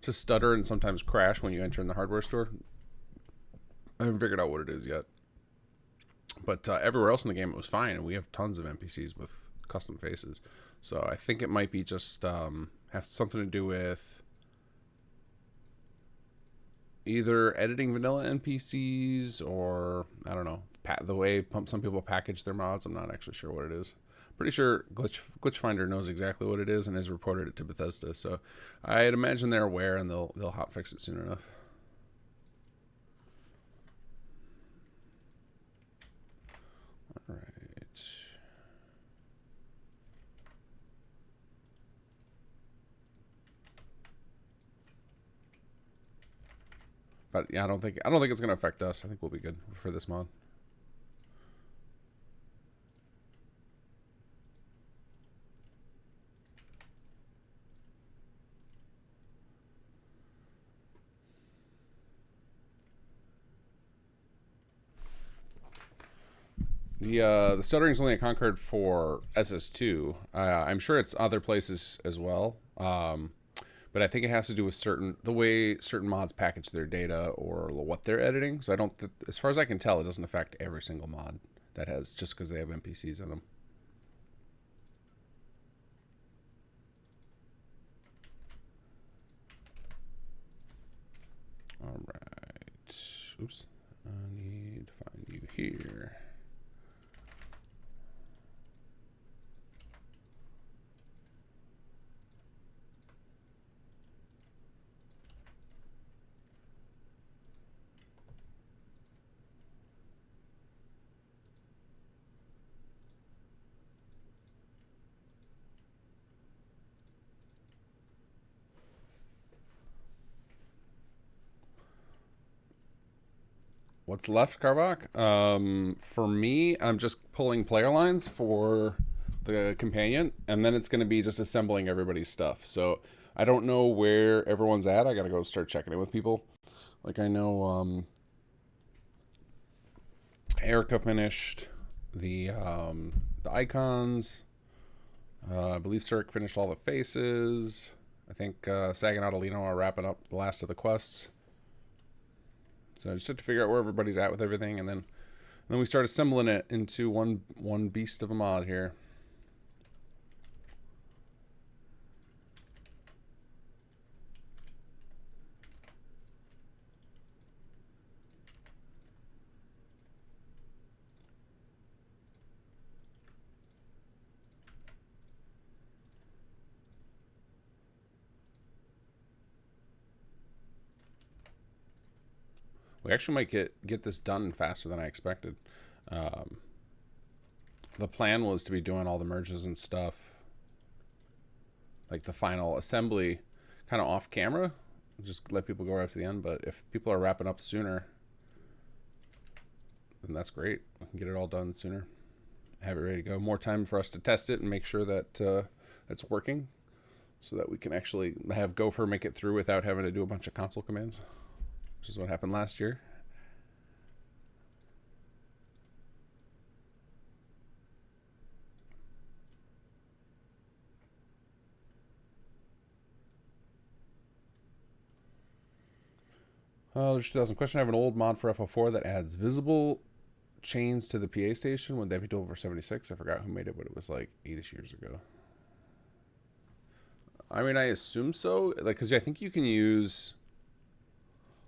to stutter and sometimes crash when you enter in the hardware store. I haven't figured out what it is yet. But everywhere else in the game, it was fine, and we have tons of NPCs with custom faces. So I think it might be just have something to do with either editing vanilla NPCs or, I don't know, the way some people package their mods. I'm not actually sure what it is. Pretty sure Glitch Finder knows exactly what it is and has reported it to Bethesda. So I'd imagine they're aware and they'll hotfix it soon enough. All right. But yeah, I don't think it's gonna affect us. I think we'll be good for this mod. The stuttering is only a Concord for SS2. I'm sure it's other places as well. But I think it has to do with the way certain mods package their data or what they're editing. So I don't, as far as I can tell, it doesn't affect every single mod that has, just because they have NPCs in them. All right. Oops. I need to find you here. What's left, Karvak? For me, I'm just pulling player lines for the companion, and then it's going to be just assembling everybody's stuff. So I don't know where everyone's at. I got to go start checking in with people. Like I know Erica finished the icons. I believe Cirque finished all the faces. I think Sag and Adelino are wrapping up the last of the quests. So I just have to figure out where everybody's at with everything, and then we start assembling it into one beast of a mod here. We actually might get this done faster than I expected. Um, the plan was to be doing all the merges and stuff, like the final assembly, kind of off camera. Just let people go right up to the end. But if people are wrapping up sooner, then that's great. We can get it all done sooner. Have it ready to go. More time for us to test it and make sure that it's working, so that we can actually have Gopher make it through without having to do a bunch of console commands, which is what happened last year. There's 2000 question. I have an old mod for FO4 that adds visible chains to the PA station. Would that be doable for 76? I forgot who made it, but it was like 8ish years ago. I mean, I assume so. Like, because I think you can use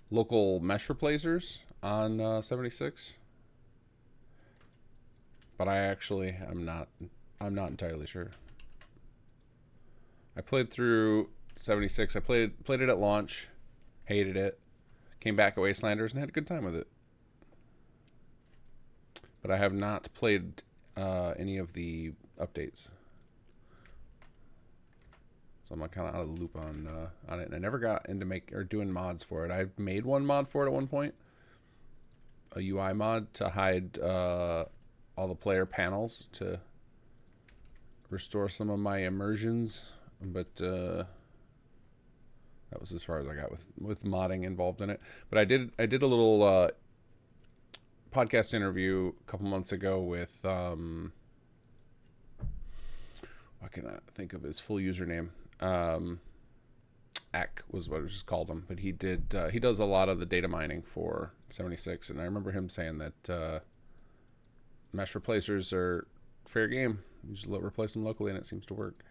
local mesh replacers on 76, but I'm not entirely sure. I played through 76. I played it at launch, hated it, came back at Wastelanders and had a good time with it. But I have not played any of the updates, so I'm kind of out of the loop on it. And I never got into doing mods for it. I made one mod for it at one point, a UI mod to hide all the player panels to restore some of my immersions, but that was as far as I got with modding involved in it. But I did a little podcast interview a couple months ago with what can I think of his full username? Eck was what it was just called him, but he does a lot of the data mining for 76, and I remember him saying that mesh replacers are fair game. You just replace them locally, and it seems to work.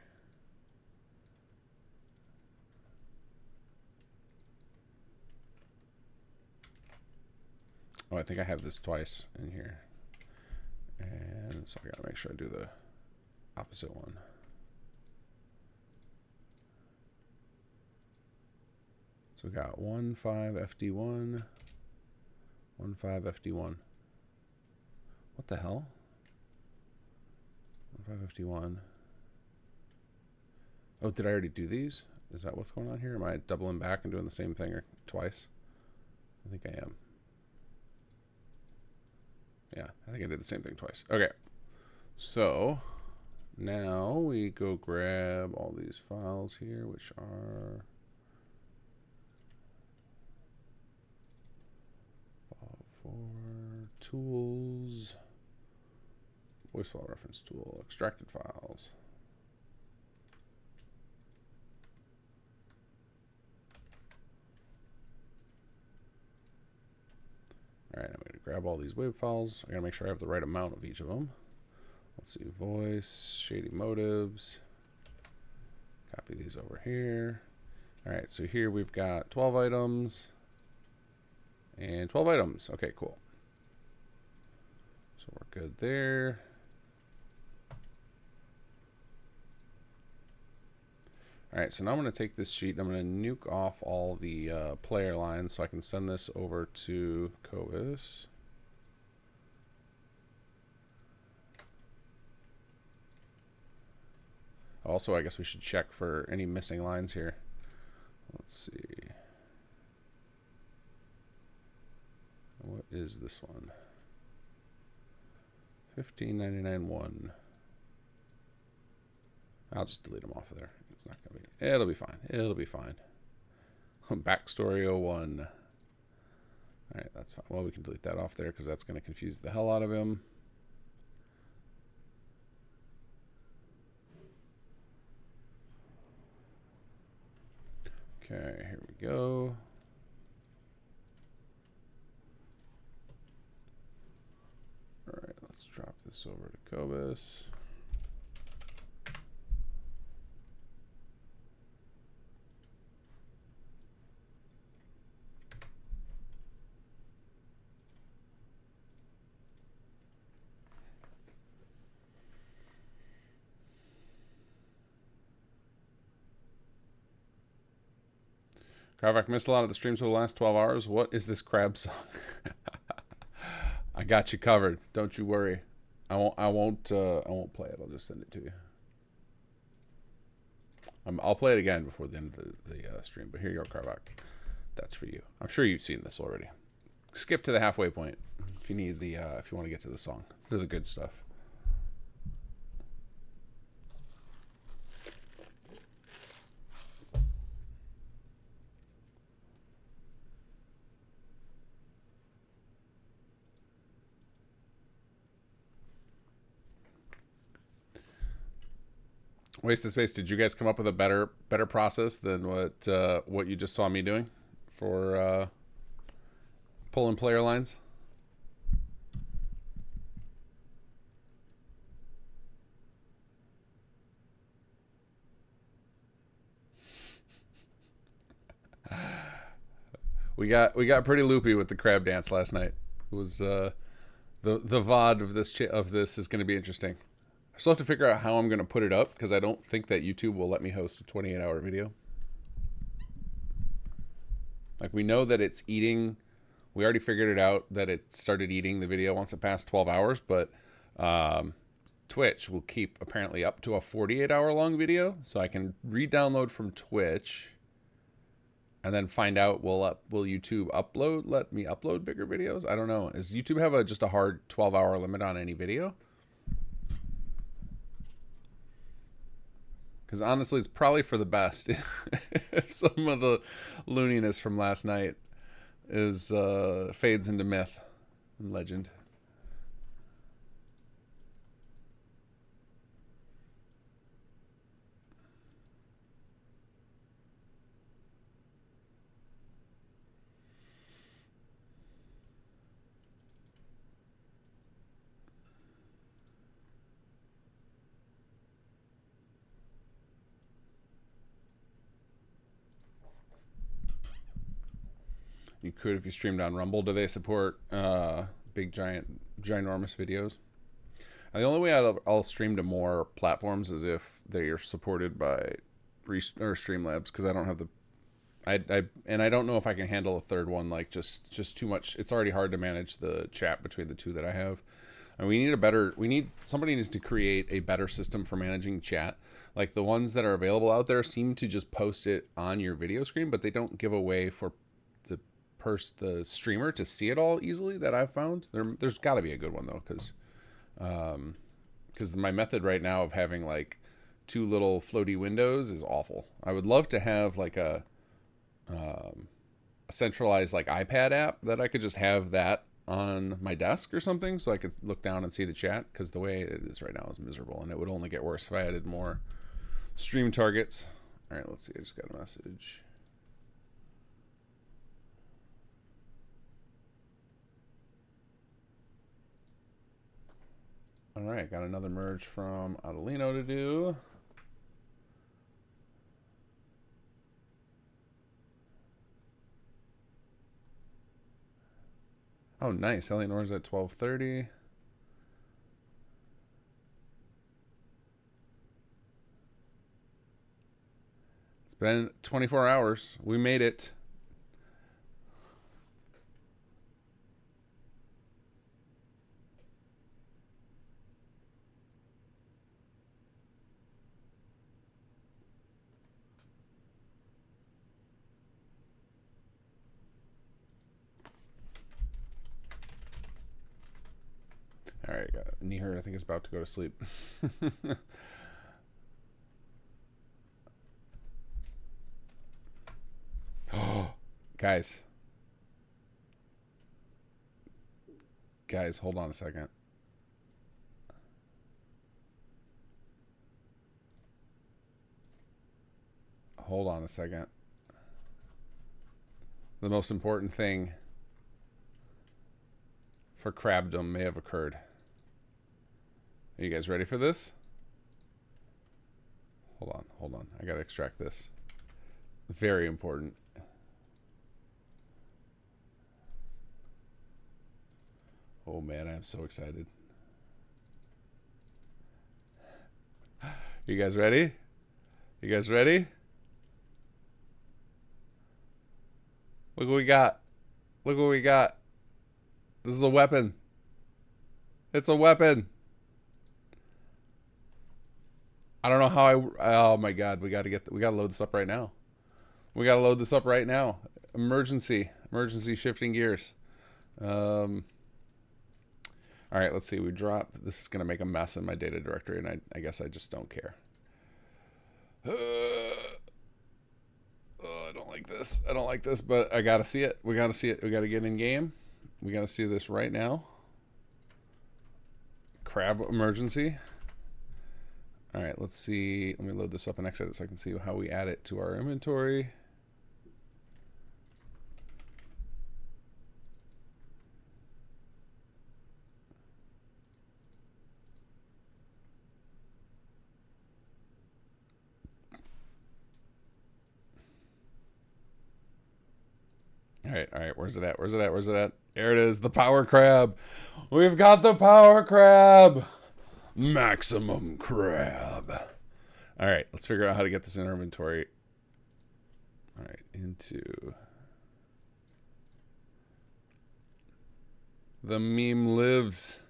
Oh, I think I have this twice in here, and so I gotta make sure I do the opposite one. So we got 1.5 FD1, 1.5 FD1. What the hell? 1.5 FD1. Oh, did I already do these? Is that what's going on here? Am I doubling back and doing the same thing or twice? I think I am. Yeah, I think I did the same thing twice. Okay. So now we go grab all these files here, which are for tools, voice file reference tool, extracted files. All right, I'm going to grab all these WAV files. I got to make sure I have the right amount of each of them. Let's see, voice, shady motives. Copy these over here. All right, so here we've got 12 items and 12 items. Okay, cool. So we're good there. All right, so now I'm going to take this sheet and I'm going to nuke off all the player lines so I can send this over to Cobus. Also, I guess we should check for any missing lines here. Let's see. What is this one? 1599.1. I'll just delete them off of there. It's not gonna be. It'll be fine. It'll be fine. Backstory 01. All right, that's fine. Well, we can delete that off there because that's going to confuse the hell out of him. Okay, here we go. All right, let's drop this over to Cobus. Carvac missed a lot of the streams for the last 12 hours. What is this crab song? I got you covered. Don't you worry. I won't play it. I'll just send it to you. I'll play it again before the end of the stream. But here you go, Carvac. That's for you. I'm sure you've seen this already. Skip to the halfway point if you need the if you want to get to the song. To the good stuff. Waste of Space, did you guys come up with a better process than what you just saw me doing for pulling player lines? We got pretty loopy with the crab dance last night. It was the VOD of this is going to be interesting. I still have to figure out how I'm going to put it up because I don't think that YouTube will let me host a 28-hour video. Like, we know that it's eating. We already figured it out that it started eating the video once it passed 12 hours, but Twitch will keep apparently up to a 48-hour long video. So I can re-download from Twitch and then find out will YouTube let me upload bigger videos? I don't know. Does YouTube have just a hard 12-hour limit on any video? Because honestly, it's probably for the best if some of the looniness from last night fades into myth and legend. you could if you streamed on Rumble. Do they support big, ginormous videos? And the only way I'll stream to more platforms is if they are supported by Streamlabs, because I don't have the I don't know if I can handle a third one. Like just too much. It's already hard to manage the chat between the two that I have. And somebody needs to create a better system for managing chat. Like the ones that are available out there seem to just post it on your video screen, but they don't give a way for the streamer to see it all easily, that I've found. There's got to be a good one though, because my method right now of having like two little floaty windows is awful. I would love to have like a centralized like iPad app that I could just have that on my desk or something, so I could look down and see the chat, because the way it is right now is miserable, and it would only get worse if I added more stream targets. All right, let's see. I just got a message. All right, got another merge from Adelino to do. Oh, nice. Eleanor's at 12:30. It's been 24 hours. We made it. All right, Nihir, I think, is about to go to sleep. Oh, guys, hold on a second. Hold on a second. The most important thing for crabdom may have occurred. Are you guys ready for this? Hold on. I gotta extract this. Very important. Oh man, I'm so excited. You guys ready? You guys ready? Look what we got. Look what we got. This is a weapon. It's a weapon. I don't know how oh my god, we gotta load this up right now. We gotta load this up right now. Emergency shifting gears. All right, let's see. We drop. This is gonna make a mess in my data directory, and I guess I just don't care. I don't like this. I don't like this, but I gotta see it. We gotta see it. We gotta get in game. We gotta see this right now. Crab emergency. All right, let's see. Let me load this up and exit it so I can see how we add it to our inventory. All right. Where's it at? There it is, the power crab. We've got the power crab. Maximum crab. All right, let's figure out how to get this in our inventory. All right, into the meme lives.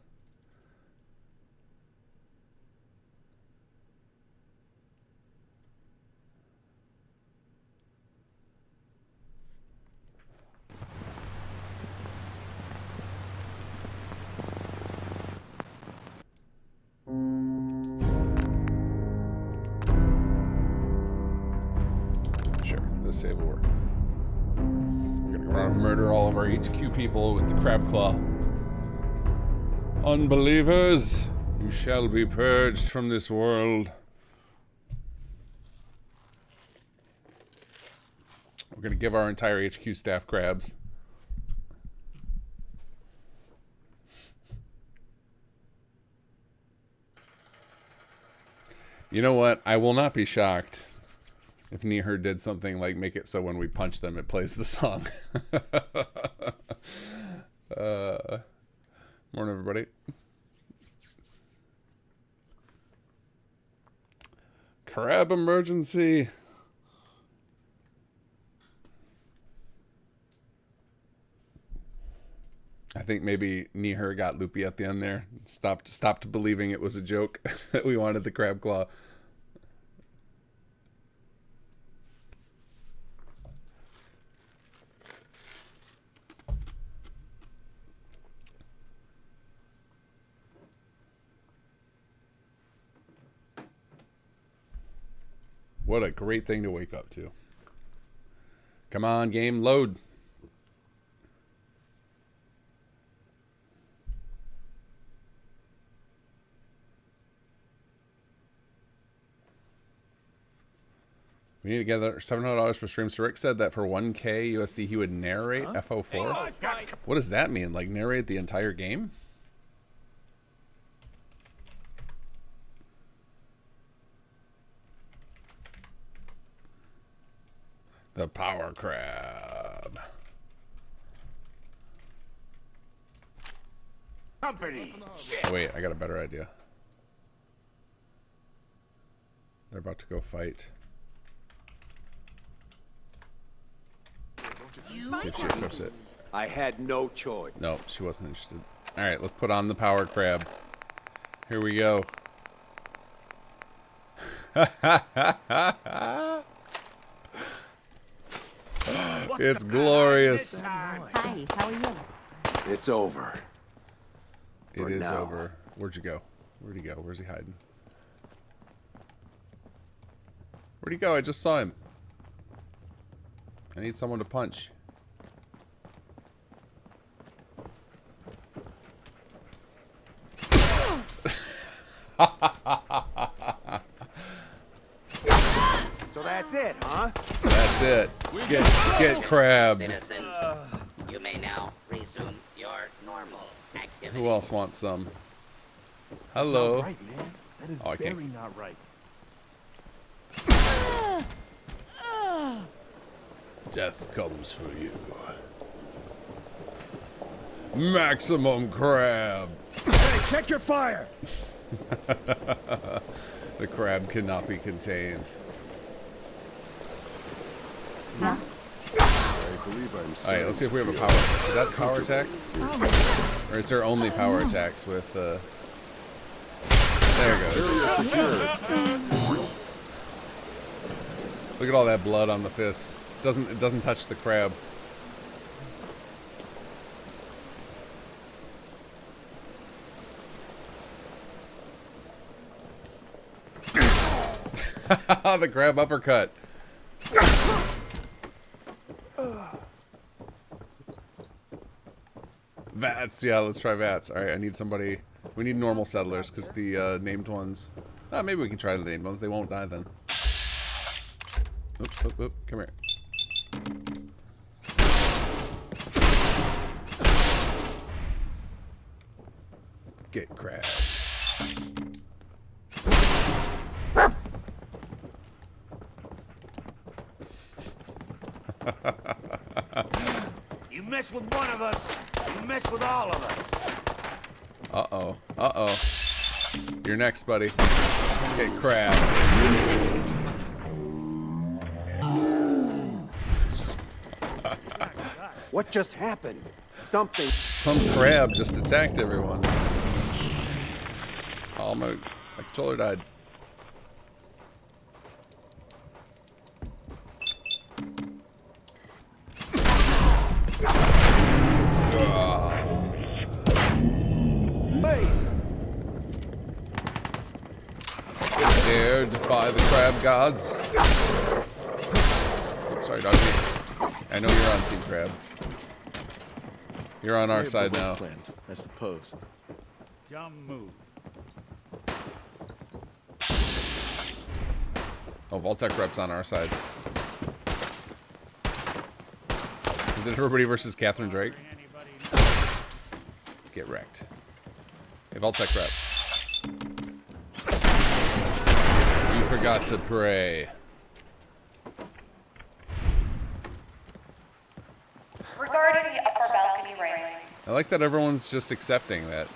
Save will work. We're gonna go around and murder all of our HQ people with the crab claw. Unbelievers, you shall be purged from this world. We're gonna give our entire HQ staff crabs. You know what? I will not be shocked If Neher did something like make it so when we punch them, it plays the song. Morning, everybody. Crab emergency. I think maybe Neher got loopy at the end there. Stopped believing it was a joke that we wanted the crab claw. What a great thing to wake up to. Come on, game, load. We need to gather $700 for streams. So Rick said that for 1K USD he would narrate FO4. What does that mean? Like narrate the entire game? The power crab. Company. Oh, wait, I got a better idea. They're about to go fight. See if she equips it. I had no choice. No, she wasn't interested. Alright, let's put on the power crab. Here we go. It's glorious. Hi, how are you? It's over. It is over. Where'd you go? Where'd he go? Where's he hiding? Where'd he go? I just saw him. I need someone to punch. So that's it, huh? That's it. Get crabbed. Citizens, you may now resume your normal activity. Who else wants some? That's Hello. not right, man. That is Oh, I can't. very not right. Death comes for you. Maximum crab. Hey, check your fire! The crab cannot be contained. Huh? I believe I'm Alright, let's see if we have a power. Is that power attack? Or is there only power attacks with there it goes. Look at all that blood on the fist. It doesn't touch the crab. The crab uppercut. Vats, yeah, let's try Vats. Alright, I need somebody. We need normal settlers, because the named ones... maybe we can try the named ones. They won't die then. Oop, oop, oop. Come here. Get crabbed. You mess with one of us, you mess with all of us. Uh-oh. Uh-oh. You're next, buddy. Get crabbed. What just happened? Something. Some crab just attacked everyone. Oh, my controller died. Hey! Dare defy the crab gods. Oops, sorry, doggy. I know you're on Team Crab. You're on our side now. Wasteland, I suppose. Dumb move. Oh, Voltec Rep's on our side. Is it everybody versus Catherine Drake? Get wrecked. Hey, Voltec Rep. You forgot to pray. I like that everyone's just accepting that.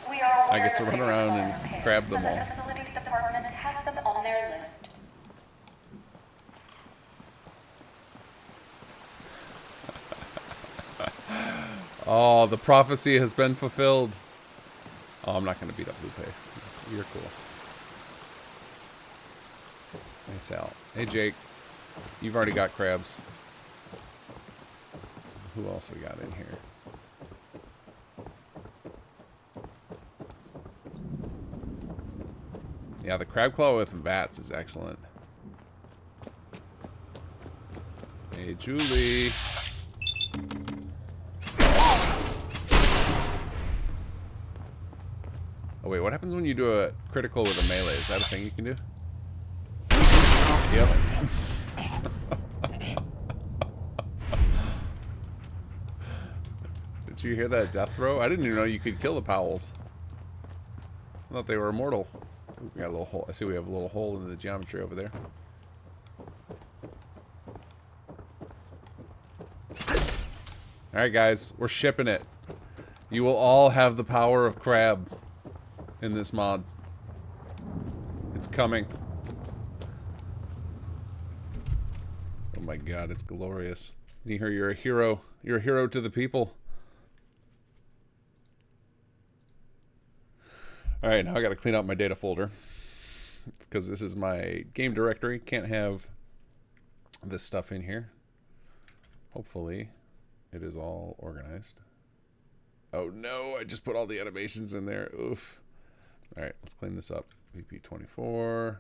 We are I get to aware run of around your and repairs, grab them but all. the facilities department has them on their list. Oh, the prophecy has been fulfilled. Oh, I'm not going to beat up Lupe. You're cool. Hey, Sal. Hey, Jake. You've already got crabs. Who else we got in here? Yeah, the crab claw with vats is excellent. Hey, Julie. Oh, wait, what happens when you do a critical with a melee? Is that a thing you can do? Yep. Did you hear that death throw? I didn't even know you could kill the Powells. I thought they were immortal. Ooh, we got a little hole. I see we have a little hole in the geometry over there. Alright, guys. We're shipping it. You will all have the power of crab in this mod. It's coming. Oh my god, it's glorious. You're a hero. You're a hero to the people. Alright, now I gotta clean out my data folder. Because this is my game directory. Can't have this stuff in here. Hopefully, it is all organized. Oh no, I just put all the animations in there. Oof. Alright, let's clean this up. VP24.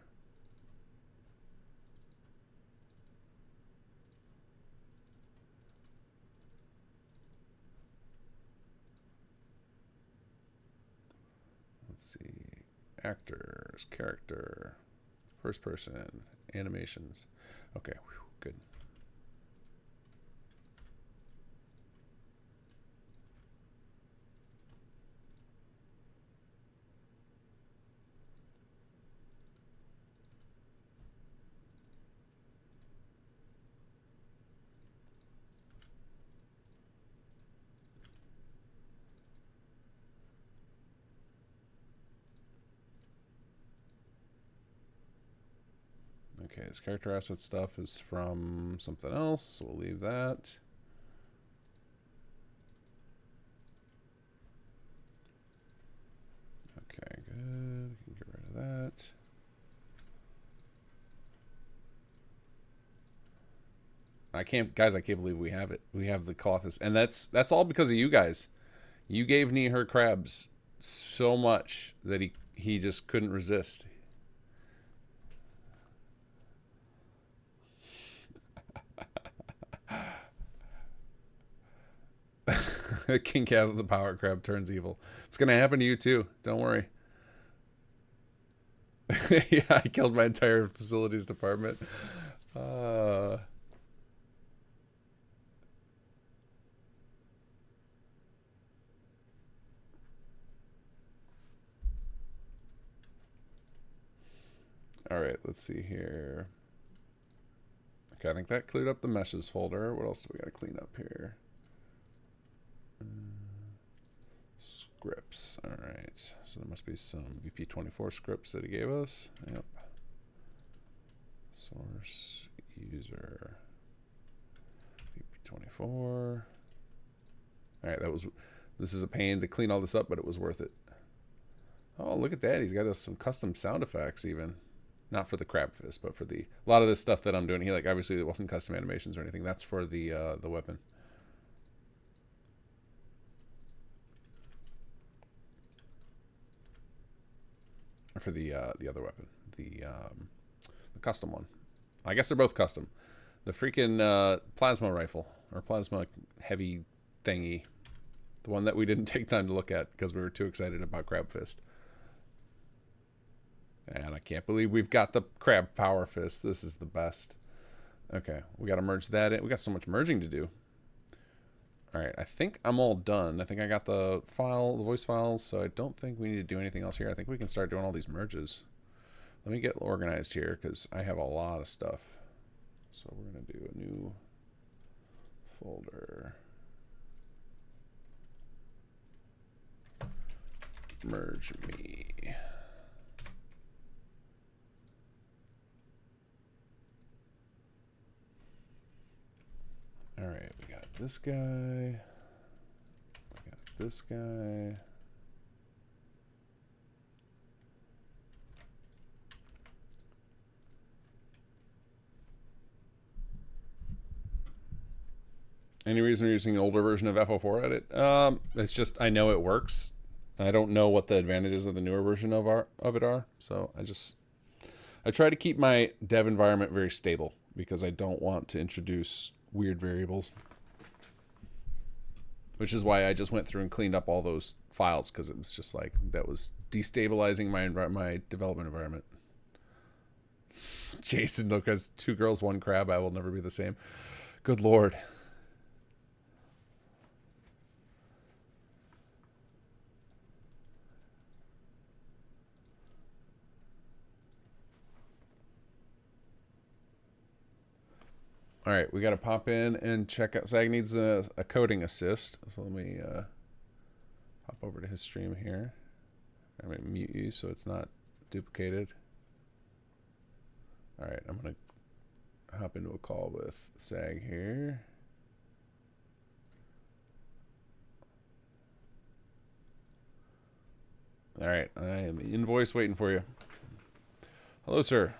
Let's see. Actors, character, first person, animations. Okay, whew, good. Okay, this character asset stuff is from something else, so we'll leave that. Okay, good. We can get rid of that. I can't believe we have it. We have the Colossus, and that's all because of you guys. You gave me her crabs so much that he just couldn't resist. Kinggath of the power crab turns evil. It's gonna happen to you too. Don't worry. Yeah, I killed my entire facilities department. All right, let's see here. Okay, I think that cleared up the meshes folder. What else do we got to clean up here? Scripts. All right, so there must be some VP24 scripts that he gave us. Yep. Source user VP24. All right, this is a pain to clean all this up, but it was worth it. Oh, look at that. He's got us some custom sound effects even. Not for the crab fist, but for a lot of this stuff that I'm doing. He obviously it wasn't custom animations or anything. That's for the weapon. For the other weapon, the custom one. I guess they're both custom. The freaking plasma rifle or plasma heavy thingy, the one that we didn't take time to look at because we were too excited about Crab Fist. And I can't believe we've got the Crab Power Fist. This is the best. Okay, we got to merge that in. We got so much merging to do. All right, I think I'm all done. I think I got the voice files, so I don't think we need to do anything else here. I think we can start doing all these merges. Let me get organized here because I have a lot of stuff. So we're going to do a new folder. merge me. All right, we got this guy. We got this guy. Any reason we're using an older version of FO4 edit? It's just I know it works. I don't know what the advantages of the newer version of it are. So I try to keep my dev environment very stable because I don't want to introduce weird variables. Which is why I just went through and cleaned up all those files because it was just like that was destabilizing my development environment. Jason Lucas, 2 girls, 1 crab. I will never be the same. Good Lord. All right, we got to pop in and check out. Zag needs a coding assist. So let me pop over to his stream here. I'm going to mute you so it's not duplicated. All right, I'm going to hop into a call with Zag here. All right, I am invoice waiting for you. Hello, sir.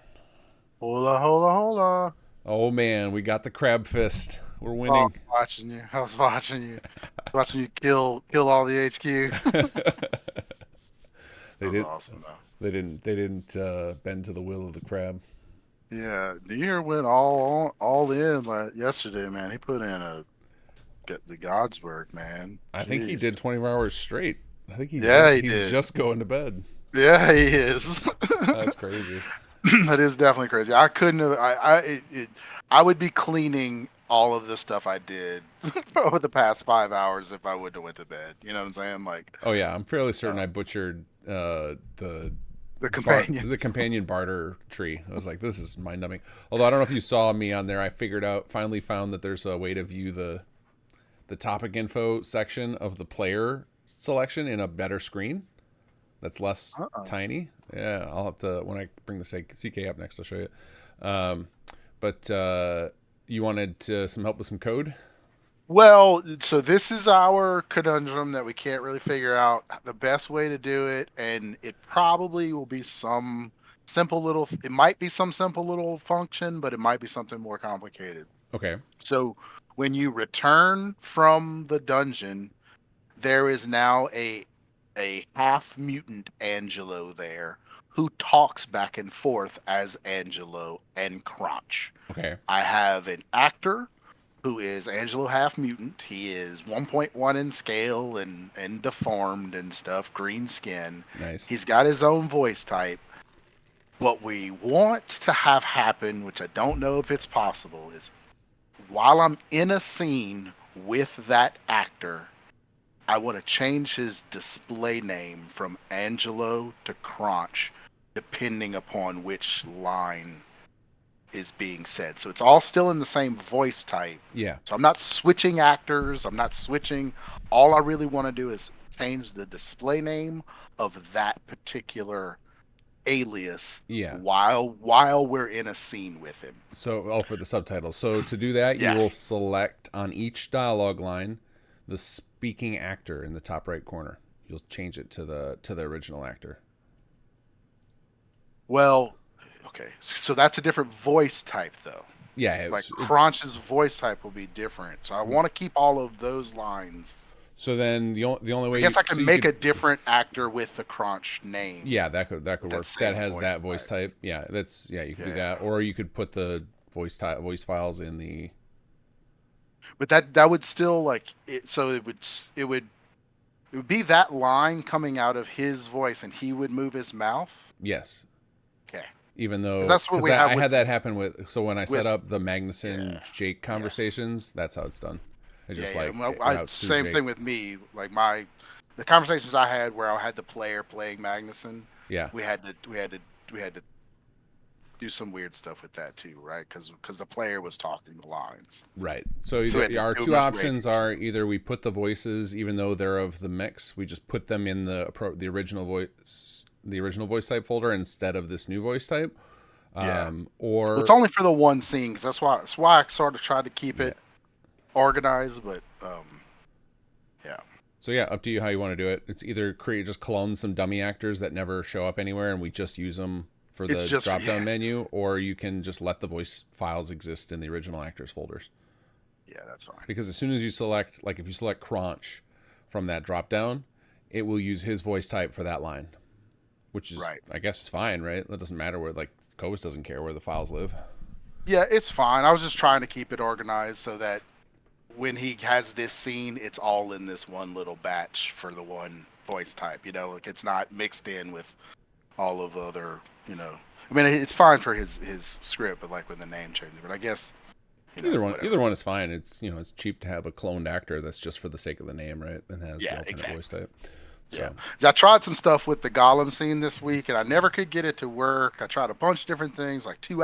Hola, hola, hola. Oh man, we got the crab fist. We're Oh, winning. I was watching you. Watching you kill all the HQ. They That was did. awesome though. They didn't bend to the will of the crab. Yeah, Nier went all in like yesterday, man. He put in the God's work, man. I think he Jeez. did 24 hours straight. I think he's did. just going to bed. Yeah, he is. That's crazy. That is definitely crazy. I couldn't have. I would be cleaning all of the stuff I did over the past 5 hours if I wouldn't have went to bed. You know what I'm saying? Like, Oh yeah, I'm fairly certain I butchered the companion. the companion barter tree. I was like, this is mind numbing. Although I don't know if you saw me on there. I finally found that there's a way to view the topic info section of the player selection in a better screen. That's less tiny. Yeah, I'll have to, when I bring the CK up next, I'll show you. But you wanted some help with some code? Well, so this is our conundrum that we can't really figure out the best way to do it, and it probably will be some simple little. It might be some simple little function, but it might be something more complicated. Okay. So when you return from the dungeon, there is now a half mutant Angelo there who talks back and forth as Angelo and Crotch. Okay. I have an actor who is Angelo half mutant. He is 1.1 in scale and deformed and stuff, green skin. Nice. He's got his own voice type. What we want to have happen, which I don't know if it's possible, is while I'm in a scene with that actor, I want to change his display name from Angelo to Crunch, depending upon which line is being said. So it's all still in the same voice type. Yeah. So I'm not switching actors. I'm not switching. All I really want to do is change the display name of that particular alias. Yeah. While we're in a scene with him. So, for the subtitles. So to do that, Yes. you will select on each dialogue line the speaking actor in the top right corner. You'll change it to the original actor. Well, okay. So that's a different voice type, though. Yeah. Like Crunch's voice type will be different. So I want to keep all of those lines. So then the only way I guess I can make a a different actor with the Crunch name. Yeah, that could work. That has that voice type. type. Yeah, you could do that, or you could put the voice files in the. But that would still like it. So it would be that line coming out of his voice, and he would move his mouth. Yes. Okay. Even though 'Cause that's what we have I with- had that happen with. So when I set with- up the Magnuson Jake conversations, that's how it's done. It's just like Well, routes through same Jake. thing with me. Like the conversations I had where I had the player playing Magnuson. Yeah. We had to do some weird stuff with that too, right? Because the player was talking the lines. Right. So, So it- our it two was options radio. are either we put the voices, even though they're of the mix, we just put them in the original voice type folder instead of this new voice type. Yeah. Or It's only for the one scene, because that's why I sort of tried to keep it organized. But yeah, so yeah, up to you how you want to do it. It's either just clone some dummy actors that never show up anywhere and we just use them for It's the just- drop down yeah. menu, or you can just let the voice files exist in the original actors folders. yeah, that's fine. Because as soon as you select, like if you select Crunch from that drop down, it will use his voice type for that line, which is, Right. I guess, is fine, right? That doesn't matter where, like, Cobus doesn't care where the files live. Yeah, it's fine. I was just trying to keep it organized so that when he has this scene, it's all in this one little batch for the one voice type. Like it's not mixed in with all of the other. I mean, it's fine for his script, but like when the name changes. But I guess whatever. Either one is fine. It's it's cheap to have a cloned actor that's just for the sake of the name, right? And has the alternate exactly. voice type. So, Yeah, 'Cause I tried some stuff with the Gollum scene this week, and I never could get it to work. I tried a bunch of different things, like two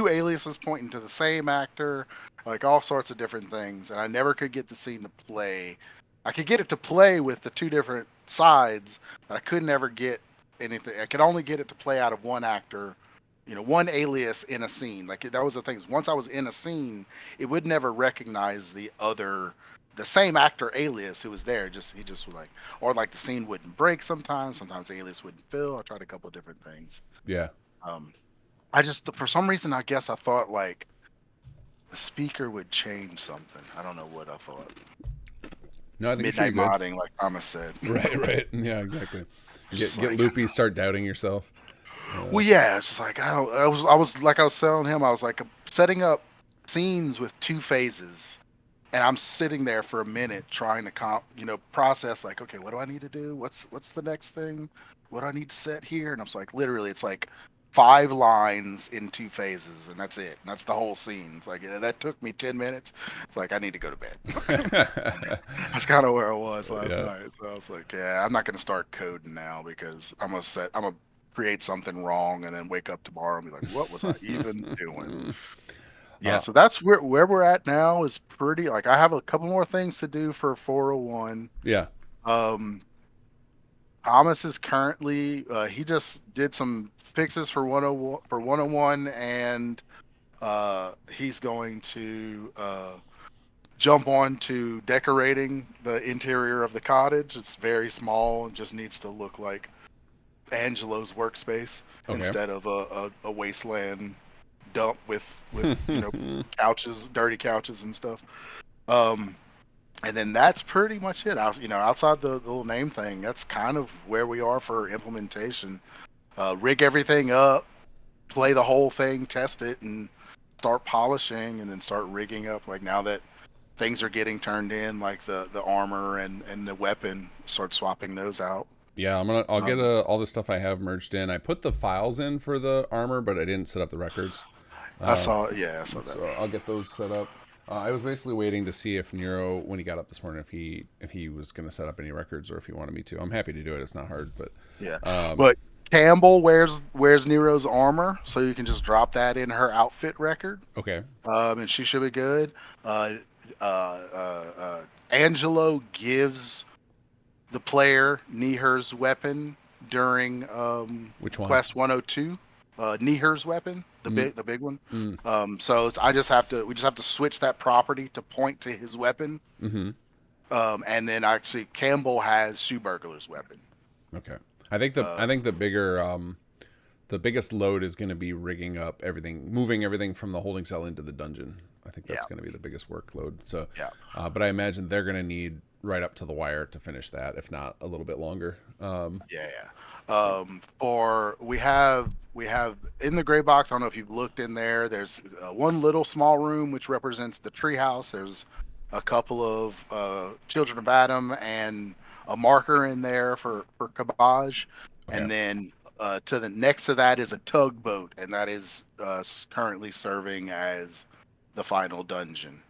aliases pointing to the same actor, like all sorts of different things, and I never could get the scene to play. I could get it to play with the two different sides, but I could never get anything. I could only get it to play out of one actor, one alias in a scene. Like that was the thing. Once I was in a scene, it would never recognize the same actor alias who was there. He just was like, or like the scene wouldn't break sometimes. Sometimes the alias wouldn't fill. I tried a couple of different things. yeah. I just, for some reason, I guess I thought like the speaker would change something. I don't know what I thought. No, I think Midnight you're good. modding, like Thomas said. Right. Yeah, exactly. Just Get like- loopy, start doubting yourself. Well, yeah, it's just like I was like I was telling him, I was like setting up scenes with two phases, and I'm sitting there for a minute trying to process like, okay, what do I need to do? What's the next thing? What do I need to set here? And I'm just like, literally, it's like 5 lines in 2 phases, and that's it. And that's the whole scene. It's like that took me 10 minutes. It's like I need to go to bed. That's kind of where I was last night. So I was like, yeah, I'm not gonna start coding now because I'm gonna create something wrong and then wake up tomorrow and be like, what was I even doing? Yeah, so that's where we're at now. Is pretty like I have a couple more things to do for 401. Yeah. Thomas is currently he just did some fixes for 101 and he's going to jump on to decorating the interior of the cottage. It's very small and just needs to look like Angelo's workspace instead of a wasteland dump with couches, dirty couches and stuff. And then that's pretty much it. Outside the little name thing, that's kind of where we are for implementation. Rig everything up, play the whole thing, test it, and start polishing, and then start rigging up. Like now that things are getting turned in, like the armor and the weapon, start swapping those out. Yeah, I'll get all the stuff I have merged in. I put the files in for the armor, but I didn't set up the records. I saw that. So I'll get those set up. I was basically waiting to see if Nero, when he got up this morning, if he was going to set up any records or if he wanted me to. I'm happy to do it. It's not hard, but yeah. But Campbell wears Nero's armor, so you can just drop that in her outfit record. okay. And she should be good. Angelo gives the player Nihir's weapon during Which one? Quest 102. Nihir's weapon, the big one. So we just have to switch that property to point to his weapon. Mm-hmm. And then actually Campbell has Shoe Burglar's weapon. Okay. I think the biggest load is going to be rigging up everything, moving everything from the holding cell into the dungeon. I think that's going to be the biggest workload. So, but I imagine they're going to need right up to the wire to finish that, if not a little bit longer. Or we have in the gray box, I don't know if you've looked in there, there's one little small room which represents the treehouse. There's a couple of Children of Adam and a marker in there for Kabaj. Okay. And then to the next to that is a tugboat, and that is currently serving as the final dungeon.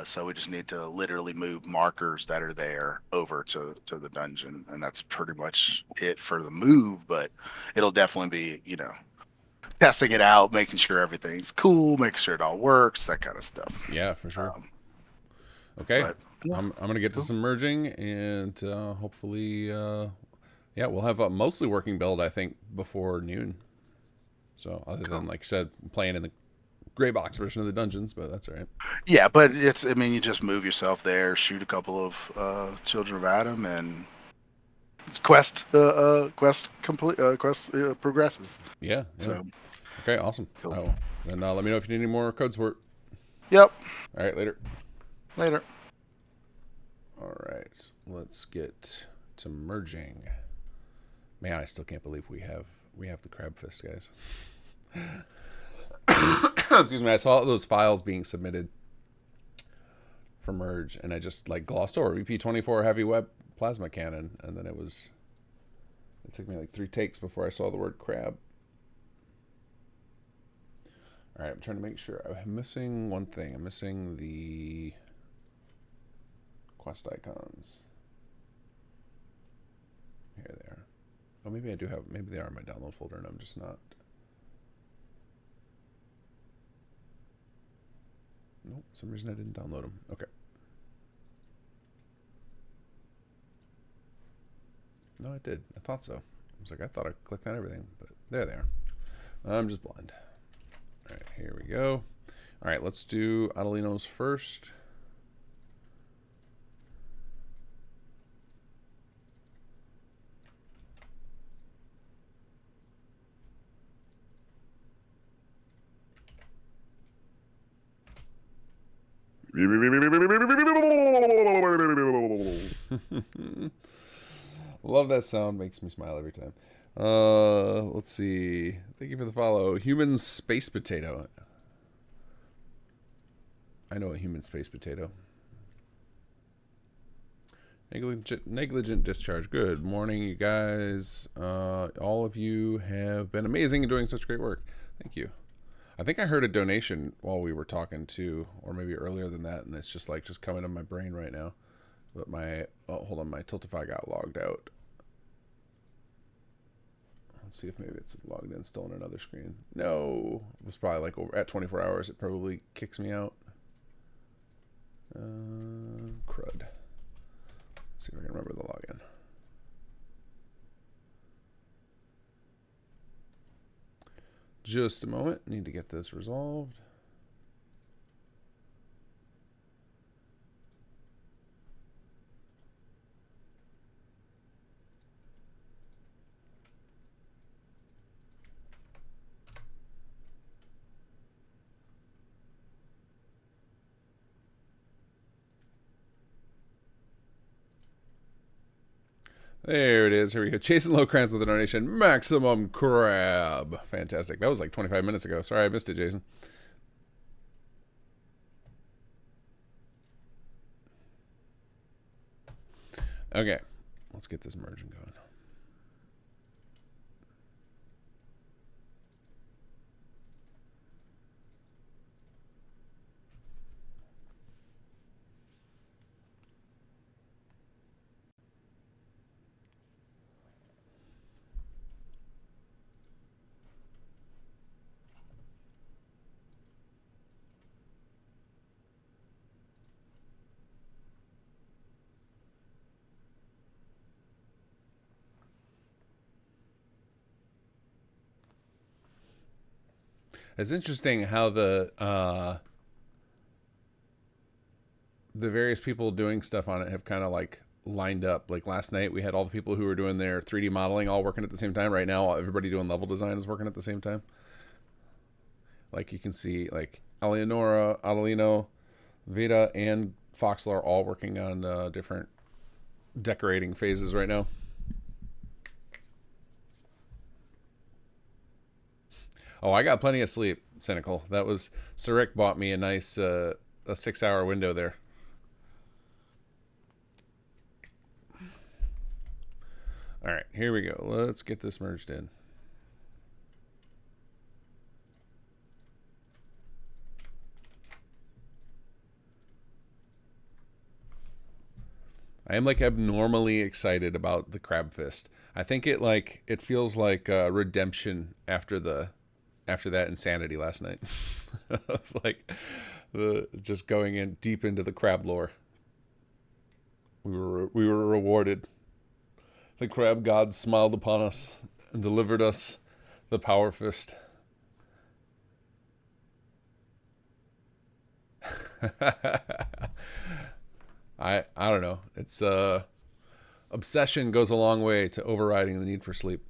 So we just need to literally move markers that are there over to the dungeon, and that's pretty much it for the move. But it'll definitely be, testing it out, making sure everything's cool, making sure it all works, that kind of stuff. Yeah, for sure. Okay, but, yeah. I'm gonna get to some merging, and hopefully, yeah, we'll have a mostly working build, I think, before noon. So other than, like I said, playing in the gray box version of the dungeons, but that's all right. Yeah, but it's, I mean, you just move yourself there, shoot a couple of Children of Adam, and quest complete, quest progresses. Yeah. So, okay, awesome. Cool. Oh, then let me know if you need any more code support. yep. All right, later. Later. All right, let's get to merging. Man, I still can't believe we have the crab fist, guys. Excuse me. I saw those files being submitted for merge, and I just like glossed over VP24 heavy web plasma cannon, and then it took me like 3 takes before I saw the word crab. All right, I'm trying to make sure. I'm missing one thing. I'm missing the quest icons. Here they are. Oh, maybe I do have. Maybe they are in my download folder, and I'm just not. Nope. For some reason I didn't download them. Okay. No, I did. I thought so. I was like, I thought I clicked on everything, but there they are. I'm just blind. All right, here we go. All right, let's do Adelino's first. Love that sound. Makes me smile every time. Let's see. Thank you for the follow. Human space potato. I know a human space potato. Negligent discharge. Good morning, you guys. All of you have been amazing and doing such great work. Thank you. I think I heard a donation while we were talking too, or maybe earlier than that, and it's just coming to my brain right now. But my hold on, my Tiltify got logged out. Let's see if maybe it's logged in still on another screen. No, it was probably like over at 24 hours. It probably kicks me out. Crud. Let's see if I can remember the login. Just a moment. Need to get this resolved. There it is. Here we go. Jason Lowcrans with a donation. Maximum crab. Fantastic. That was like 25 minutes ago. Sorry I missed it, Jason. Okay. Let's get this merging going. It's interesting how the various people doing stuff on it have kind of like lined up. Like last night we had all the people who were doing their 3D modeling all working at the same time. Right now everybody doing level design is working at the same time. Like you can see like Eleonora, Adelino, Veda, and Foxler are all working on different decorating phases right now. Oh, I got plenty of sleep, Cynical. That was Sarek bought me a nice a 6-hour window there. All right, here we go. Let's get this merged in. I am like abnormally excited about the crab fist. I think it feels like redemption after the after that insanity last night. Like the just going in deep into the crab lore. We were rewarded. The crab gods smiled upon us and delivered us the power fist. I don't know. It's obsession goes a long way to overriding the need for sleep.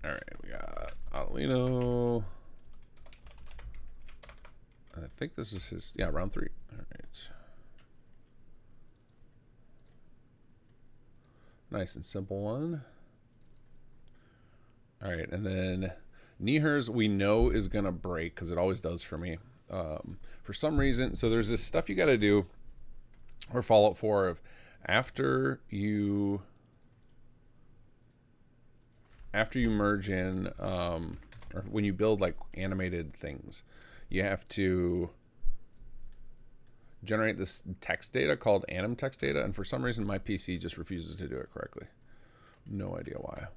All right, we got Adelino. I think this is his, yeah, round 3. All right. Nice and simple one. All right, and then Nihir's we know is going to break because it always does for me. For some reason, so there's this stuff you got to do, or Fallout 4, of after you merge in, or when you build like animated things, you have to generate this text data called anim text data, and for some reason my PC just refuses to do it correctly. No idea why.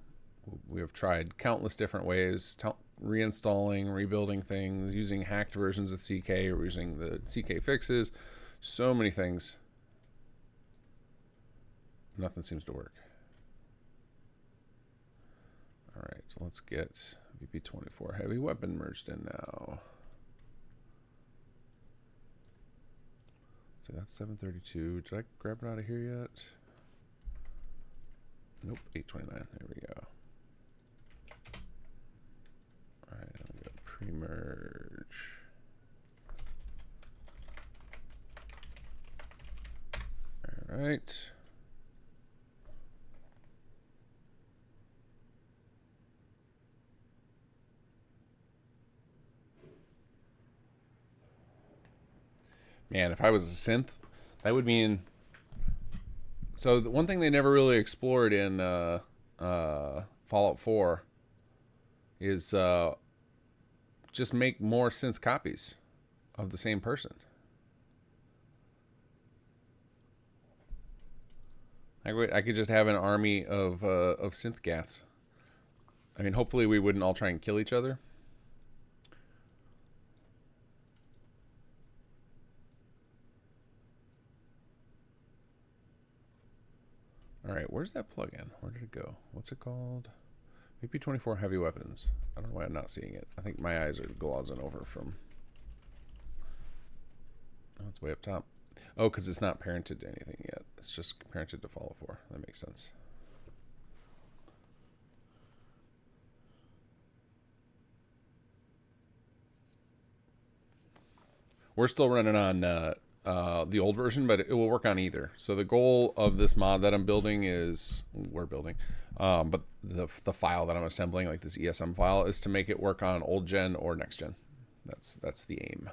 We have tried countless different ways, reinstalling, rebuilding things, using hacked versions of CK, or using the CK fixes, so many things. Nothing seems to work. All right, so let's get VP24 heavy weapon merged in now. So that's 732. Did I grab it out of here yet? Nope, 829. There we go. All right, I'm gonna pre-merge. All right. Man, if I was a synth, that would mean... So the one thing they never really explored in Fallout 4 is just make more synth copies of the same person. I could just have an army of synth gaths. I mean, hopefully we wouldn't all try and kill each other. All right, where's that plugin? Where did it go? What's it called? VP24 heavy weapons. I don't know why I'm not seeing it. I think my eyes are glazing over from... Oh, it's way up top. Oh, because it's not parented to anything yet. It's just parented to Fallout 4. That makes sense. We're still running on the old version, but it will work on either. So the goal of this mod that I'm building is, but the file that I'm assembling, like this ESM file, is to make it work on old gen or next gen. That's the aim.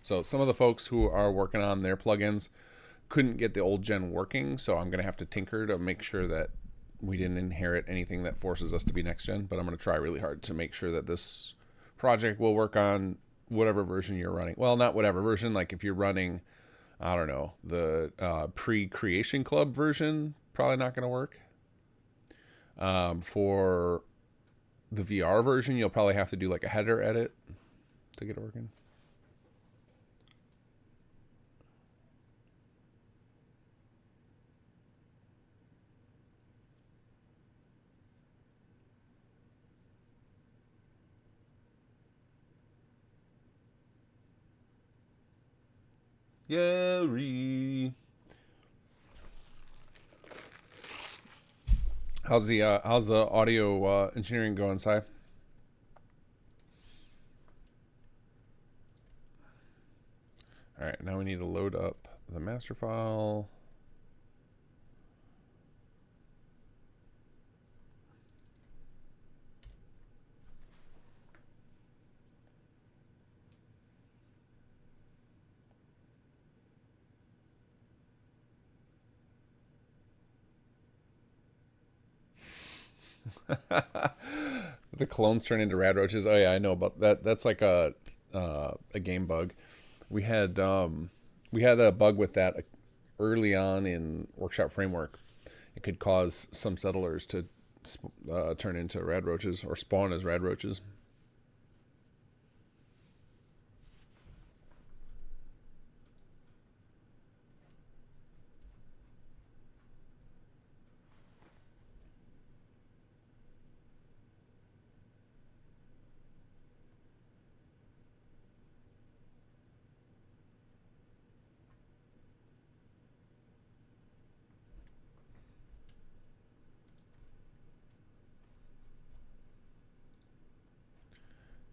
So some of the folks who are working on their plugins couldn't get the old gen working, so I'm gonna have to tinker to make sure that we didn't inherit anything that forces us to be next gen. But I'm gonna try really hard to make sure that this project will work on whatever version you're running. Well, not whatever version. Like if you're running, I don't know, the pre-creation club version, probably not going to work. For the VR version, you'll probably have to do like a header edit to get it working. Yuri. How's the audio engineering going, Si? All right, now we need to load up the master file. The clones turn into rad roaches. Oh yeah, I know about that. That's like a game bug. We had a bug with that early on in Workshop Framework. It could cause some settlers to turn into rad roaches or spawn as rad roaches.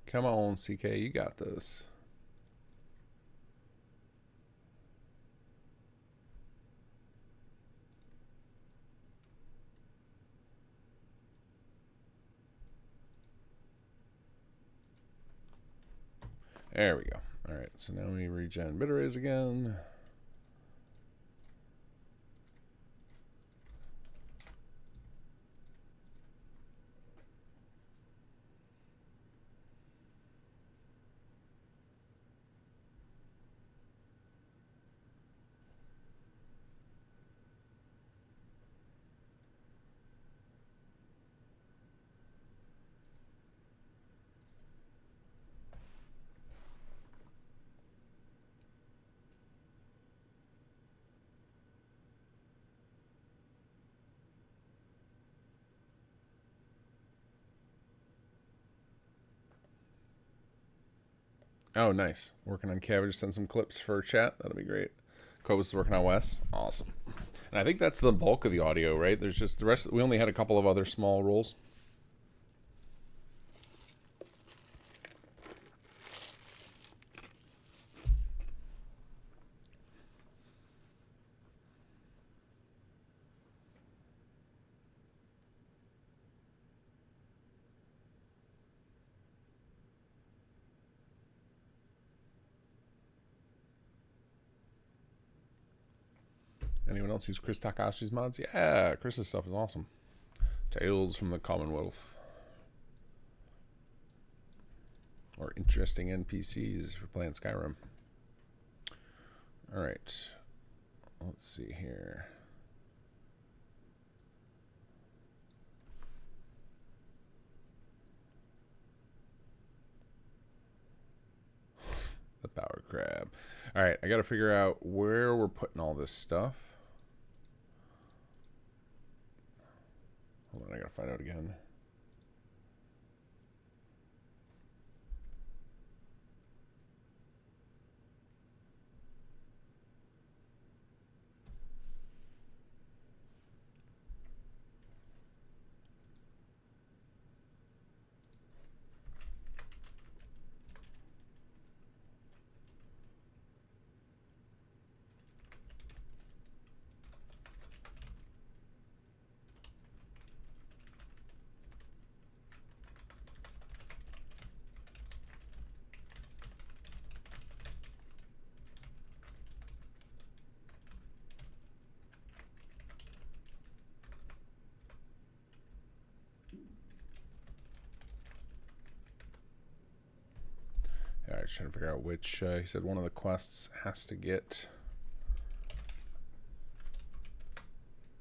Come on, CK, you got this. There we go. All right, so now we regen bit arrays again. Oh, nice. Working on Cabbage. Send some clips for chat. That'll be great. Cobus is working on Wes. Awesome. And I think that's the bulk of the audio, right? There's just the rest. We only had a couple of other small roles. Anyone else use Chris Takashi's mods? Yeah, Chris's stuff is awesome. Tales from the Commonwealth. Or interesting NPCs if you're playing Skyrim. Alright. Let's see here. The power crab. Alright, I gotta figure out where we're putting all this stuff. Hold on, I gotta find out again. I was trying to figure out which, he said one of the quests has to get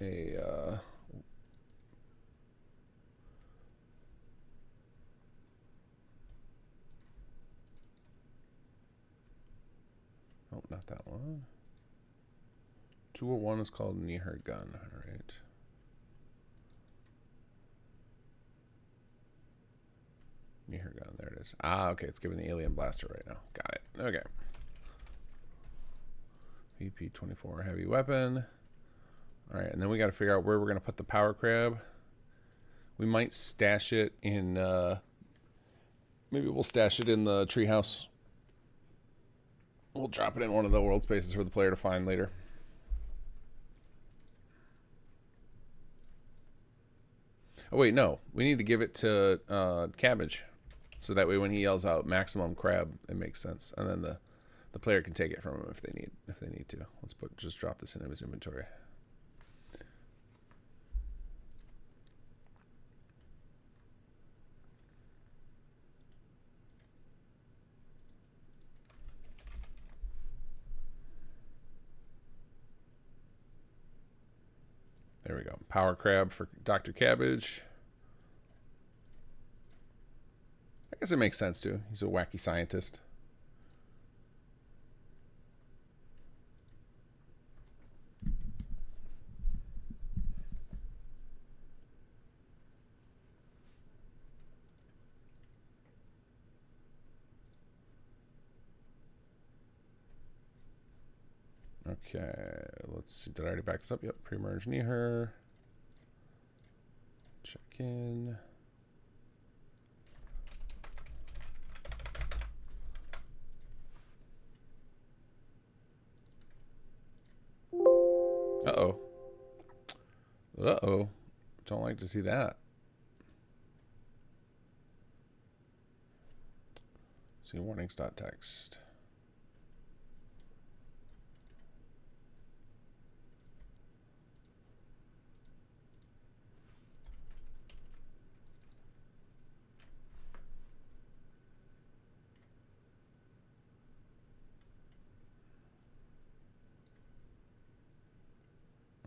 a, oh, not that one. 201 is called Near Her Gun, alright. Near Her Gun, there it is. Ah, okay, it's giving the alien blaster right now. Got it. Okay. VP-24 heavy weapon. Alright, and then we got to figure out where we're going to put the power crab. We might stash it in, maybe we'll stash it in the treehouse. We'll drop it in one of the world spaces for the player to find later. Oh wait, no. We need to give it to Cabbage. So that way when he yells out maximum crab, it makes sense. And then the player can take it from him if they need to. Let's just drop this into his inventory. There we go. Power crab for Dr. Cabbage. I guess it makes sense too. He's a wacky scientist. Okay, let's see. Did I already back this up? Yep, pre-merge her. Check in. Uh-oh. Uh-oh. Don't like to see that. See warnings.txt.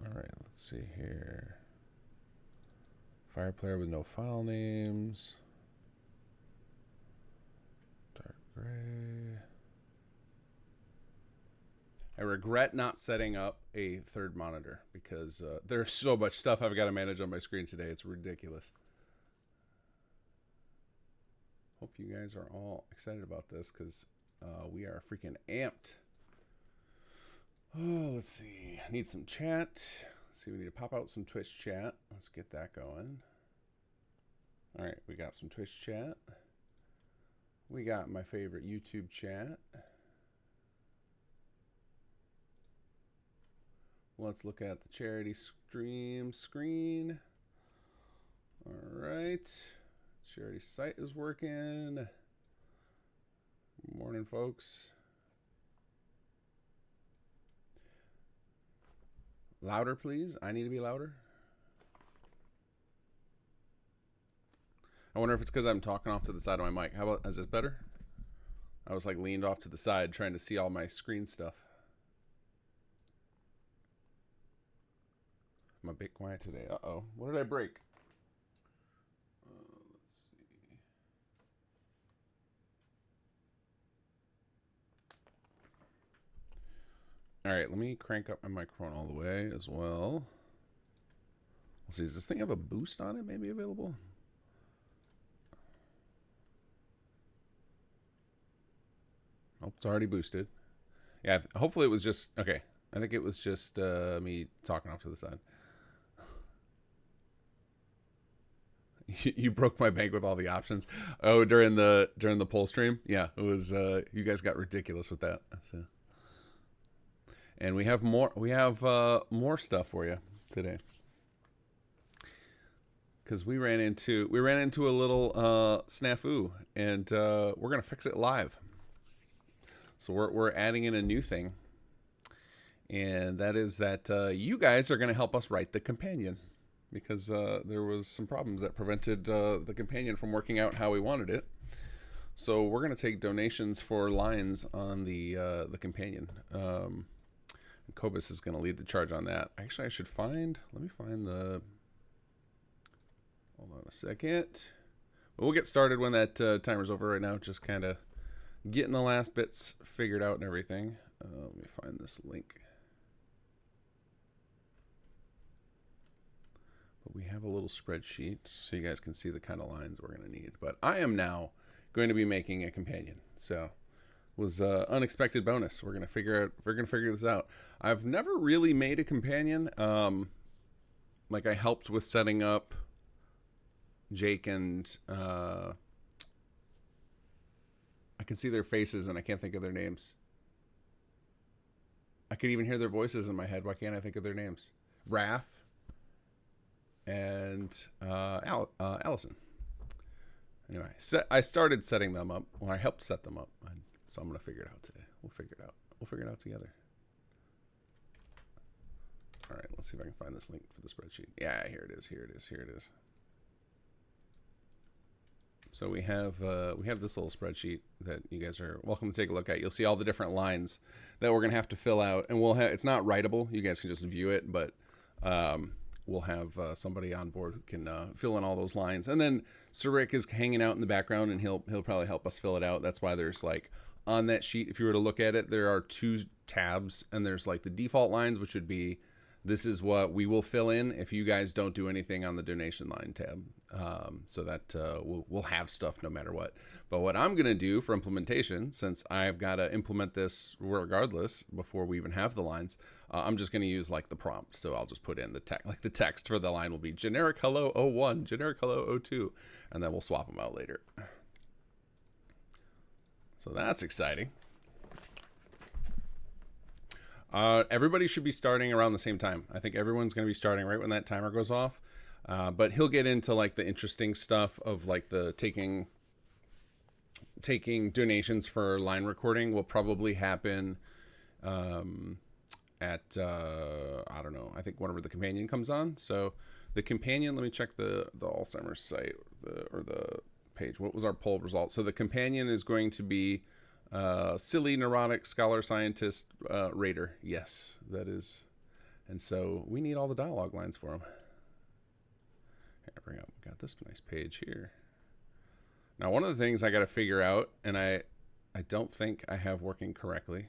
Alright, let's see here. Fire player with no file names. Dark gray. I regret not setting up a third monitor because there's so much stuff I've got to manage on my screen today. It's ridiculous. Hope you guys are all excited about this because we are freaking amped. Oh, let's see. I need some chat. Let's see, we need to pop out some Twitch chat. Let's get that going. All right, we got some Twitch chat. We got my favorite YouTube chat. Let's look at the charity stream screen. All right. Charity site is working. Morning, folks. Louder, please. I need to be louder. I wonder if it's because I'm talking off to the side of my mic. How about, is this better? I was like leaned off to the side trying to see all my screen stuff. I'm a bit quiet today. Uh-oh. What did I break? Let's see. All right, let me crank up my microphone all the way as well. Let's see, does this thing have a boost on it maybe available? Oh, it's already boosted. Yeah, hopefully it was just, okay. I think it was just me talking off to the side. You broke my bank with all the options. Oh, during the poll stream? Yeah, it was, you guys got ridiculous with that. So. And we have more stuff for you today. Because we ran into a little snafu, and we're gonna fix it live. So we're adding in a new thing, and that is that you guys are gonna help us write the companion, because there was some problems that prevented the companion from working out how we wanted it. So we're gonna take donations for lines on the companion. Kobus is going to lead the charge on that. Actually, I should find... Let me find the... Hold on a second. Well, we'll get started when that timer's over right now. Just kind of getting the last bits figured out and everything. Let me find this link. But we have a little spreadsheet so you guys can see the kind of lines we're going to need. But I am now going to be making a companion. So... was unexpected bonus. We're gonna figure this out. I've never really made a companion. Like I helped with setting up Jake and I can see their faces and I can't think of their names. I could even hear their voices in my head. Why can't I think of their names? Raph and Allison. Anyway, I started setting them up. Well, I helped set them up. So I'm going to figure it out today. We'll figure it out. We'll figure it out together. All right, let's see if I can find this link for the spreadsheet. Yeah, here it is. Here it is. Here it is. So we have this little spreadsheet that you guys are welcome to take a look at. You'll see all the different lines that we're going to have to fill out, and it's not writable. You guys can just view it, but we'll have somebody on board who can fill in all those lines. And then Sir Rick is hanging out in the background, and he'll probably help us fill it out. That's why there's like on that sheet, if you were to look at it, there are 2 tabs, and there's like the default lines, which would be this is what we will fill in if you guys don't do anything on the donation line tab. So that we'll have stuff no matter what. But what I'm going to do for implementation, since I've got to implement this regardless before we even have the lines, I'm just going to use like the prompt. So I'll just put in the text, like the text for the line will be generic hello 01, generic hello 02, and then we'll swap them out later. So that's exciting. Everybody should be starting around the same time. I think everyone's going to be starting right when that timer goes off. But he'll get into like the interesting stuff of like the taking donations for line recording will probably happen at I don't know. I think whenever the companion comes on. So the companion, let me check the Alzheimer's site or the page. What was our poll result? So the companion is going to be silly, neurotic, scholar, scientist, raider. Yes, that is. And so we need all the dialogue lines for him. Here, bring up. We got this nice page here. Now, one of the things I got to figure out, and I don't think I have working correctly,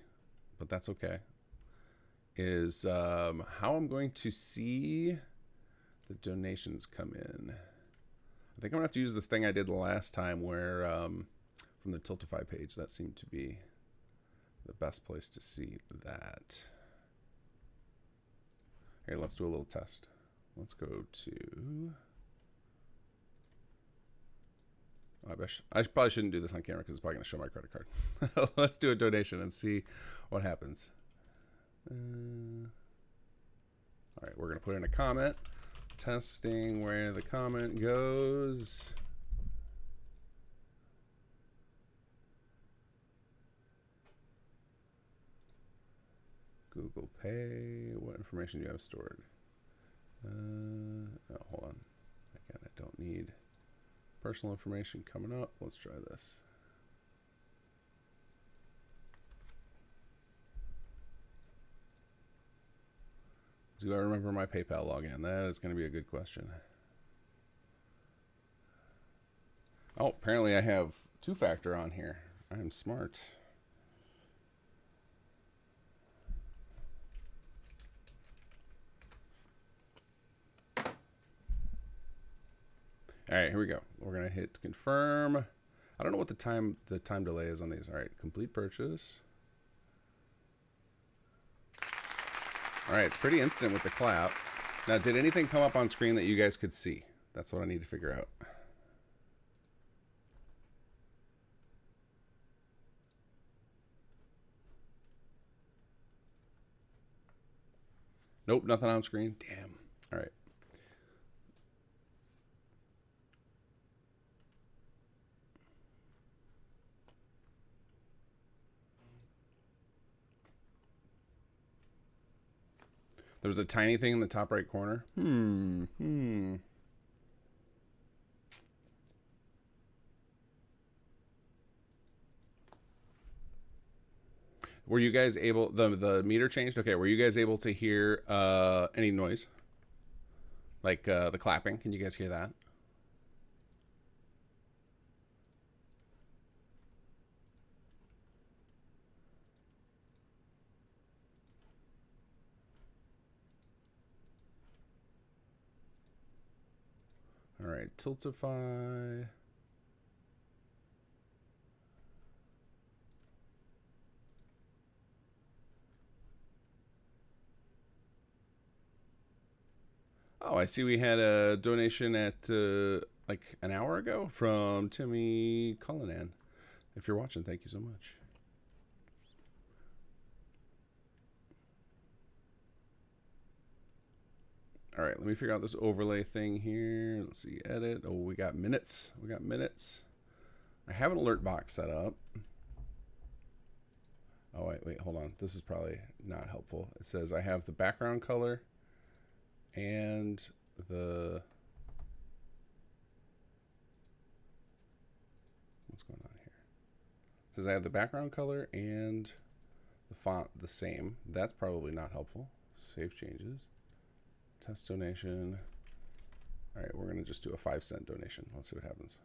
but that's okay, is how I'm going to see the donations come in. I think I'm going to have to use the thing I did the last time where from the Tiltify page, that seemed to be the best place to see that. Here, let's do a little test. Let's go to... I probably shouldn't do this on camera because it's probably going to show my credit card. Let's do a donation and see what happens. All right, we're going to put in a comment. Testing where the comment goes. Google Pay. What information do you have stored? Oh, hold on. Again, I don't need personal information coming up. Let's try this. Do I remember my PayPal login? That is going to be a good question. Oh, apparently I have 2-factor on here. I'm smart. All right, here we go. We're gonna hit confirm. I don't know what the time delay is on these. All right, complete purchase. All right, it's pretty instant with the clap. Now, did anything come up on screen that you guys could see? That's what I need to figure out. Nope, nothing on screen. Damn. All right. There was a tiny thing in the top right corner. Were you guys able, the meter changed? Okay, were you guys able to hear any noise? Like the clapping? Can you guys hear that? All right, Tiltify. Oh, I see we had a donation at like an hour ago from Timmy Cullinan. If you're watching, thank you so much. All right, let me figure out this overlay thing here. Let's see, edit. Oh, we got minutes. We got minutes. I have an alert box set up. Oh, wait, hold on. This is probably not helpful. It says I have the background color and the... What's going on here? It says I have the background color and the font the same. That's probably not helpful. Save changes. Test donation. All right, we're gonna just do a 5-cent donation. Let's see what happens.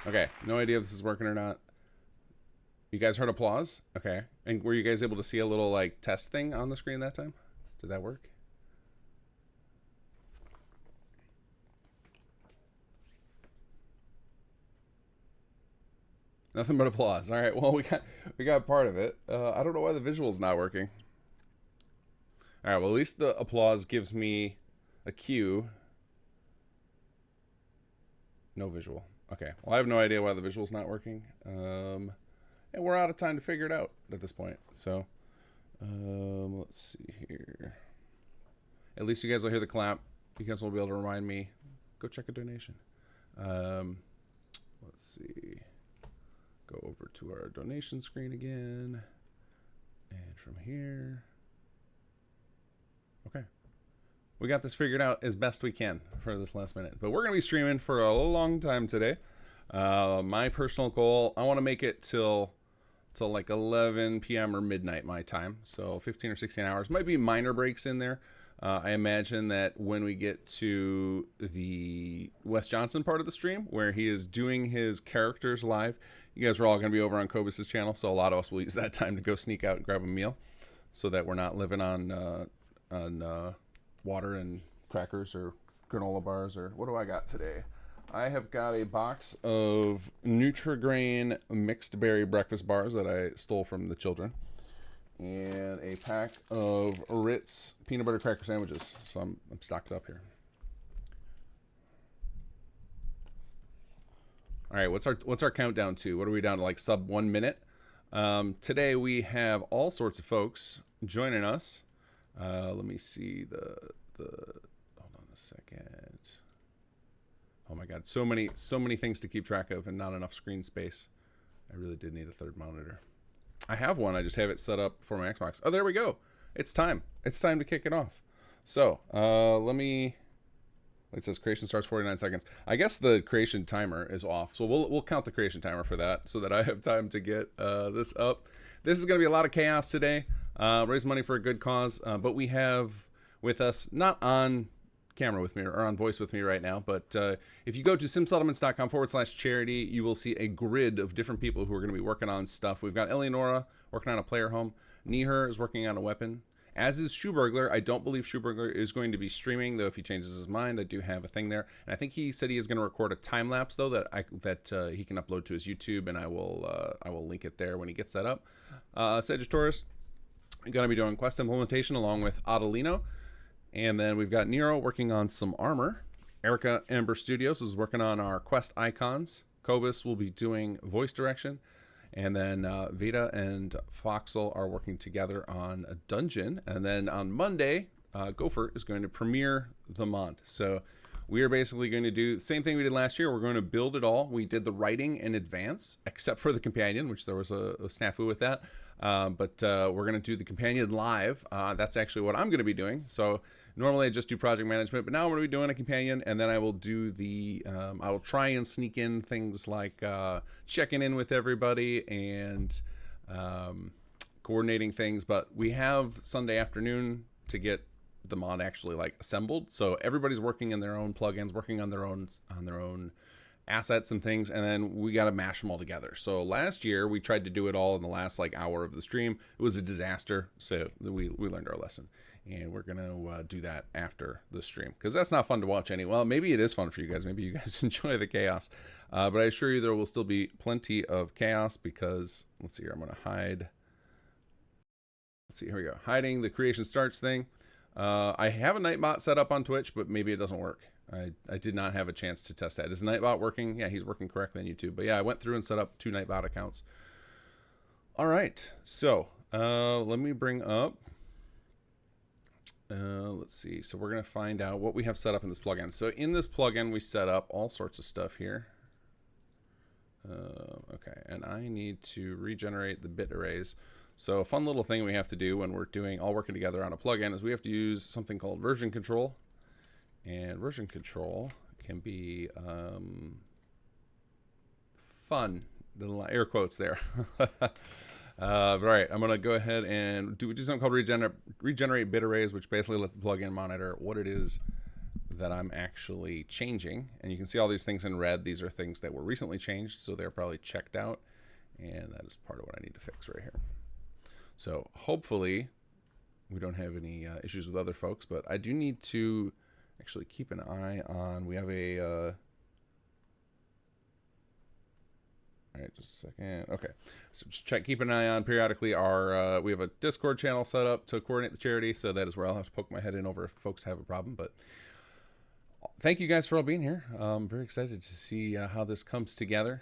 Okay, no idea if this is working or not. You guys heard applause? Okay. And were you guys able to see a little like test thing on the screen that time? Did that work? Nothing but applause. All right. Well, we got part of it. I don't know why the visual's not working. All right. Well, at least the applause gives me a cue. No visual. Okay. Well, I have no idea why the visual's not working. And we're out of time to figure it out at this point. So, let's see here. At least you guys will hear the clap. You guys will be able to remind me. Go check a donation. Let's see. Go over to our donation screen again. And from here. Okay. We got this figured out as best we can for this last minute. But we're going to be streaming for a long time today. My personal goal, I want to make it till like 11 p.m. or midnight my time. So 15 or 16 hours. Might be minor breaks in there. I imagine that when we get to the Wes Johnson part of the stream, where he is doing his characters live, you guys are all going to be over on Cobus's channel, so a lot of us will use that time to go sneak out and grab a meal, so that we're not living on water and crackers or granola bars. Or what do I got today? I have got a box of Nutri-Grain mixed berry breakfast bars that I stole from the children, and a pack of Ritz peanut butter cracker sandwiches. So I'm stocked up here. All right, what's our countdown to? What are we down to, like sub 1 minute? Today we have all sorts of folks joining us. Let me see the hold on a second. Oh my God, so many things to keep track of and not enough screen space. I really did need a third monitor. I have one, I just have it set up for my Xbox. Oh, there we go. It's time. It's time to kick it off. So, it says creation starts 49 seconds. I guess the creation timer is off. So we'll count the creation timer for that so that I have time to get this up. This is going to be a lot of chaos today. Raise money for a good cause. But we have with us, not on camera with me or on voice with me right now, but if you go to simsettlements.com/charity, you will see a grid of different people who are going to be working on stuff. We've got Eleonora working on a player home. Niher is working on a weapon, as is Shoeburglar. I don't believe Shoeburglar is going to be streaming, though if he changes his mind, I do have a thing there. And I think he said he is going to record a time lapse, though, that he can upload to his YouTube, and I will link it there when he gets that up. Sagittarius going to be doing quest implementation along with Adelino. And then we've got Nero working on some armor. Erica Amber Studios is working on our quest icons. Cobus will be doing voice direction. And then Vita and Foxel are working together on a dungeon. And then on Monday, Gopher is going to premiere the mod. So we are basically going to do the same thing we did last year. We're going to build it all. We did the writing in advance, except for the companion, which there was a snafu with that. But we're going to do the companion live. That's actually what I'm going to be doing. So normally I just do project management, but now I'm going to be doing a companion, and then I will do the, I will try and sneak in things like checking in with everybody and coordinating things. But we have Sunday afternoon to get the mod actually like assembled. So everybody's working in their own plugins, working on their own assets and things, and then we got to mash them all together. So last year we tried to do it all in the last like hour of the stream. It was a disaster, so we learned our lesson, and we're gonna do that after the stream, because that's not fun to watch anyway. Well, maybe it is fun for you guys. Maybe you guys enjoy the chaos, but I assure you there will still be plenty of chaos, because let's see here, I'm gonna hide. Let's see, here we go, hiding the creation starts thing. I have a Nightbot set up on Twitch, but maybe it doesn't work. I did not have a chance to test that. Is the Nightbot working? Yeah, he's working correctly on YouTube. But yeah, I went through and set up 2 Nightbot accounts. All right, so let me bring up. Let's see. So we're gonna find out what we have set up in this plugin. So in this plugin, we set up all sorts of stuff here. Okay, and I need to regenerate the bit arrays. So a fun little thing we have to do when we're all working together on a plugin is we have to use something called version control. And version control can be fun. Little air quotes there. All right, I'm gonna go ahead and do something called regenerate bit arrays, which basically lets the plugin monitor what it is that I'm actually changing. And you can see all these things in red. These are things that were recently changed, so they're probably checked out. And that is part of what I need to fix right here. So hopefully we don't have any issues with other folks, but I do need to actually keep an eye on, we have a, all right, just a second. Okay, so just keep an eye on periodically our, we have a Discord channel set up to coordinate the charity, so that is where I'll have to poke my head in over if folks have a problem. But thank you guys for all being here. I'm very excited to see how this comes together.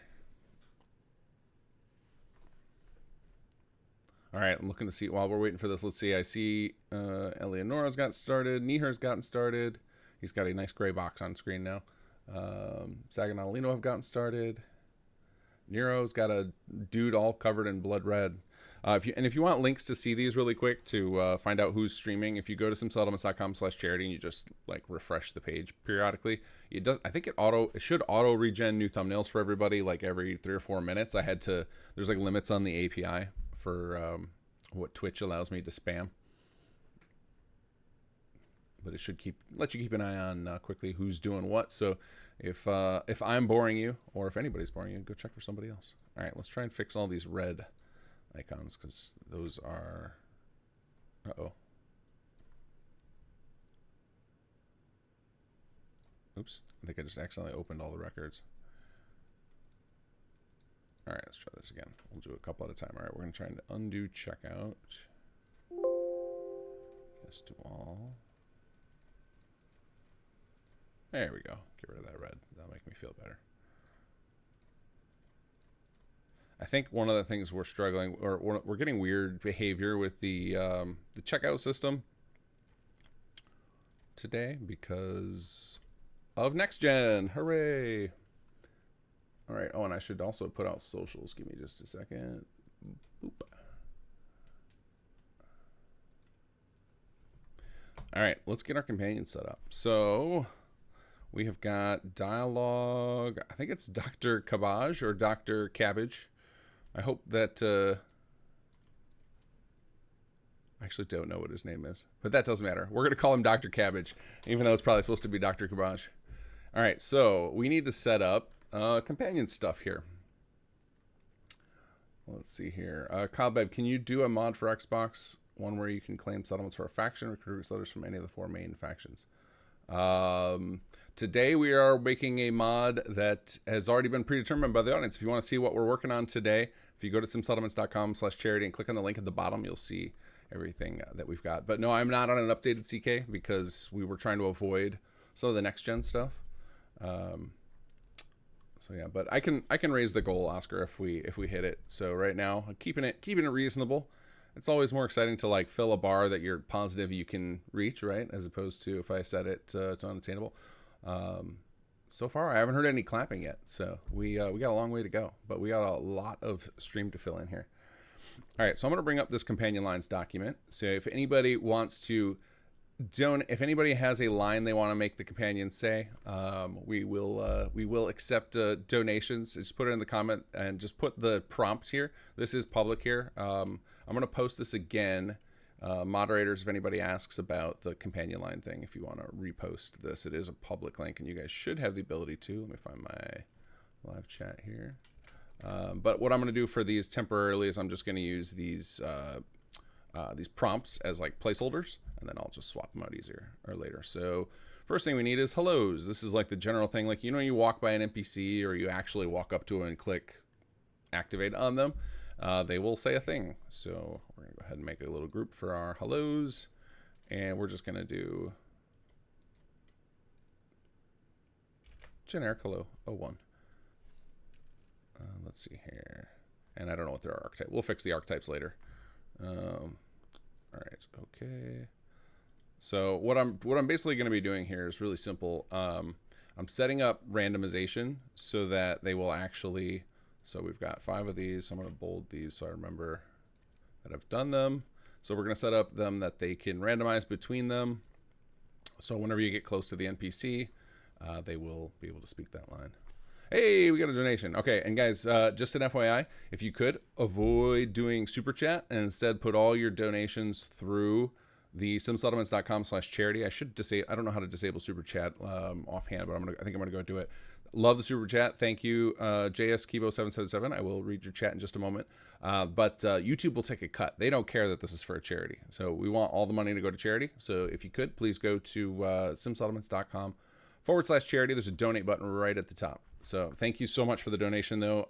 All right, I'm looking to see, while we're waiting for this, let's see. I see Eleonora's got started. Niher's gotten started. He's got a nice gray box on screen now. Sag and Adelino have gotten started. Nero's got a dude all covered in blood red. If you want links to see these really quick to find out who's streaming, if you go to simsettlements.com/charity and you just like refresh the page periodically, it does. I think it should auto regen new thumbnails for everybody like every 3 or 4 minutes. There's like limits on the API for what Twitch allows me to spam, but it should let you keep an eye on quickly who's doing what. So if I'm boring you, or if anybody's boring you, go check for somebody else. All right, let's try and fix all these red icons, because those are, oops, I think I just accidentally opened all the records. All right, let's try this again. We'll do a couple at a time. All right, we're going to try and undo checkout. Yes to all. There we go. Get rid of that red. That'll make me feel better. I think one of the things we're struggling, or we're getting weird behavior with the checkout system today because of next gen. Hooray! All right. Oh, and I should also put out socials. Give me just a second. Boop. All right, let's get our companion set up. So we have got dialogue. I think it's Dr. Cabbage or Dr. Cabbage. I hope that I actually don't know what his name is, but that doesn't matter. We're going to call him Dr. Cabbage, even though it's probably supposed to be Dr. Cabbage. All right, so we need to set up companion stuff here. Let's see here. Cobweb, can you do a mod for Xbox? One where you can claim settlements for a faction, recruit settlers from any of the 4 main factions. Today we are making a mod that has already been predetermined by the audience. If you want to see what we're working on today, if you go to simsettlements.com/charity and click on the link at the bottom, you'll see everything that we've got. But no, I'm not on an updated CK because we were trying to avoid some of the next gen stuff. So yeah, but I can raise the goal, Oscar, if we hit it. So right now, keeping it reasonable. It's always more exciting to like fill a bar that you're positive you can reach, right? As opposed to if I set it to unattainable. So far, I haven't heard any clapping yet, so we got a long way to go, but we got a lot of stream to fill in here. All right, so I'm going to bring up this companion lines document. So if anybody wants to if anybody has a line they want to make the companion say, we will accept donations. Just put it in the comment and just put the prompt here. This is public here. I'm going to post this again. Moderators, if anybody asks about the companion line thing, if you want to repost this, it is a public link and you guys should have the ability to. Let me find my live chat here. But what I'm going to do for these temporarily is I'm just going to use these prompts as like placeholders, and then I'll just swap them out easier or later. So first thing we need is hellos. This is like the general thing, like, you know, you walk by an NPC or you actually walk up to them and click activate on them, they will say a thing. So we're gonna go ahead and make a little group for our hellos, and we're just gonna do generic hello 01. Let's see here, and I don't know what their archetype. We'll fix the archetypes later. All right, okay. So what I'm basically going to be doing here is really simple. I'm setting up randomization so that they will actually. So we've got 5 of these. So I'm going to bold these so I remember that I've done them. So we're going to set up them that they can randomize between them. So whenever you get close to the NPC, they will be able to speak that line. Hey, we got a donation. Okay, and guys, just an FYI, if you could avoid doing super chat and instead put all your donations through the simsettlements.com/charity. I should disable. I don't know how to disable super chat offhand, but I think I'm gonna go do it. Love the super chat. Thank you, JS Kibo 777. I will read your chat in just a moment. But YouTube will take a cut. They don't care that this is for a charity. So we want all the money to go to charity. So if you could, please go to simsettlements.com/charity. There's a donate button right at the top. So thank you so much for the donation, though,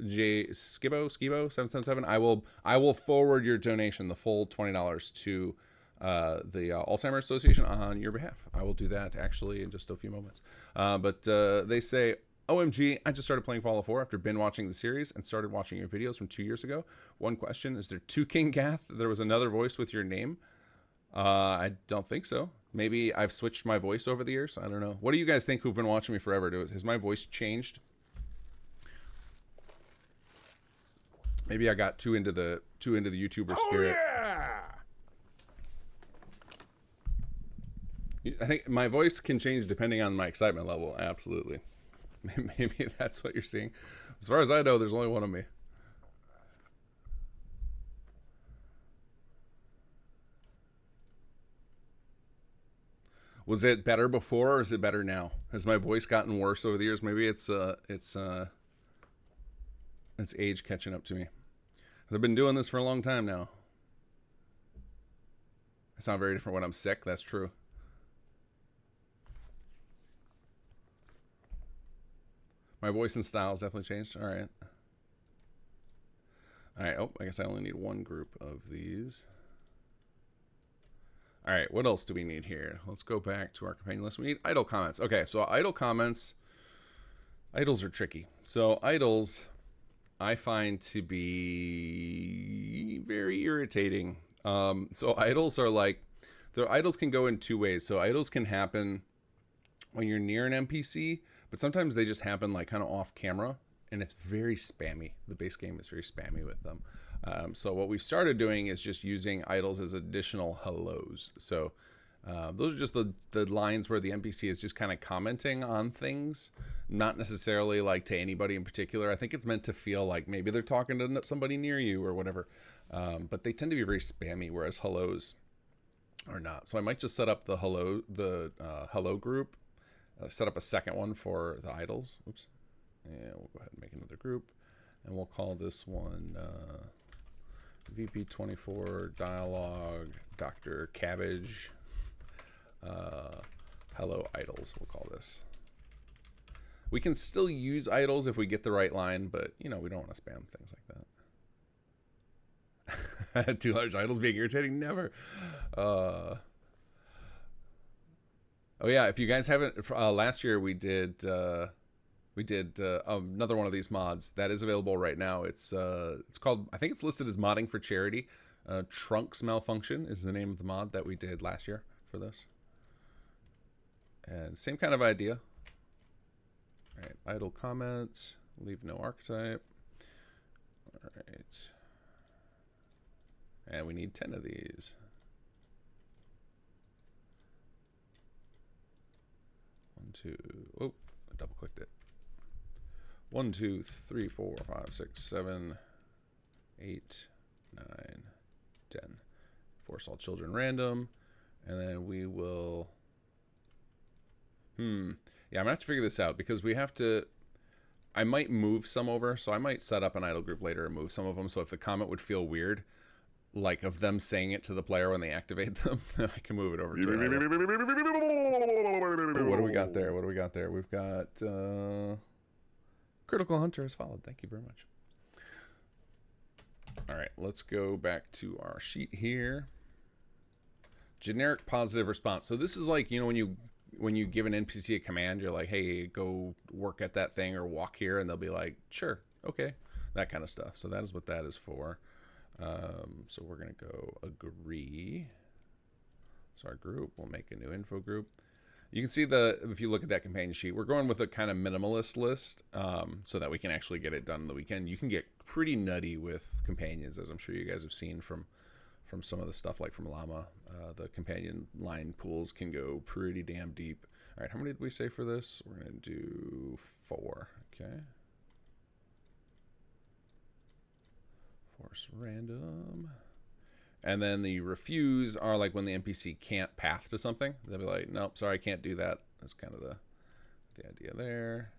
J Skibo 777. I will forward your donation, the full $20, to the Alzheimer's Association on your behalf. I will do that actually in just a few moments. But they say, OMG, I just started playing Fallout 4 after binge watching the series and started watching your videos from 2 years ago. One question, is there 2 kinggath? There was another voice with your name? I don't think so. Maybe I've switched my voice over the years. I don't know. What do you guys think who've been watching me forever? Has my voice changed? Maybe I got too into the YouTuber spirit. I think my voice can change depending on my excitement level. Absolutely. Maybe that's what you're seeing. As far as I know, there's only one of me. Was it better before, or is it better now? Has my voice gotten worse over the years? Maybe it's age catching up to me. I've been doing this for a long time now. I sound very different when I'm sick. That's true. My voice and style has definitely changed. All right. All right. Oh, I guess I only need one group of these. All right, what else do we need here? Let's go back to our companion list. We need idle comments. Okay, so idle comments. Idols are tricky. So idols, I find to be very irritating. So idols are like, the idols can go in 2 ways. So idols can happen when you're near an NPC, but sometimes they just happen like kind of off camera, and it's very spammy. The base game is very spammy with them. So what we've started doing is just using idols as additional hellos. So those are just the lines where the NPC is just kind of commenting on things, not necessarily like to anybody in particular. I think it's meant to feel like maybe they're talking to somebody near you or whatever. But they tend to be very spammy, whereas hellos are not. So I might just set up the hello group, set up a second one for the idols. Oops. And we'll go ahead and make another group, and we'll call this one VP24 Dialogue Dr. Cabbage. Hello Idols, we'll call this. We can still use idols if we get the right line, but you know, we don't want to spam things like that. 2 large idols being irritating? Never. Oh yeah, if you guys haven't, last year we did another one of these mods that is available right now. It's called, I think it's listed as modding for charity. Trunks Malfunction is the name of the mod that we did last year for this. And same kind of idea. All right, idle comments, leave no archetype. All right. And we need 10 of these. 1, 2, oh, I double clicked it. 1, 2, 3, 4, 5, 6, 7, 8, 9, 10. Force all children random. And then we will... Yeah, I'm going to have to figure this out because we have to... I might move some over, so I might set up an idle group later and move some of them. So if the comment would feel weird, like of them saying it to the player when they activate them, then I can move it over to an idle. Oh, what do we got there? What do we got there? We've got... Critical Hunter has followed. Thank you very much. All right, let's go back to our sheet here. Generic positive response. So this is like, you know, when you give an NPC a command, you're like, hey, go work at that thing or walk here, and they'll be like, sure, okay, that kind of stuff. So that is what that is for. So we're gonna go agree. So our group, we'll make a new info group. You can see if you look at that companion sheet, we're going with a kind of minimalist list so that we can actually get it done on the weekend. You can get pretty nutty with companions, as I'm sure you guys have seen from some of the stuff like from Llama. The companion line pools can go pretty damn deep. All right, how many did we say for this? We're going to do 4. Okay. Force random. And then the refuse are like when the NPC can't path to something. They'll be like, nope, sorry, I can't do that. That's kind of the idea there.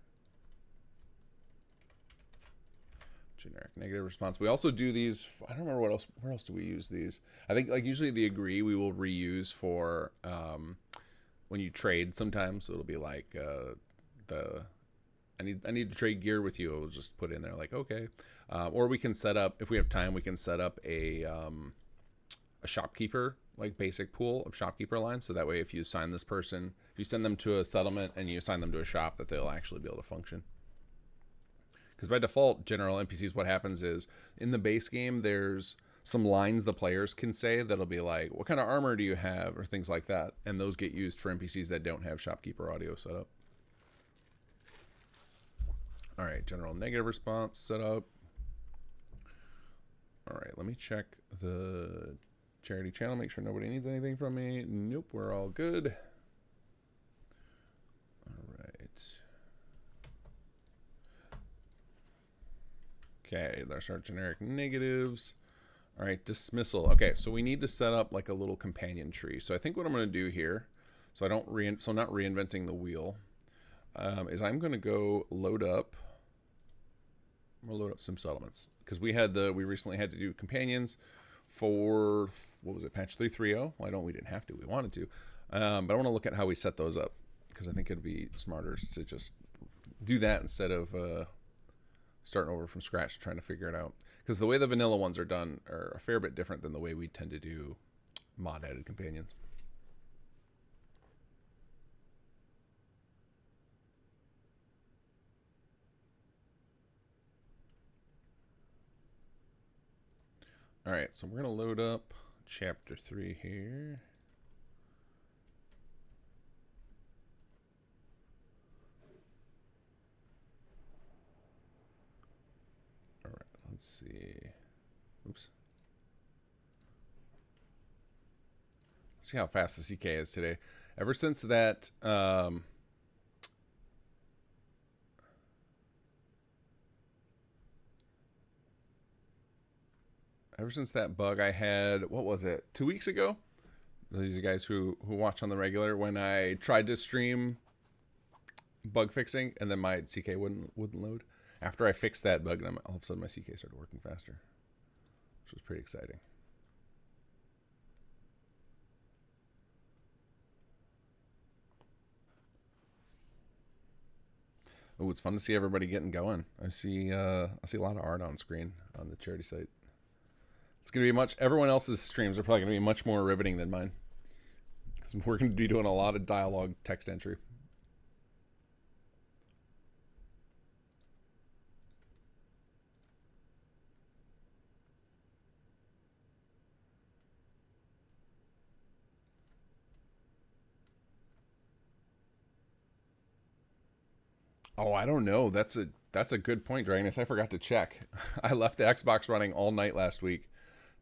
Generic negative response. We also do these. I don't remember what else. Where else do we use these? I think like usually the agree we will reuse for when you trade sometimes. So it'll be like I need to trade gear with you. We'll just put in there like okay, or we can set up if we have time. We can set up a shopkeeper like basic pool of shopkeeper lines. So that way, if you assign this person, if you send them to a settlement and you assign them to a shop, that they'll actually be able to function. Because by default, general NPCs, what happens is in the base game, there's some lines the players can say that'll be like, what kind of armor do you have? Or things like that. And those get used for NPCs that don't have shopkeeper audio set up. All right, general negative response set up. All right, let me check the charity channel, make sure nobody needs anything from me. Nope, we're all good. All right. Okay, there's our generic negatives. All right, dismissal. Okay, so we need to set up like a little companion tree. So I think what I'm going to do here, so I don't so I'm not reinventing the wheel, is I'm going to go load up. I'm going to load up some settlements because we recently had to do companions for what was it, patch 3.3.0. Well, we didn't have to. We wanted to, but I want to look at how we set those up because I think it'd be smarter to just do that instead of starting over from scratch trying to figure it out, because the way the vanilla ones are done are a fair bit different than the way we tend to do mod added companions. All right, so we're going to load up chapter 3 here. Let's see. Oops. Let's see how fast the CK is today. Ever since that bug I had, what was it, 2 weeks ago? These are guys who watch on the regular, when I tried to stream bug fixing and then my CK wouldn't load. After I fixed that bug, all of a sudden my CK started working faster, which was pretty exciting. Oh, it's fun to see everybody getting going. I see a lot of art on screen on the charity site. It's gonna be everyone else's streams are probably gonna be much more riveting than mine, because we're gonna be doing a lot of dialogue text entry. Oh, I don't know. That's a good point, Dragonus. I forgot to check. I left the Xbox running all night last week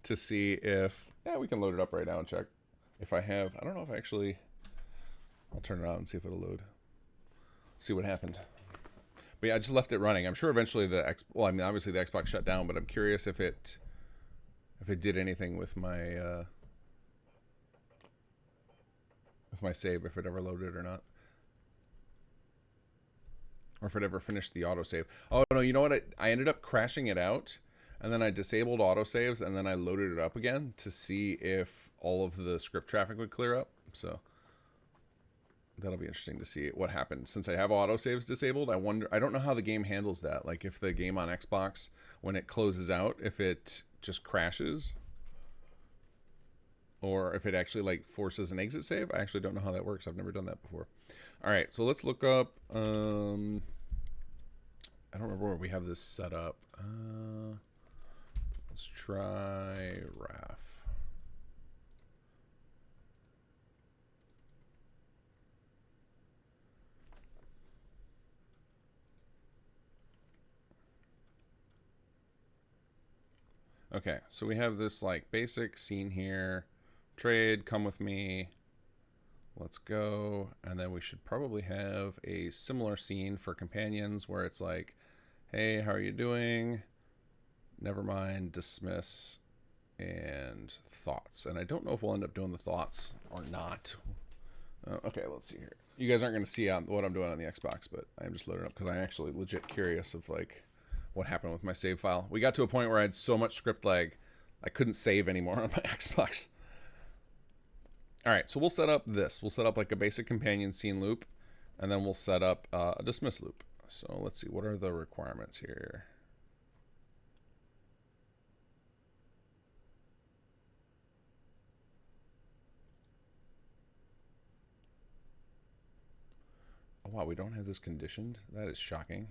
to see if we can load it up right now and check if I have. I don't know if I actually. I'll turn it on and see if it'll load. See what happened. But yeah, I just left it running. I'm sure eventually obviously the Xbox shut down, but I'm curious if it did anything with my save, if it ever loaded or not. Or if it ever finished the autosave. Oh, no, you know what? I ended up crashing it out, and then I disabled autosaves, and then I loaded it up again to see if all of the script traffic would clear up. So that'll be interesting to see what happened. Since I have autosaves disabled, I don't know how the game handles that. Like if the game on Xbox, when it closes out, if it just crashes, or if it actually like forces an exit save. I actually don't know how that works. I've never done that before. All right, so let's look up. I don't remember where we have this set up. Let's try RAF. Okay, so we have this like basic scene here. Trade, come with me. Let's go. And then we should probably have a similar scene for companions where it's like, hey, how are you doing? Never mind, dismiss, and thoughts. And I don't know if we'll end up doing the thoughts or not. Okay, let's see here. You guys aren't going to see what I'm doing on the Xbox, but I'm just loading up because I'm actually legit curious of like what happened with my save file. We got to a point where I had so much script lag, I couldn't save anymore on my Xbox. All right, so we'll set up this. We'll set up like a basic companion scene loop, and then we'll set up a dismiss loop. So let's see, what are the requirements here? Oh, wow, we don't have this conditioned? That is shocking.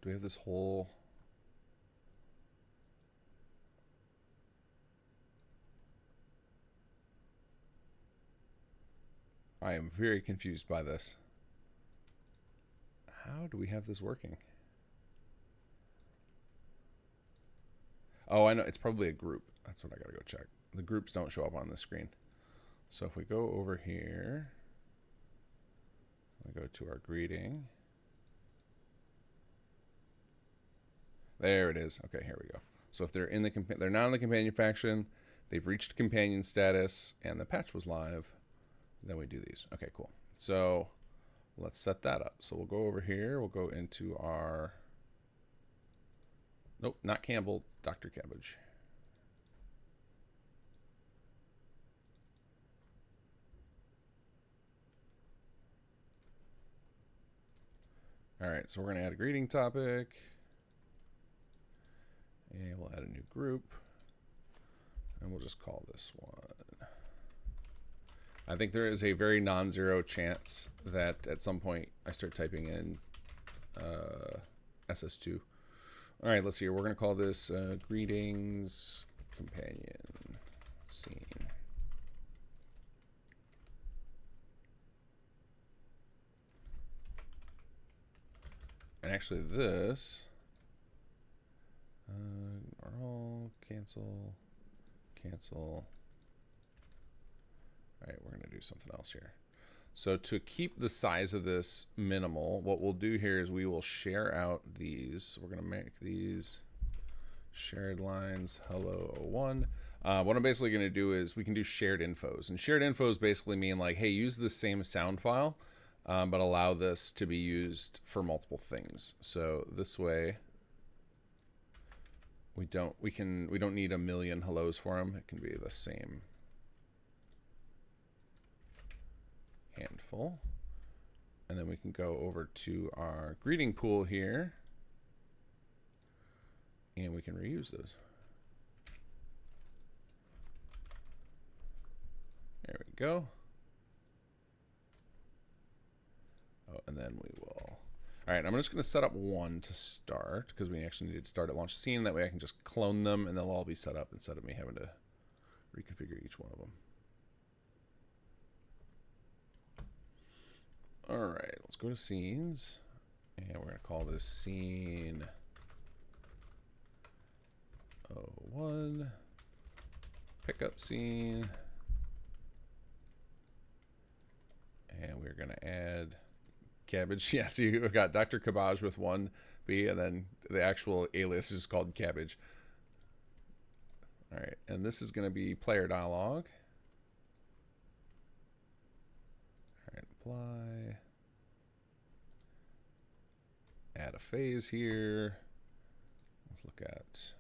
Do we have this whole... I am very confused by this. How do we have this working? Oh, I know. It's probably a group. That's what I gotta go check. The groups don't show up on the screen. So if we go over here, we go to our greeting. There it is. Okay, here we go. So if they're in the they're not in the companion faction, they've reached companion status, and the patch was live, then we do these. Okay, cool. So let's set that up. So we'll go over here. We'll go into our... Nope, not Campbell, Dr. Cabbage. All right, so we're going to add a greeting topic. And we'll add a new group. And we'll just call this one. I think there is a very non-zero chance that at some point I start typing in SS2. All right, let's see here. We're going to call this Greetings Companion Scene. And actually this, all cancel. All right, we're going to do something else here. So to keep the size of this minimal, what we'll do here is we will share out these. We're going to make these shared lines hello 01. What I'm basically going to do is we can do shared infos. And shared infos basically mean like, hey, use the same sound file, but allow this to be used for multiple things. So this way we don't need a million hellos for them. It can be the same handful. And then we can go over to our greeting pool here and we can reuse those. There we go. Oh, and then we will... All right, I'm just going to set up one to start because we actually need to start at launch scene. That way I can just clone them and they'll all be set up instead of me having to reconfigure each one of them. All right, let's go to scenes, and we're going to call this scene 01, pickup scene, and we're going to add Cabbage. Yeah, so you've got Dr. Cabbage with one B, and then the actual alias is called Cabbage. All right, and this is going to be player dialogue. Apply. Add a phase here. Let's look at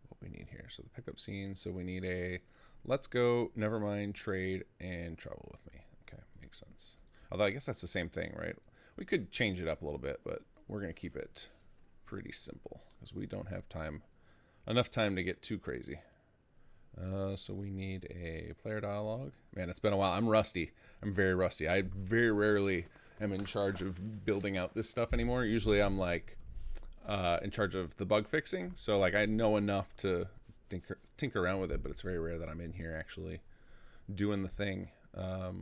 what we need here. So the pickup scene. So we need a let's go, never mind, trade, and travel with me. Okay, makes sense. Although I guess that's the same thing, right? We could change it up a little bit, but we're going to keep it pretty simple because we don't have enough time to get too crazy. So we need a player dialogue. Man, it's been a while. I'm rusty. I'm very rusty. I very rarely am in charge of building out this stuff anymore. Usually I'm like in charge of the bug fixing. So like I know enough to tinker around with it, but it's very rare that I'm in here actually doing the thing. All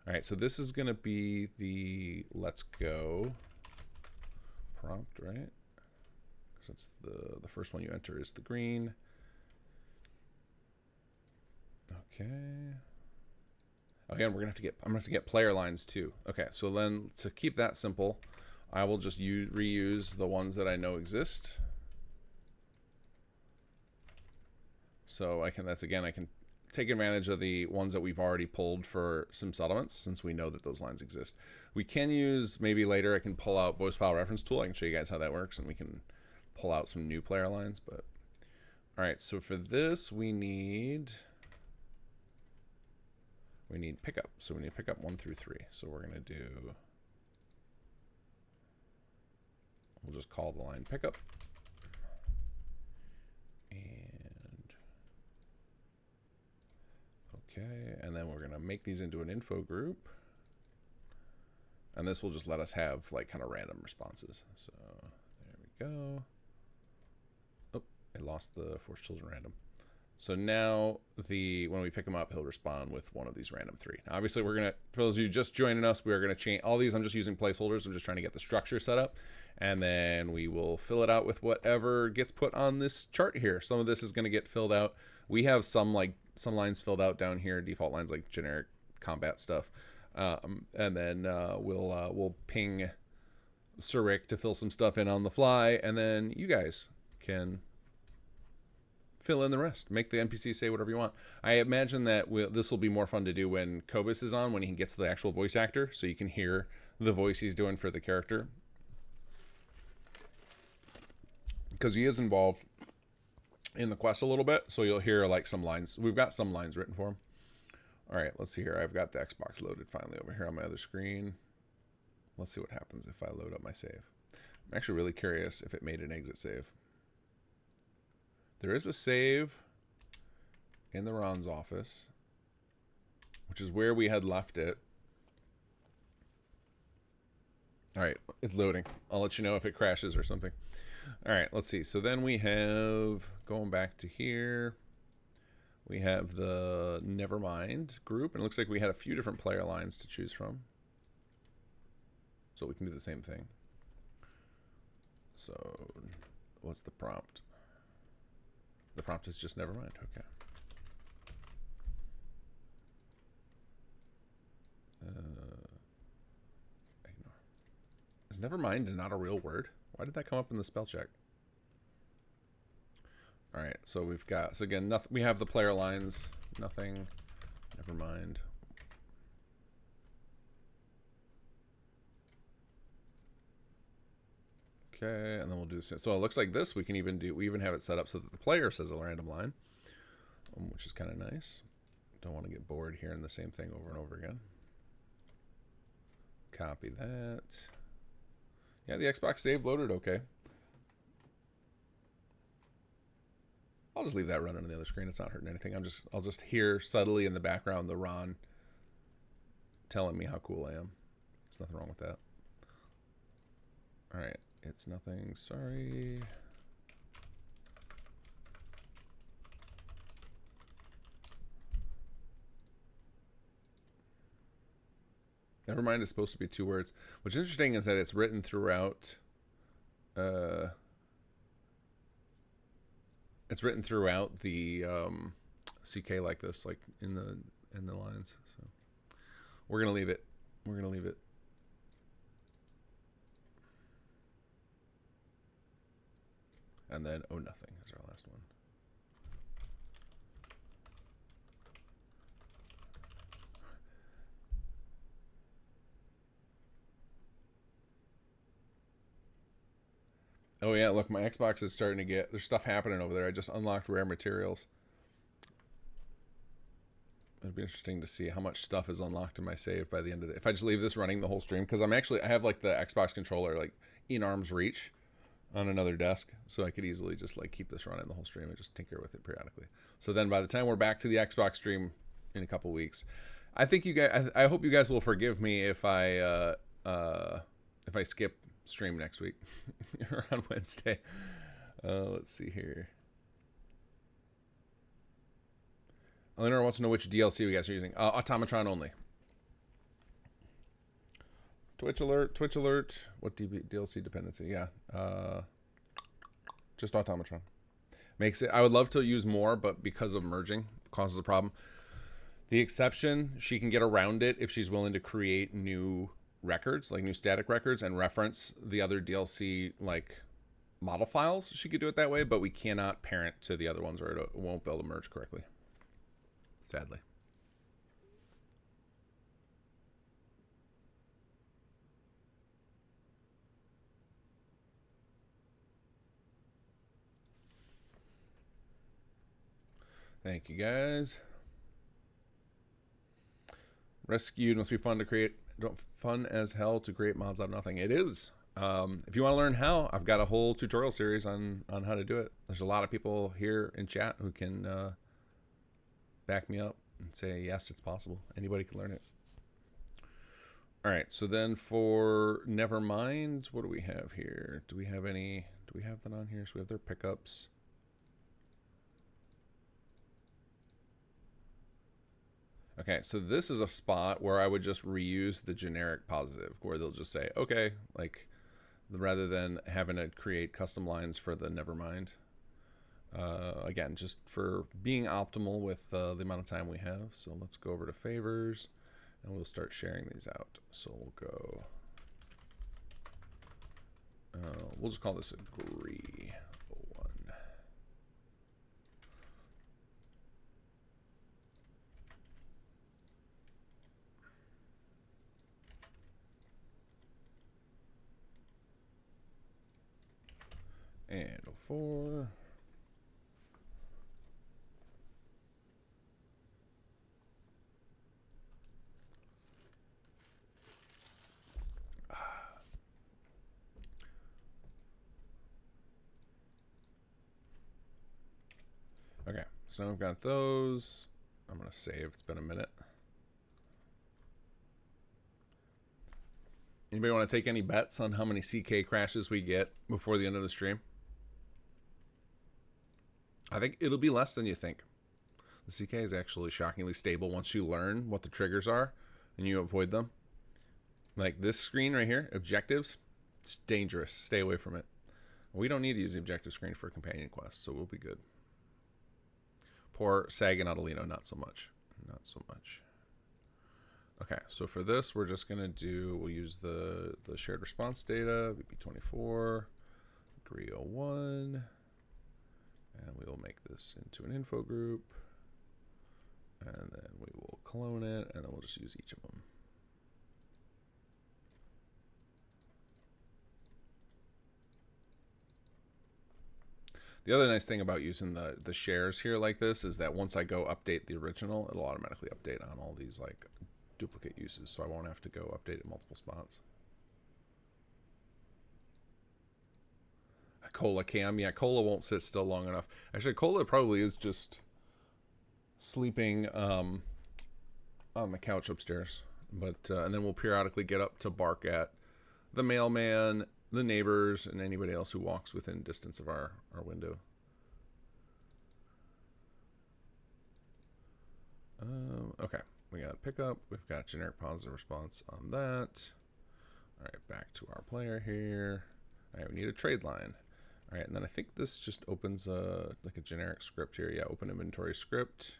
right, so this is going to be the let's go prompt, right? Because that's the first one you enter is the green. Okay. Again, I'm gonna have to get player lines too. Okay, so then to keep that simple, I will just reuse the ones that I know exist. So I can I can take advantage of the ones that we've already pulled for some settlements, since we know that those lines exist. We can use, maybe later I can pull out voice file reference tool. I can show you guys how that works, and we can pull out some new player lines. But all right, so for this we need pickup. So we need pickup 1 through 3. So we're gonna do, we'll just call the line pickup. And okay, and then we're gonna make these into an info group. And this will just let us have like kind of random responses. So there we go. Oh, I lost the force children random. So now when we pick him up, he'll respond with one of these random 3. Now, obviously, we're gonna, for those of you just joining us, we are gonna change all these. I'm just using placeholders. I'm just trying to get the structure set up, and then we will fill it out with whatever gets put on this chart here. Some of this is gonna get filled out. We have some lines filled out down here, default lines like generic combat stuff, and then we'll ping Sir Rick to fill some stuff in on the fly, and then you guys can fill in the rest. Make the NPC say whatever you want. I imagine that this will be more fun to do when Cobus is on, when he gets the actual voice actor, so you can hear the voice he's doing for the character. Because he is involved in the quest a little bit, so you'll hear like some lines. We've got some lines written for him. All right, let's see here. I've got the Xbox loaded finally over here on my other screen. Let's see what happens if I load up my save. I'm actually really curious if it made an exit save. There is a save in the Ron's office, which is where we had left it. All right, it's loading. I'll let you know if it crashes or something. All right, let's see. So then we have, going back to here, we have the Nevermind group. And it looks like we had a few different player lines to choose from. So we can do the same thing. So what's the prompt? The prompt is just Nevermind. Okay. Ignore. Is Nevermind not a real word? Why did that come up in the spell check? All right, so we've got, so again, nothing. We have the player lines. Nothing. Nevermind. Okay, and then we'll do this. So it looks like this we can even do, we even have it set up so that the player says a random line, which is kind of nice. Don't want to get bored hearing the same thing over and over again. Copy that. Yeah, the Xbox save loaded okay. I'll just leave that running on the other screen. It's not hurting anything. I'll just hear subtly in the background the Ron telling me how cool I am. There's nothing wrong with that. All right. It's nothing, sorry. Nevermind is supposed to be 2 words. What's interesting is that it's written throughout. It's written throughout the CK like this, like in the lines. So we're gonna leave it. We're gonna leave it. And then, oh, nothing is our last one. Oh yeah, look, my Xbox is starting to get, there's stuff happening over there. I just unlocked rare materials. It'd be interesting to see how much stuff is unlocked in my save by the end of it. If I just leave this running the whole stream, because I have like the Xbox controller like in arm's reach on another desk, so I could easily just like keep this running the whole stream and just tinker with it periodically. So then by the time we're back to the Xbox stream in a couple weeks, I think you guys, I hope you guys will forgive me if I skip stream next week or on Wednesday. Let's see here. Eleanor wants to know which DLC you guys are using. Automatron only. Twitch alert, Twitch alert. What DLC dependency? Yeah. Just Automatron. Makes it, I would love to use more, but because of merging, causes a problem. The exception, she can get around it if she's willing to create new records, like new static records, and reference the other DLC, like, model files. She could do it that way, but we cannot parent to the other ones, or it won't be able to merge correctly. Sadly. Thank you, guys. Rescued must be fun to create. Fun as hell to create mods out of nothing. It is. If you want to learn how, I've got a whole tutorial series on how to do it. There's a lot of people here in chat who can back me up and say, yes, it's possible. Anybody can learn it. All right, so then for Nevermind, what do we have here? Do we have any? Do we have that on here? So we have their pickups. Okay, so this is a spot where I would just reuse the generic positive, where they'll just say, okay, like, rather than having to create custom lines for the Nevermind. Again, just for being optimal with the amount of time we have. So let's go over to favors, and we'll start sharing these out. So we'll go, we'll just call this agree 01. And 04. Okay, so I've got those. I'm going to save. It's been a minute. Anybody want to take any bets on how many CK crashes we get before the end of the stream? I think it'll be less than you think. The CK is actually shockingly stable once you learn what the triggers are and you avoid them. Like this screen right here, objectives, it's dangerous. Stay away from it. We don't need to use the objective screen for a companion quest, so we'll be good. Poor Sag and Adelino, not so much. Not so much. Okay, so for this, we're just going to do, we'll use the shared response data, VP24, agree 01, and we will make this into an info group, and then we will clone it, and then we'll just use each of them. The other nice thing about using the shares here like this is that once I go update the original, it'll automatically update on all these like duplicate uses, so I won't have to go update it in multiple spots. Cola cam, yeah, Cola won't sit still long enough. Actually, Cola probably is just sleeping on the couch upstairs, but and then we'll periodically get up to bark at the mailman, the neighbors, and anybody else who walks within distance of our window. Okay, we got pickup. We've got generic positive response on that. All right, back to our player here. All right, we need a trade line. All right, and then I think this just opens like a generic script here. Yeah, open inventory script.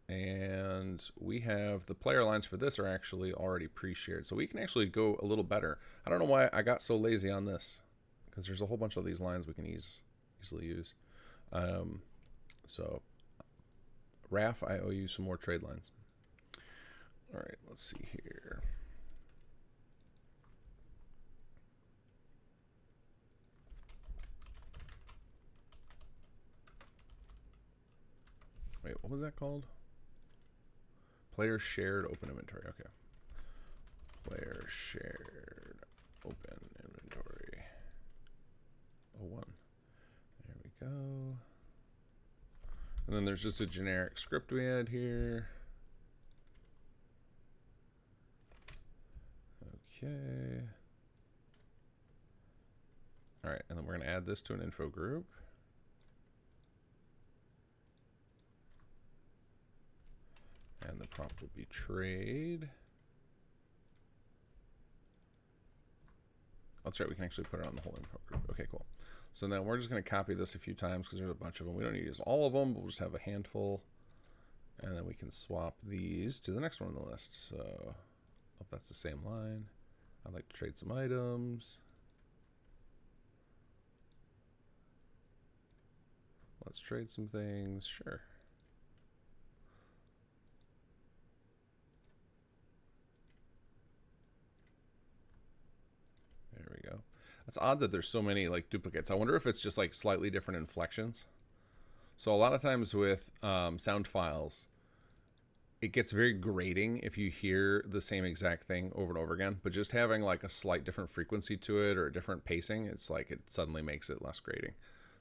And we have the player lines for this are actually already pre-shared. So we can actually go a little better. I don't know why I got so lazy on this, because there's a whole bunch of these lines we can easily use. So Raph, I owe you some more trade lines. All right, let's see here. Wait, what was that called? Player shared open inventory. Okay. Player shared open inventory. 01. There we go. And then there's just a generic script we had here. Okay. All right, and then we're going to add this to an info group. And the prompt will be trade. That's right, we can actually put it on the whole info group. Okay, cool. So then we're just going to copy this a few times because there's a bunch of them. We don't need to use all of them, but we'll just have a handful. And then we can swap these to the next one on the list. So, oh, that's the same line. I'd like to trade some items. Let's trade some things. Sure. There we go. It's odd that there's so many like duplicates. I wonder if it's just like slightly different inflections. So a lot of times with sound files, it gets very grating if you hear the same exact thing over and over again. But just having like a slight different frequency to it or a different pacing, it's like it suddenly makes it less grating.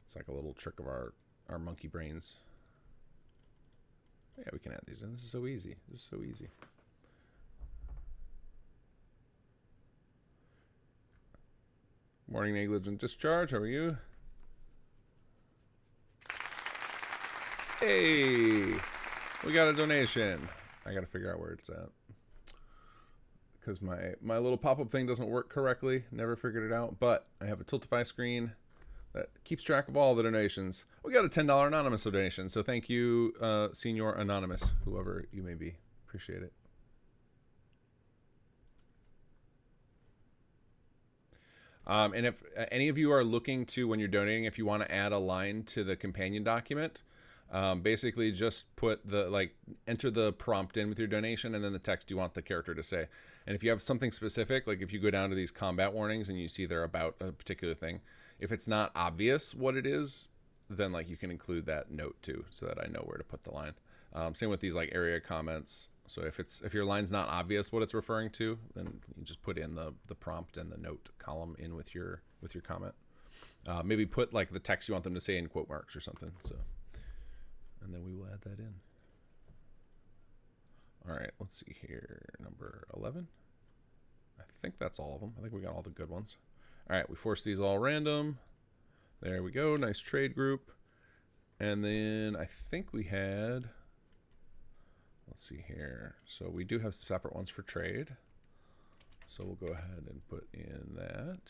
It's like a little trick of our monkey brains. Yeah, we can add these in. This is so easy. This is so easy. Morning, negligent discharge. How are you? Hey, we got a donation. I gotta figure out where it's at because my little pop-up thing doesn't work correctly. Never figured it out, but I have a Tiltify screen that keeps track of all the donations. We got a $10 anonymous donation, so thank you, Senior Anonymous, whoever you may be. Appreciate it. And if any of you are looking to, when you're donating, if you want to add a line to the companion document, basically just put enter the prompt in with your donation and then the text you want the character to say. And if you have something specific, like if you go down to these combat warnings and you see they're about a particular thing, if it's not obvious what it is, then like you can include that note too, so that I know where to put the line. Same with these like area comments. So if your line's not obvious what it's referring to, then you just put in the prompt and the note column in with your comment. Maybe put like the text you want them to say in quote marks or something. So, and then we will add that in. All right, let's see here. Number 11. I think that's all of them. I think we got all the good ones. All right, we force these all random. There we go. Nice trade group. And then I think we had, let's see here. So we do have separate ones for trade. So we'll go ahead and put in that.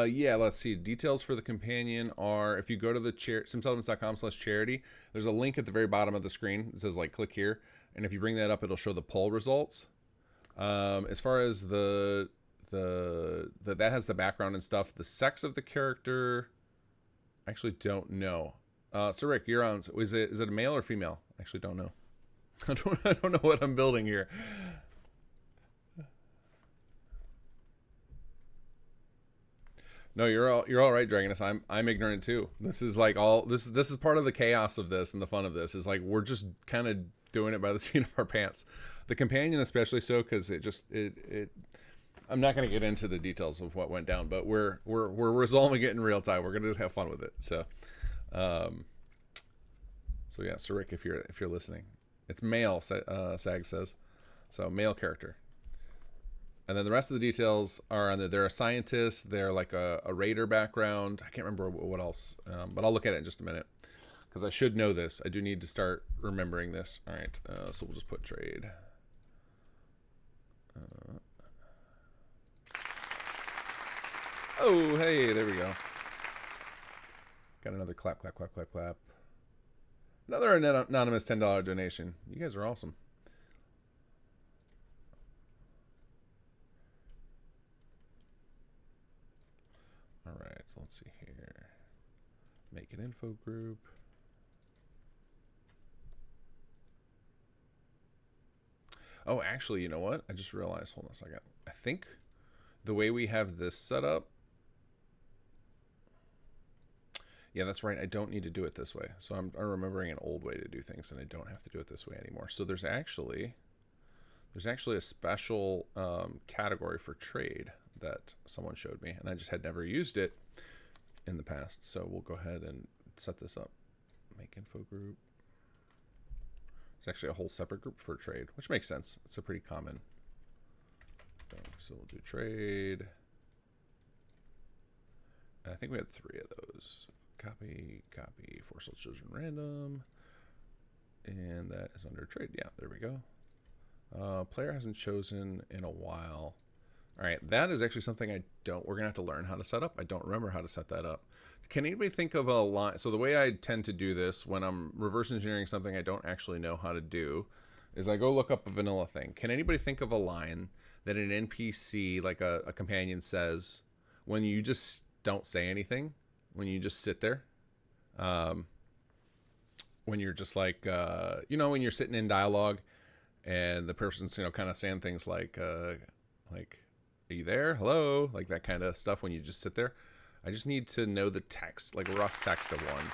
Yeah, let's see. Details for the companion are, if you go to the simsettlements.com/charity, there's a link at the very bottom of the screen. It says like click here. And if you bring that up, it'll show the poll results. As far as that has the background and stuff. The sex of the character, I actually don't know. So Rick, you're on. Is it a male or female? I actually don't know. I don't know what I'm building here. No, you're all right, Dragonus. I'm ignorant too. This is like this is part of the chaos of this and the fun of this is like we're just kind of doing it by the seat of our pants. The companion especially so because I'm not going to get into the details of what went down, but we're resolving it in real time. We're going to just have fun with it. So, so yeah, so Rick, if you're listening, it's male. Sag says, so male character. And then the rest of the details are on there. They're a scientist. They're like a raider background. I can't remember what else, but I'll look at it in just a minute because I should know this. I do need to start remembering this. All right, so we'll just put trade. Oh, hey, there we go. Got another clap. Another anonymous $10 donation. You guys are awesome. All right, so let's see here. Make an info group. Oh, actually, you know what? I just realized, hold on a second. I think the way we have this set up, yeah, that's right. I don't need to do it this way. So I'm remembering an old way to do things, and I don't have to do it this way anymore. So there's actually a special category for trade that someone showed me, and I just had never used it in the past. So we'll go ahead and set this up. Make info group. It's actually a whole separate group for trade, which makes sense. It's a pretty common thing. So we'll do trade. And I think we had 3 of those. Copy, force all children random. And that is under trade. Yeah, there we go. Player hasn't chosen in a while. All right, that is actually something we're gonna have to learn how to set up. I don't remember how to set that up. Can anybody think of a line? So the way I tend to do this when I'm reverse engineering something I don't actually know how to do is I go look up a vanilla thing. Can anybody think of a line that an NPC, like a companion, says when you just don't say anything, when you just sit there? When you're just like, when you're sitting in dialogue and the person's, kind of saying things like, are you there? Hello? Like that kind of stuff when you just sit there. I just need to know the text, like rough text of one,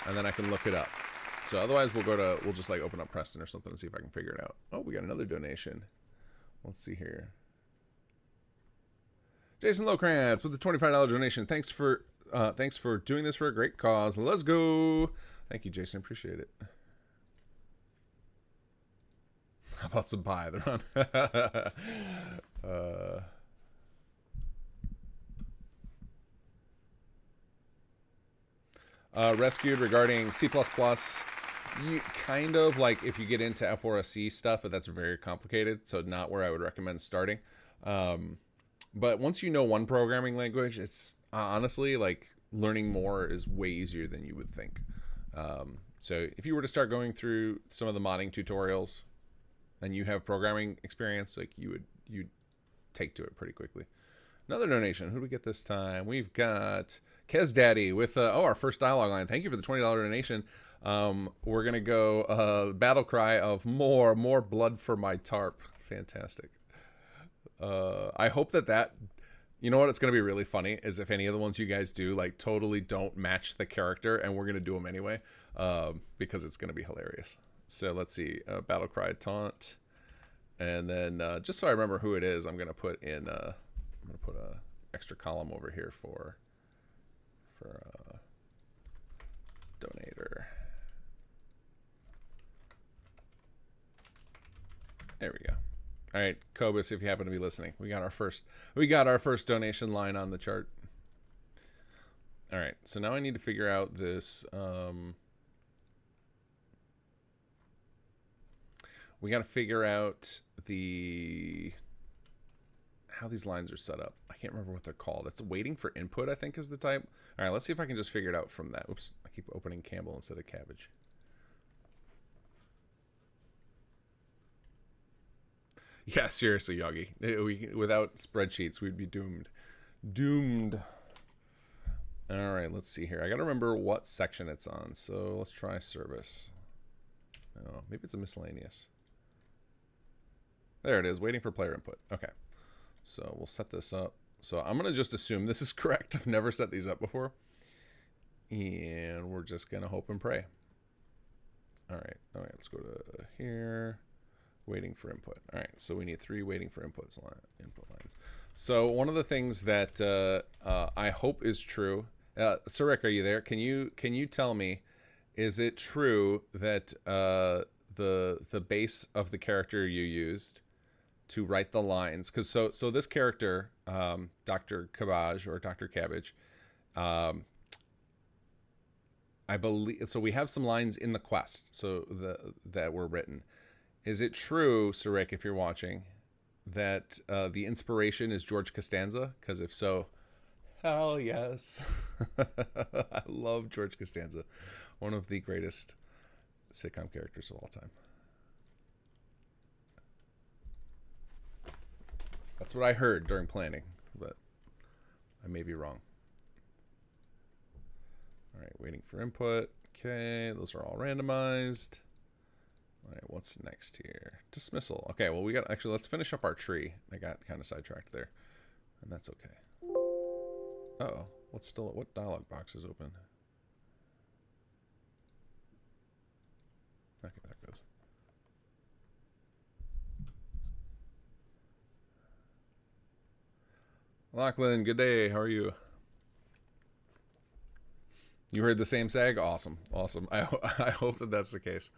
and then I can look it up. So otherwise we'll just like open up Preston or something and see if I can figure it out. Oh, we got another donation. Let's see here. Jason Lokrantz with the $25 donation. Thanks for doing this for a great cause. Let's go. Thank you, Jason. Appreciate it. How about some pie? They're on. Rescued regarding C++. You kind of like if you get into F4SC stuff, but that's very complicated, so not where I would recommend starting. But once you know one programming language, it's honestly like learning more is way easier than you would think. So if you were to start going through some of the modding tutorials and you have programming experience, like you'd take to it pretty quickly. Another donation. Who do we get this time? We've got Kez Daddy with our first dialogue line. Thank you for the $20 donation. We're gonna go battle cry of more blood for my tarp. Fantastic. I hope that you know what, it's gonna be really funny is if any of the ones you guys do like totally don't match the character, and we're gonna do them anyway, because it's gonna be hilarious. So let's see, battle cry taunt, and then just so I remember who it is, I'm gonna put in a extra column over here for donator. There we go. All right, Cobus, if you happen to be listening, we got our first donation line on the chart. All right, so now I need to figure out this. We got to figure out how these lines are set up. I can't remember what they're called. It's waiting for input, I think, is the type. All right, let's see if I can just figure it out from that. Oops, I keep opening Campbell instead of cabbage. Yeah, seriously, Yogi. Without spreadsheets, we'd be doomed. Doomed. All right, let's see here. I got to remember what section it's on. So let's try service. Oh, maybe it's a miscellaneous. There it is, waiting for player input. Okay. So we'll set this up. So I'm going to just assume this is correct. I've never set these up before. And we're just going to hope and pray. All right, let's go to here. Waiting for input. All right, so we need 3 waiting for input lines. So one of the things that I hope is true. Sarek, are you there? Can you tell me, is it true that the base of the character you used to write the lines, because so this character, Dr. Cabbage or Dr. Cabbage, I believe, so we have some lines in the quest that were written. Is it true, Sarek, if you're watching, that the inspiration is George Costanza? Because if so, hell yes. I love George Costanza, one of the greatest sitcom characters of all time. That's what I heard during planning, but I may be wrong. All right, waiting for input. Okay, those are all randomized. All right, what's next here? Dismissal. Okay, well, let's finish up our tree. I got kind of sidetracked there, and that's okay. Uh-oh, what dialog box is open? Okay, there it goes. Lachlan, good day. How are you? You heard the same sag? Awesome. I hope that that's the case.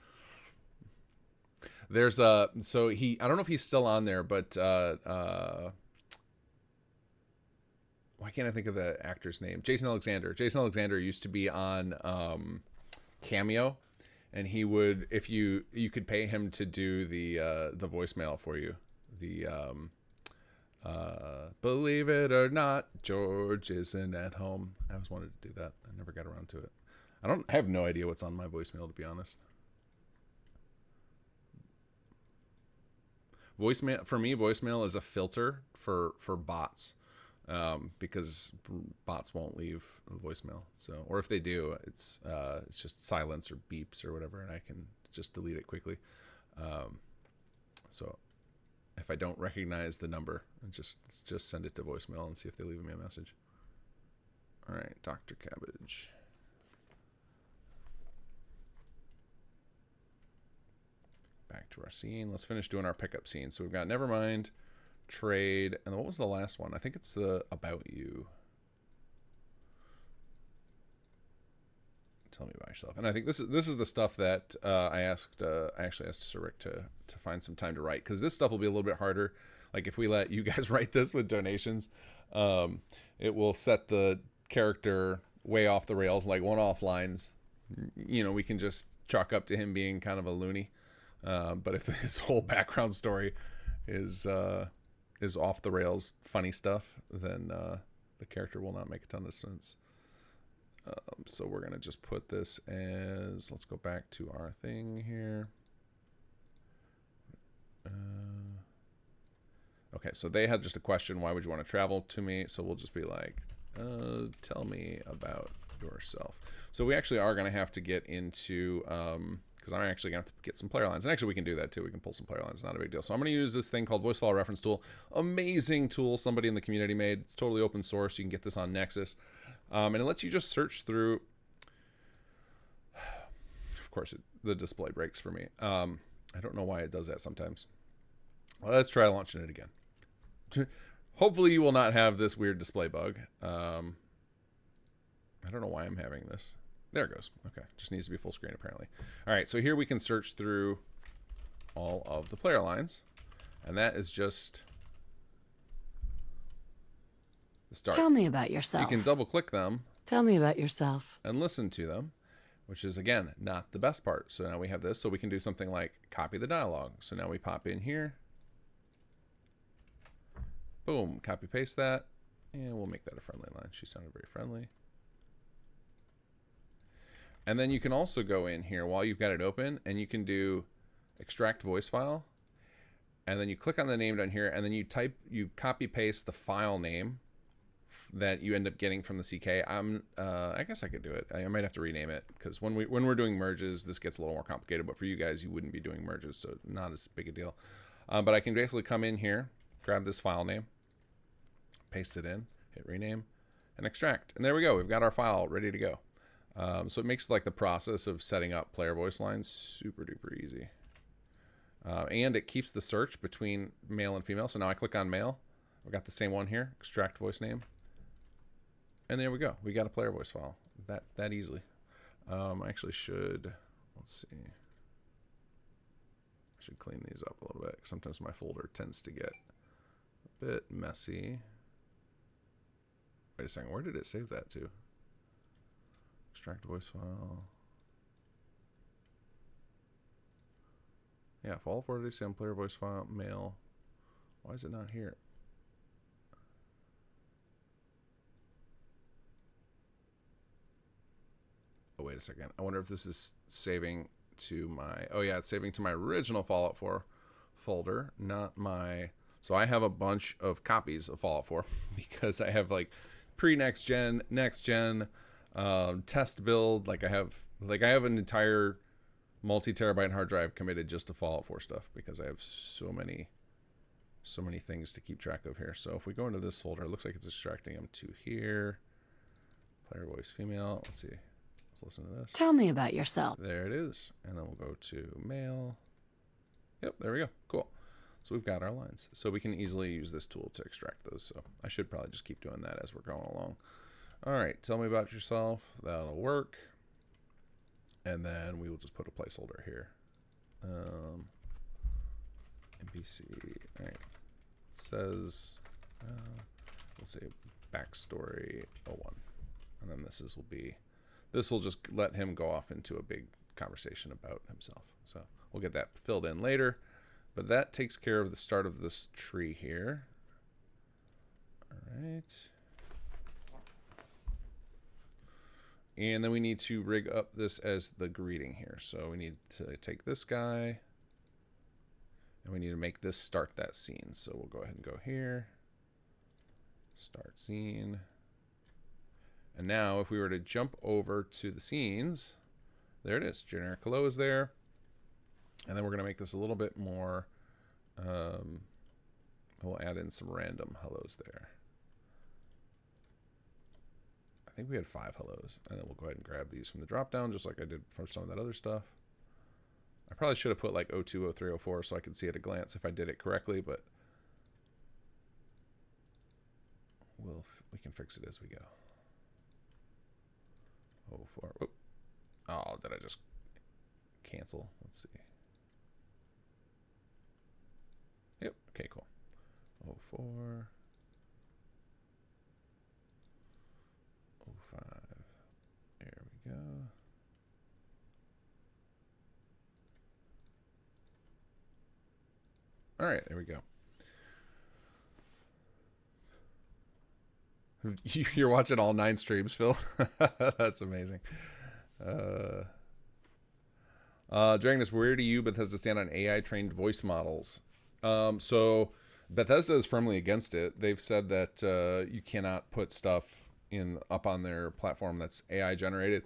There's I don't know if he's still on there, but why can't I think of the actor's name? Jason Alexander. Jason Alexander used to be on Cameo, and he would, if you could pay him to do the voicemail for you. The believe it or not, George isn't at home. I always wanted to do that. I never got around to it. I have no idea what's on my voicemail, to be honest. Voicemail for me, voicemail is a filter for bots, because bots won't leave a voicemail. So, or if they do, it's just silence or beeps or whatever, and I can just delete it quickly. So if I don't recognize the number, just send it to voicemail and see if they leave me a message. All right, Dr. Cabbage. Back to our scene. Let's finish doing our pickup scene. So we've got Nevermind, Trade, and then what was the last one? I think it's the About You. Tell me about yourself. And I think this is the stuff that I actually asked Sir Rick to find some time to write, because this stuff will be a little bit harder. Like if we let you guys write this with donations, it will set the character way off the rails, like one-off lines. You know, we can just chalk up to him being kind of a loony. But if his whole background story is off the rails, funny stuff, then the character will not make a ton of sense. So we're gonna just put this as, let's go back to our thing here. Okay, so they had just a question: why would you want to travel to me? So we'll just be like, tell me about yourself. So we actually are gonna have to get into because I'm actually going to have to get some player lines. And actually, we can do that too. We can pull some player lines. It's not a big deal. So I'm going to use this thing called Voice File Reference Tool. Amazing tool somebody in the community made. It's totally open source. You can get this on Nexus. And it lets you just search through. Of course, the display breaks for me. I don't know why it does that sometimes. Well, let's try launching it again. Hopefully, you will not have this weird display bug. I don't know why I'm having this. There it goes. Okay, just needs to be full screen apparently. All right, so here we can search through all of the player lines, and that is just the start. Tell me about yourself. You can double click them. Tell me about yourself. And listen to them, which is again not the best part. So now we have this, so we can do something like copy the dialogue. So now we pop in here, boom, copy paste that, and we'll make that a friendly line. She sounded very friendly. And then you can also go in here while you've got it open, and you can do extract voice file, and then you click on the name down here, and then you copy paste the file name that you end up getting from the CK. I guess I could do it. I might have to rename it, because when we're doing merges, this gets a little more complicated. But for you guys, you wouldn't be doing merges, so not as big a deal. But I can basically come in here, grab this file name, paste it in, hit rename, and extract. And there we go. We've got our file ready to go. So it makes like the process of setting up player voice lines super duper easy. And it keeps the search between male and female. So now I click on male. I've got the same one here, extract voice name. And there we go. We got a player voice file that easily. I actually should, let's see. I should clean these up a little bit. Sometimes my folder tends to get a bit messy. Wait a second, where did it save that to? Extract voice file. Yeah, follow forward to send player voice file, mail. Why is it not here? Oh, wait a second. I wonder if this is saving to my... Oh, yeah, it's saving to my original Fallout 4 folder, not my... So I have a bunch of copies of Fallout 4 because I have, like, pre-next gen, next gen, test build. Like I have an entire multi-terabyte hard drive committed just to Fallout 4 stuff because I have so many things to keep track of here. So if we go into this folder, it looks like it's extracting them to here. Player voice female. Let's see. Let's listen to this. Tell me about yourself. There it is. And then we'll go to male. Yep, there we go. Cool. So we've got our lines. So we can easily use this tool to extract those. So I should probably just keep doing that as we're going along. All right, tell me about yourself. That'll work. And then we will just put a placeholder here. NPC. All right. It says, we'll say backstory 01. And then this will be this will just let him go off into a big conversation about himself. So we'll get that filled in later. But that takes care of the start of this tree here. All right. And then we need to rig up this as the greeting here. So we need to take this guy. And we need to make this start that scene. So we'll go ahead and go here. Start scene. And now if we were to jump over to the scenes, there it is. Generic hello is there. And then we're going to make this a little bit more. We'll add in some random hellos there. I think we had 5 hellos. And then we'll go ahead and grab these from the drop down, just like I did for some of that other stuff. I probably should have put like 02, 03, 04 so I could see at a glance if I did it correctly, but we can fix it as we go. 04. Whoop. Oh, did I just cancel? Let's see. Yep. Okay, cool. 04. 05. There we go. All right, there we go. You're watching all 9 streams, Phil. That's amazing. Dragnus, where do you, Bethesda, stand on AI-trained voice models? So Bethesda is firmly against it. They've said that you cannot put stuff up on their platform that's AI-generated.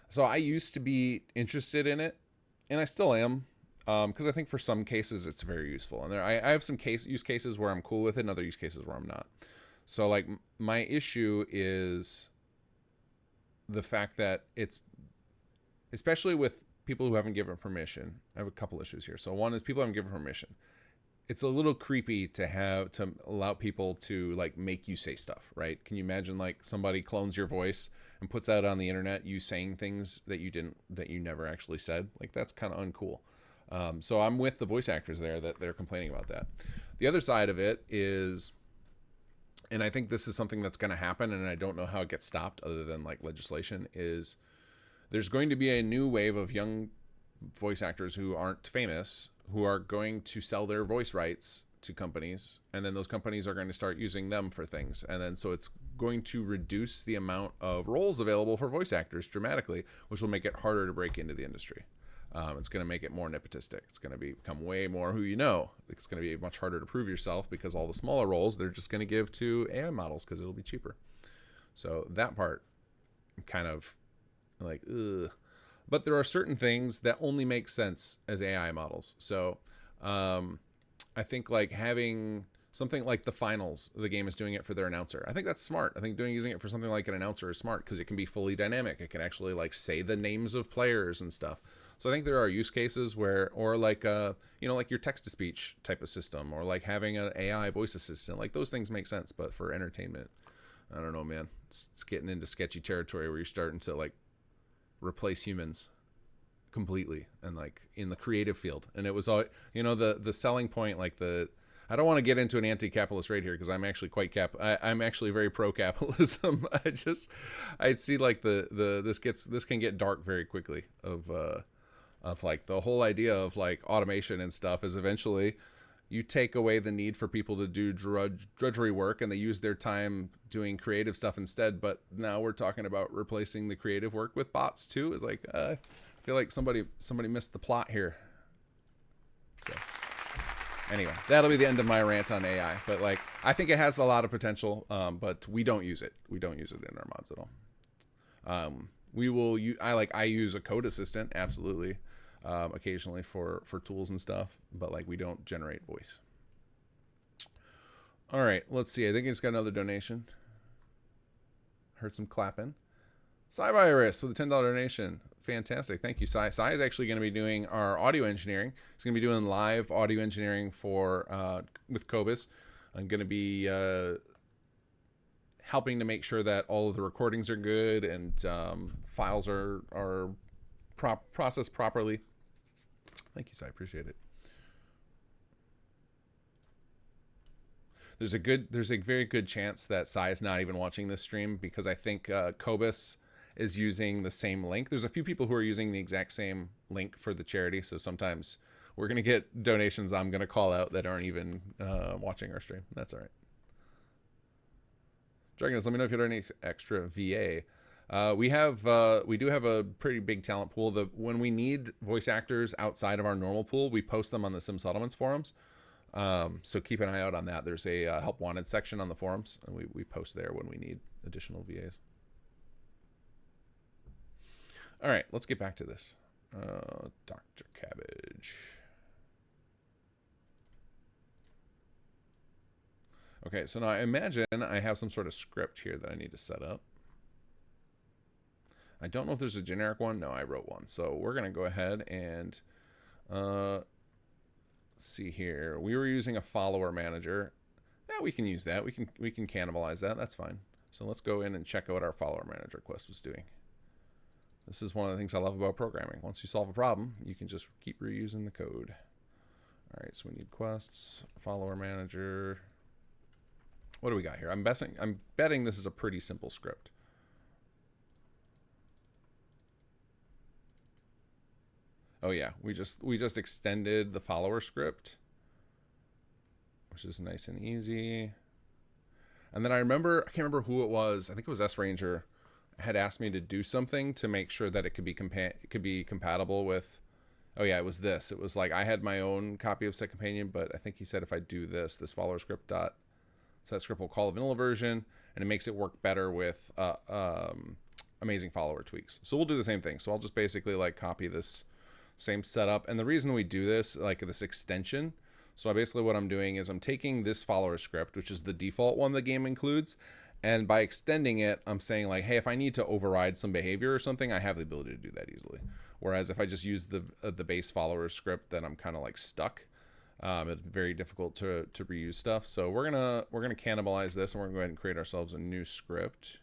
So I used to be interested in it, and I still am. Because I think for some cases it's very useful, and I have some use cases where I'm cool with it, and other use cases where I'm not. So like my issue is the fact that it's, especially with people who haven't given permission. I have a couple issues here. So one is people haven't given permission. It's a little creepy to allow people to like make you say stuff, right? Can you imagine like somebody clones your voice and puts that on the internet, you saying things that you never actually said? Like that's kind of uncool. So I'm with the voice actors there that they're complaining about that. The other side of it is, and I think this is something that's going to happen, and I don't know how it gets stopped other than like legislation, is there's going to be a new wave of young voice actors who aren't famous, who are going to sell their voice rights to companies, and then those companies are going to start using them for things. And then so it's going to reduce the amount of roles available for voice actors dramatically, which will make it harder to break into the industry. It's going to make it more nepotistic. It's going to become way more who you know. It's going to be much harder to prove yourself because all the smaller roles, they're just going to give to AI models because it'll be cheaper. So that part, I'm kind of like, ugh. But there are certain things that only make sense as AI models. So I think like having something like the finals, the game is doing it for their announcer. I think that's smart. I think using it for something like an announcer is smart because it can be fully dynamic. It can actually like say the names of players and stuff. So I think there are use cases where, or like, like your text-to-speech type of system, or like having an AI voice assistant, like those things make sense. But for entertainment, I don't know, man. It's getting into sketchy territory where you're starting to like replace humans completely, and like in the creative field. And it was all, the selling point, like I don't want to get into an anti-capitalist rate here because I'm actually I'm actually very pro-capitalism. I see like this can get dark very quickly of like the whole idea of like automation and stuff is eventually you take away the need for people to do drudgery work, and they use their time doing creative stuff instead. But now we're talking about replacing the creative work with bots too. It's like I feel like somebody missed the plot here. So anyway, that'll be the end of my rant on AI. But like I think it has a lot of potential, but we don't use it. We don't use it in our mods at all. I use a code assistant, absolutely, occasionally for tools and stuff, but like we don't generate voice. All right, let's see. I think it's got another donation. Heard some clapping. Cyvirus with a $10 donation. Fantastic. Thank you, Cy. Cy is actually going to be doing our audio engineering. He's going to be doing live audio engineering with Cobus. I'm going to be helping to make sure that all of the recordings are good and files are processed properly. Thank you, Cy. I appreciate it. There's a very good chance that Cy is not even watching this stream because I think Cobus is using the same link. There's a few people who are using the exact same link for the charity, so sometimes we're going to get donations I'm going to call out that aren't even watching our stream. That's all right. Dragons, let me know if you had any extra VA. We do have a pretty big talent pool. When we need voice actors outside of our normal pool, we post them on the Sim Settlements forums. So keep an eye out on that. There's a help wanted section on the forums, and we post there when we need additional VAs. All right, let's get back to this. Dr. Cabbage. Okay, so now I imagine I have some sort of script here that I need to set up. I don't know if there's a generic one. No, I wrote one. So we're going to go ahead and see here. We were using a follower manager. Yeah, we can use that. We can cannibalize that. That's fine. So let's go in and check out what our follower manager quest was doing. This is one of the things I love about programming. Once you solve a problem, you can just keep reusing the code. All right, so we need quests, follower manager. What do we got here? I'm betting this is a pretty simple script. Oh yeah, we just extended the follower script, which is nice and easy. And then I can't remember who it was. I think it was S Ranger had asked me to do something to make sure that it could be compatible with. Oh yeah, it was this. It was like I had my own copy of Set Companion, but I think he said if I do this follower script dot set script will call the vanilla version, and it makes it work better with amazing follower tweaks. So we'll do the same thing. So I'll just basically like copy this same setup, and the reason we do this, like this extension, so basically what I'm doing is I'm taking this follower script, which is the default one the game includes, and by extending it, I'm saying like, hey, if I need to override some behavior or something, I have the ability to do that easily. Whereas if I just use the base follower script, then I'm kind of like stuck. It's very difficult to reuse stuff. So we're gonna cannibalize this, and we're gonna go ahead and create ourselves a new script,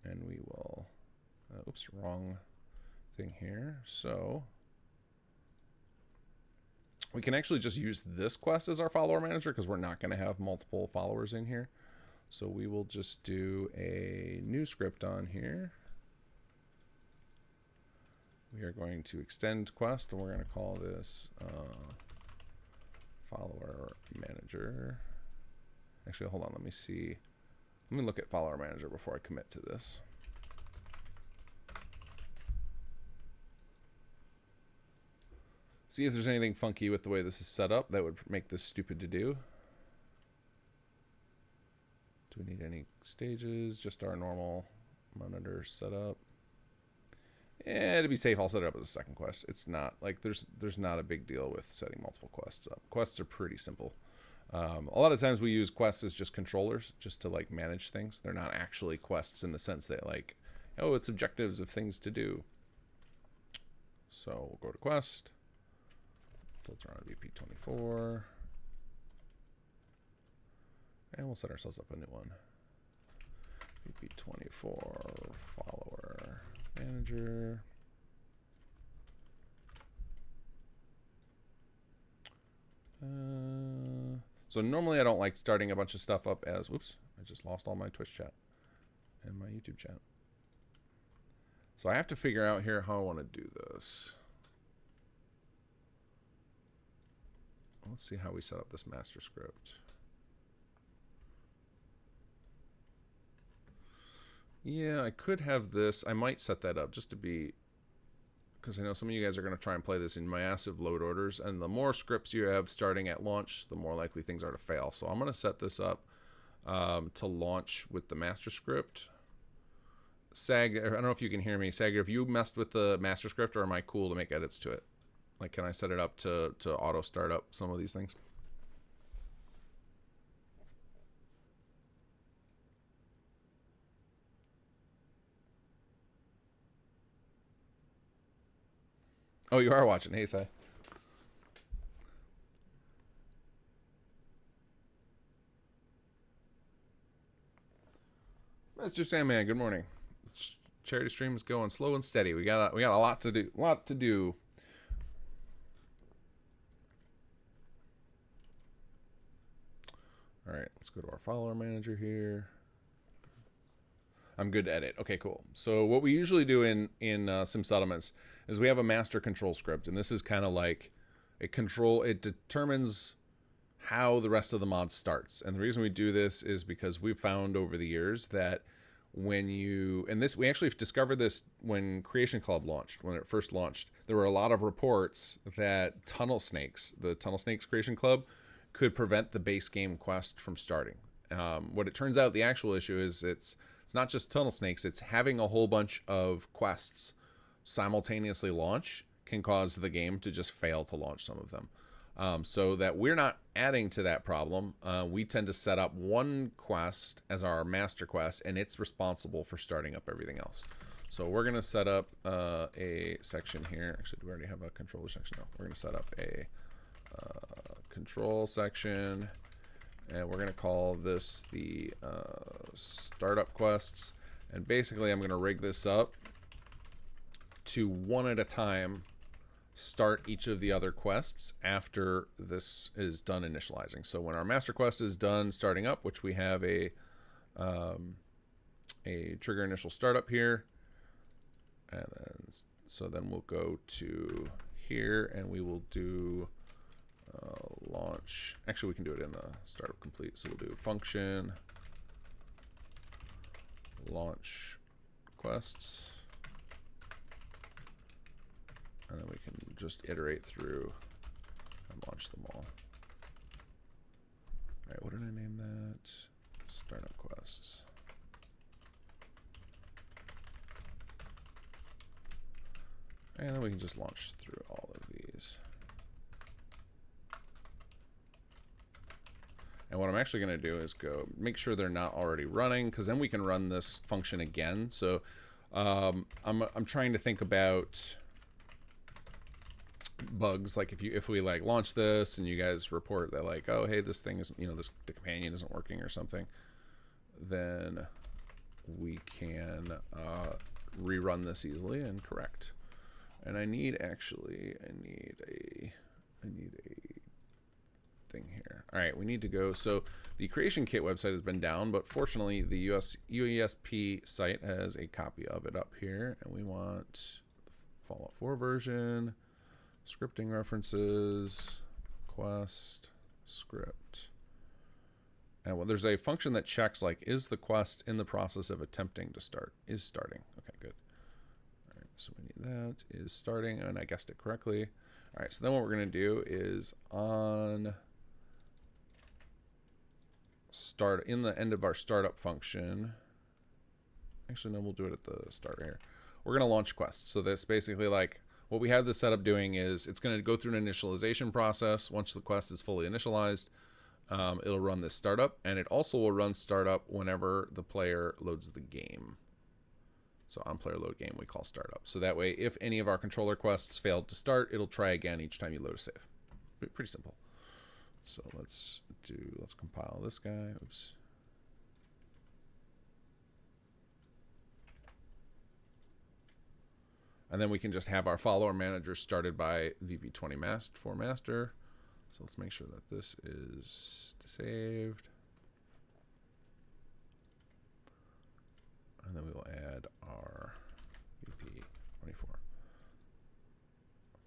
and we will. Oops, wrong thing here. So we can actually just use this quest as our follower manager because we're not going to have multiple followers in here. So we will just do a new script on here. We are going to extend quest, and we're going to call this follower manager. Actually, hold on. Let me see. Let me look at follower manager before I commit to this. See if there's anything funky with the way this is set up that would make this stupid to do. Do we need any stages? Just our normal monitor setup. Yeah, to be safe, I'll set it up as a second quest. It's not like there's not a big deal with setting multiple quests up. Quests are pretty simple. A lot of times we use quests as just controllers, just to like manage things. They're not actually quests in the sense that like, oh, it's objectives of things to do. So we'll go to quest. Filter on VP24. And we'll set ourselves up a new one. VP24 follower manager. So normally I don't like starting a bunch of stuff up as, whoops, I just lost all my Twitch chat and my YouTube chat. So I have to figure out here how I want to do this. Let's see how we set up this master script. Yeah, I could have this. I might set that up just to be, because I know some of you guys are going to try and play this in massive load orders, and the more scripts you have starting at launch, the more likely things are to fail. So I'm going to set this up to launch with the master script. Sag, I don't know if you can hear me. Sag, have you messed with the master script, or am I cool to make edits to it? Like, can I set it up to auto start up some of these things? Oh, you are watching. Hey, Sai. Mr. Sandman, good morning. Charity stream is going slow and steady. We got a lot to do. All right, let's go to our follower manager here. I'm good to edit. Okay, cool. So what we usually do in Sim Settlements is we have a master control script, and this is kind of like it determines how the rest of the mod starts. And the reason we do this is because we've found over the years that when you, and this, we actually discovered this when Creation Club launched, when it first launched, there were a lot of reports that Tunnel Snakes, the Tunnel Snakes Creation Club, could prevent the base game quest from starting. What it turns out the actual issue is it's not just Tunnel Snakes, it's having a whole bunch of quests simultaneously launch can cause the game to just fail to launch some of them. So that we're not adding to that problem, we tend to set up one quest as our master quest, and it's responsible for starting up everything else. So we're going to set up a section here. Actually, do we already have a controller section? No, we're going to set up a control section, and we're going to call this the startup quests. And basically, I'm going to rig this up to one at a time start each of the other quests after this is done initializing. So when our master quest is done starting up, which we have a trigger initial startup here, and then we'll go to here and we will do launch. Actually, we can do it in the startup complete. So we'll do function launch quests. And then we can just iterate through and launch them all. Alright, what did I name that? Startup quests. And then we can just launch through all of these. And what I'm actually going to do is go make sure they're not already running, because then we can run this function again. So I'm trying to think about bugs, like if we like launch this and you guys report that like, oh hey, this thing is, the companion isn't working or something, then we can rerun this easily and correct. And I need a thing here. All right, we need to go. So the Creation Kit website has been down, but fortunately the UESP site has a copy of it up here, and we want the Fallout 4 version. Scripting references, quest, script. And well, there's a function that checks like, is the quest in the process of attempting to start? Is starting. Okay, good. All right, so we need that. Is starting, and I guessed it correctly. All right, so then what we're going to do is on start, in the end of our startup function. Actually, no, we'll do it at the start here. We're going to launch quests. So this basically like, what we have this setup doing is it's going to go through an initialization process. Once the quest is fully initialized, it'll run this startup, and it also will run startup whenever the player loads the game. So on player load game, we call startup. So that way, if any of our controller quests failed to start, it'll try again each time you load a save. Pretty simple. So let's compile this guy. Oops. And then we can just have our follower manager started by VP20 for master. So let's make sure that this is saved. And then we will add our VP24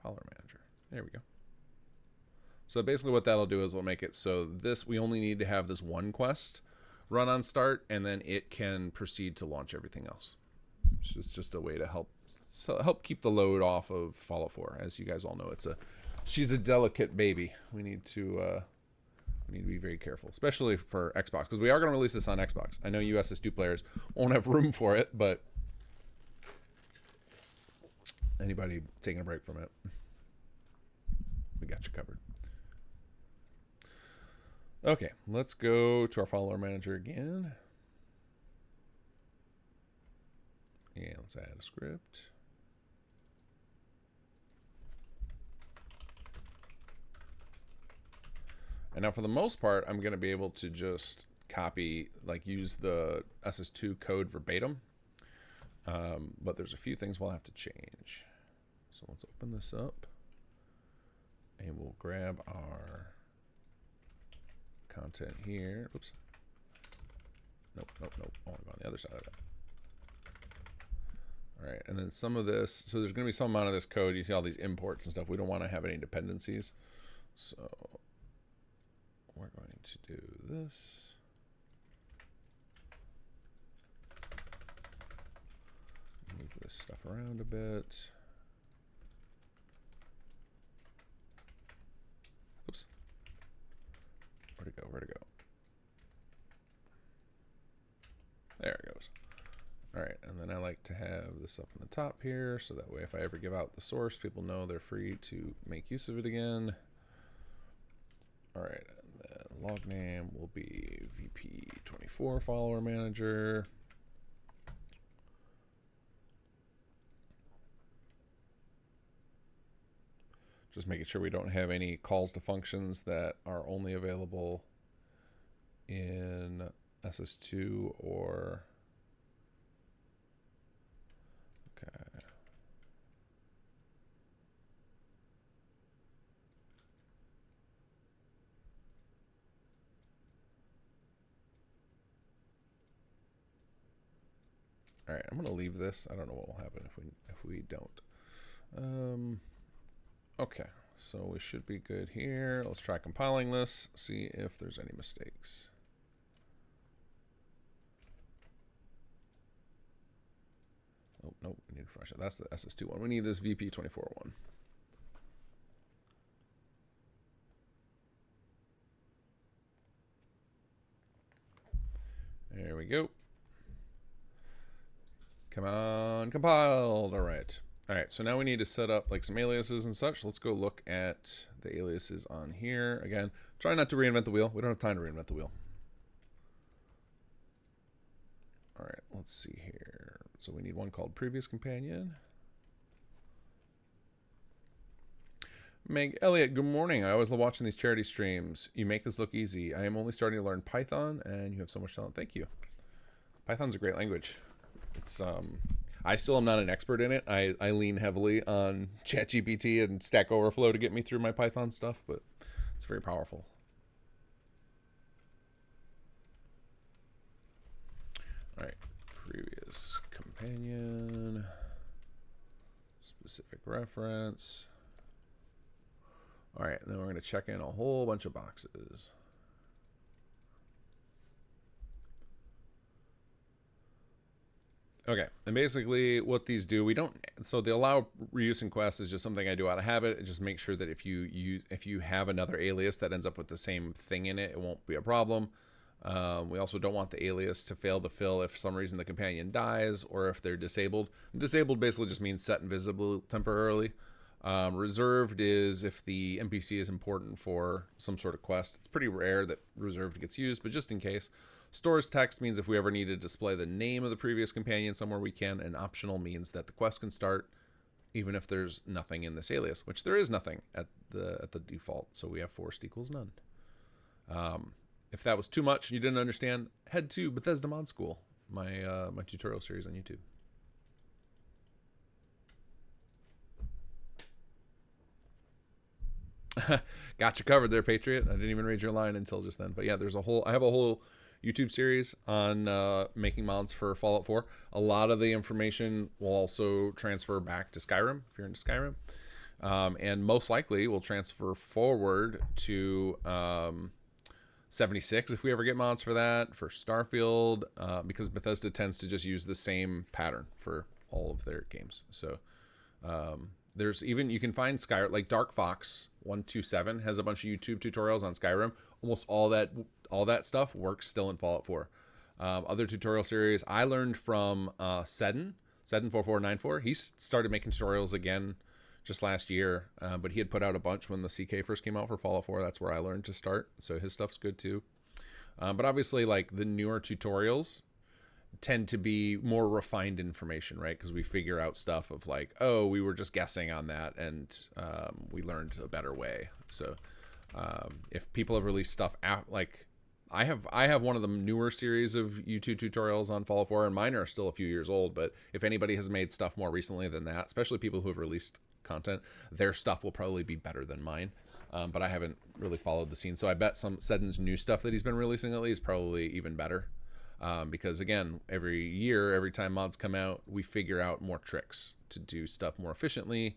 follower manager. There we go. So basically what that'll do is it'll make it so this, we only need to have this one quest run on start, and then it can proceed to launch everything else. It's just a way to help keep the load off of Fallout 4. As you guys all know, she's a delicate baby. We need to be very careful, especially for Xbox, because we are going to release this on Xbox. I know USS2 players won't have room for it, but anybody taking a break from it, we got you covered. Okay, let's go to our follower manager again. And let's add a script. And now for the most part, I'm going to be able to just copy, like use the SS2 code verbatim. But there's a few things we'll have to change. So let's open this up. And we'll grab our content here. Oops. Nope. I want to go on the other side of that. All right, and then some of this, so there's going to be some amount of this code. You see all these imports and stuff. We don't want to have any dependencies. So we're going to do this. Move this stuff around a bit. Oops. Where'd it go? Where'd it go? There it goes. All right, and then I like to have this up on the top here, so that way if I ever give out the source, people know they're free to make use of it again. All right, and then log name will be VP24 follower manager. Just making sure we don't have any calls to functions that are only available in SS2 or... Okay. All right, I'm gonna leave this. I don't know what will happen if we don't. Okay, so we should be good here. Let's try compiling this, see if there's any mistakes. Oh, nope, we need to refresh it. That's the SS2 one. We need this VP24 one. There we go. Come on, compiled. All right. All right, so now we need to set up like some aliases and such. Let's go look at the aliases on here. Again, try not to reinvent the wheel. We don't have time to reinvent the wheel. All right, let's see here. So we need one called previous companion. Meg Elliott, good morning. I always love watching these charity streams. You make this look easy. I am only starting to learn Python, and you have so much talent. Thank you. Python's a great language. It's I still am not an expert in it. I lean heavily on ChatGPT and Stack Overflow to get me through my Python stuff, but it's very powerful. All right, previous companion, specific reference. All right, and then we're going to check in a whole bunch of boxes. Okay, and basically what these do, we don't, so the allow reuse in quest is just something I do out of habit. It just makes sure that if you have another alias that ends up with the same thing in it, it won't be a problem. We also don't want the alias to fail to fill if for some reason the companion dies or if they're disabled. Disabled basically just means set invisible temporarily. Reserved is if the NPC is important for some sort of quest. It's pretty rare that reserved gets used, but just in case. Stores text means if we ever need to display the name of the previous companion somewhere we can, and optional means that the quest can start even if there's nothing in this alias, which there is nothing at the default, so we have forced equals none. If that was too much and you didn't understand, head to Bethesda Mod School, my my tutorial series on YouTube. Got you covered there, Patriot. I didn't even read your line until just then. But yeah, I have a whole YouTube series on making mods for Fallout 4. A lot of the information will also transfer back to Skyrim, if you're into Skyrim. And most likely will transfer forward to 76 if we ever get mods for that, for Starfield, because Bethesda tends to just use the same pattern for all of their games. So there's even, you can find Skyrim, like Dark Fox 127 has a bunch of YouTube tutorials on Skyrim. Almost all that stuff works still in Fallout 4. Other tutorial series I learned from Seddon4494. He started making tutorials again just last year, but he had put out a bunch when the CK first came out for Fallout 4. That's where I learned to start, so his stuff's good too. But obviously, like, the newer tutorials tend to be more refined information, right? Because we figure out stuff of like, oh, we were just guessing on that, and we learned a better way. So if people have released stuff out, like I have one of the newer series of YouTube tutorials on Fallout 4, and mine are still a few years old, but if anybody has made stuff more recently than that, especially people who have released content, their stuff will probably be better than mine. But I haven't really followed the scene, so I bet some Seddon's new stuff that he's been releasing lately is probably even better. Because again, every year, every time mods come out, we figure out more tricks to do stuff more efficiently.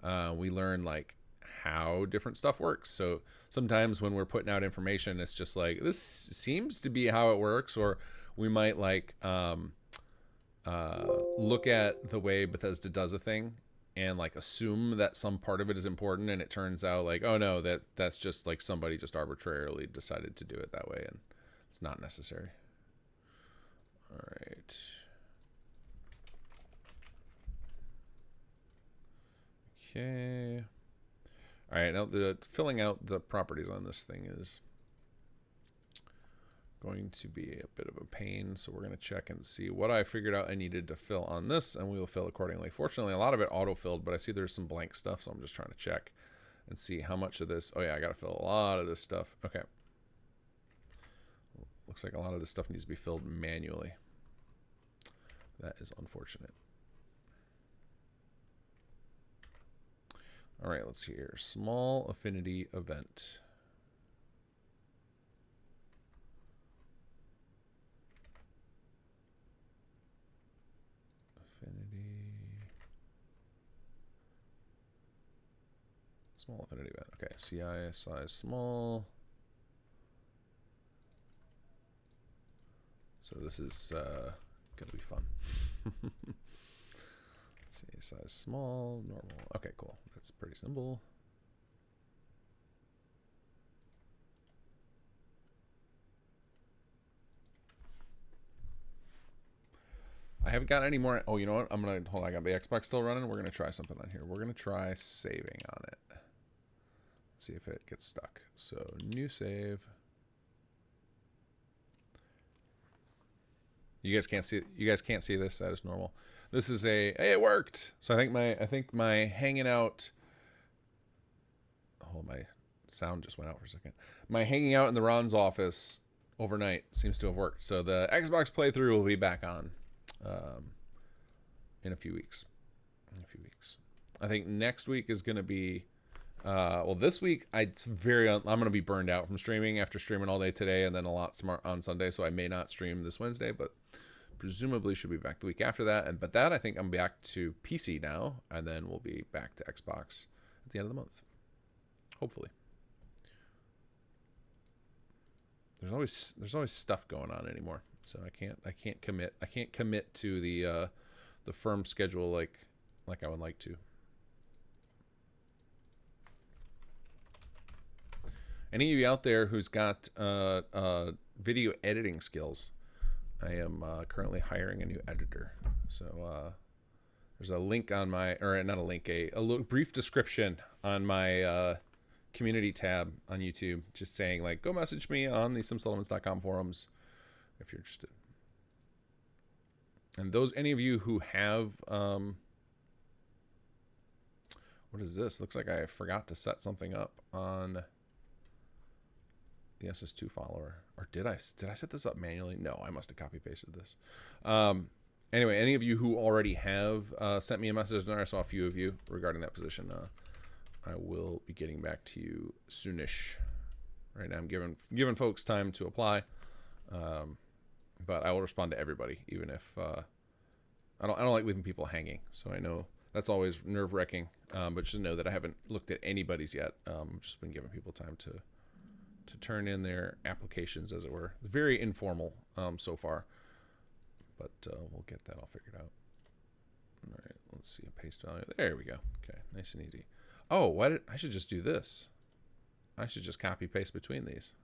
We learn like how different stuff works. So sometimes when we're putting out information, it's just like, this seems to be how it works, or we might like look at the way Bethesda does a thing and like assume that some part of it is important, and it turns out like, oh no, that's just like somebody just arbitrarily decided to do it that way, and it's not necessary. All right. Okay. All right, now the filling out the properties on this thing is going to be a bit of a pain, so we're going to check and see what I figured out I needed to fill on this, and we will fill accordingly. Fortunately, a lot of it auto-filled, but I see there's some blank stuff, so I'm just trying to check and see how much of this. Oh yeah, I got to fill a lot of this stuff. Okay. Looks like a lot of this stuff needs to be filled manually. That is unfortunate. All right, let's see here. Small affinity event. Affinity. Small affinity event. Okay, CI size small. So this is gonna be fun. Let's see, size small, normal. Okay, cool. That's pretty simple. I haven't got any more. Oh, you know what? I'm gonna hold on. I got the Xbox still running. We're gonna try something on here. We're gonna try saving on it. See if it gets stuck. So new save. You guys can't see it. You guys can't see this. That is normal. This is a. Hey, it worked. So I think my hanging out. Oh, my sound just went out for a second. My hanging out in the Ron's office overnight seems to have worked. So the Xbox playthrough will be back on in a few weeks. I think next week is going to be. Well, this week I'm going to be burned out from streaming after streaming all day today and then a lot on Sunday, so I may not stream this Wednesday, but presumably should be back the week after that. But that I think I'm back to PC now, and then we'll be back to Xbox at the end of the month, hopefully. There's always stuff going on anymore, so I can't commit to the firm schedule like I would like to. Any of you out there who's got video editing skills, I am currently hiring a new editor. So there's a link on my, or not a link, a little brief description on my community tab on YouTube, just saying like, go message me on the simsettlements.com forums if you're interested. And any of you who have, what is this? Looks like I forgot to set something up on the SS2 follower, or did I set this up manually? No, I must have copy pasted this. Anyway, any of you who already have sent me a message, and I saw a few of you regarding that position, I will be getting back to you soonish. Right now I'm giving folks time to apply, but I will respond to everybody, even if I don't like leaving people hanging. So I know that's always nerve-wracking, but just know that I haven't looked at anybody's yet. Just been giving people time to turn in their applications, as it were. It's very informal so far, but we'll get that all figured out. All right, let's see, a paste value. There we go. Okay, nice and easy. Oh, I should just do this. I should just copy paste between these.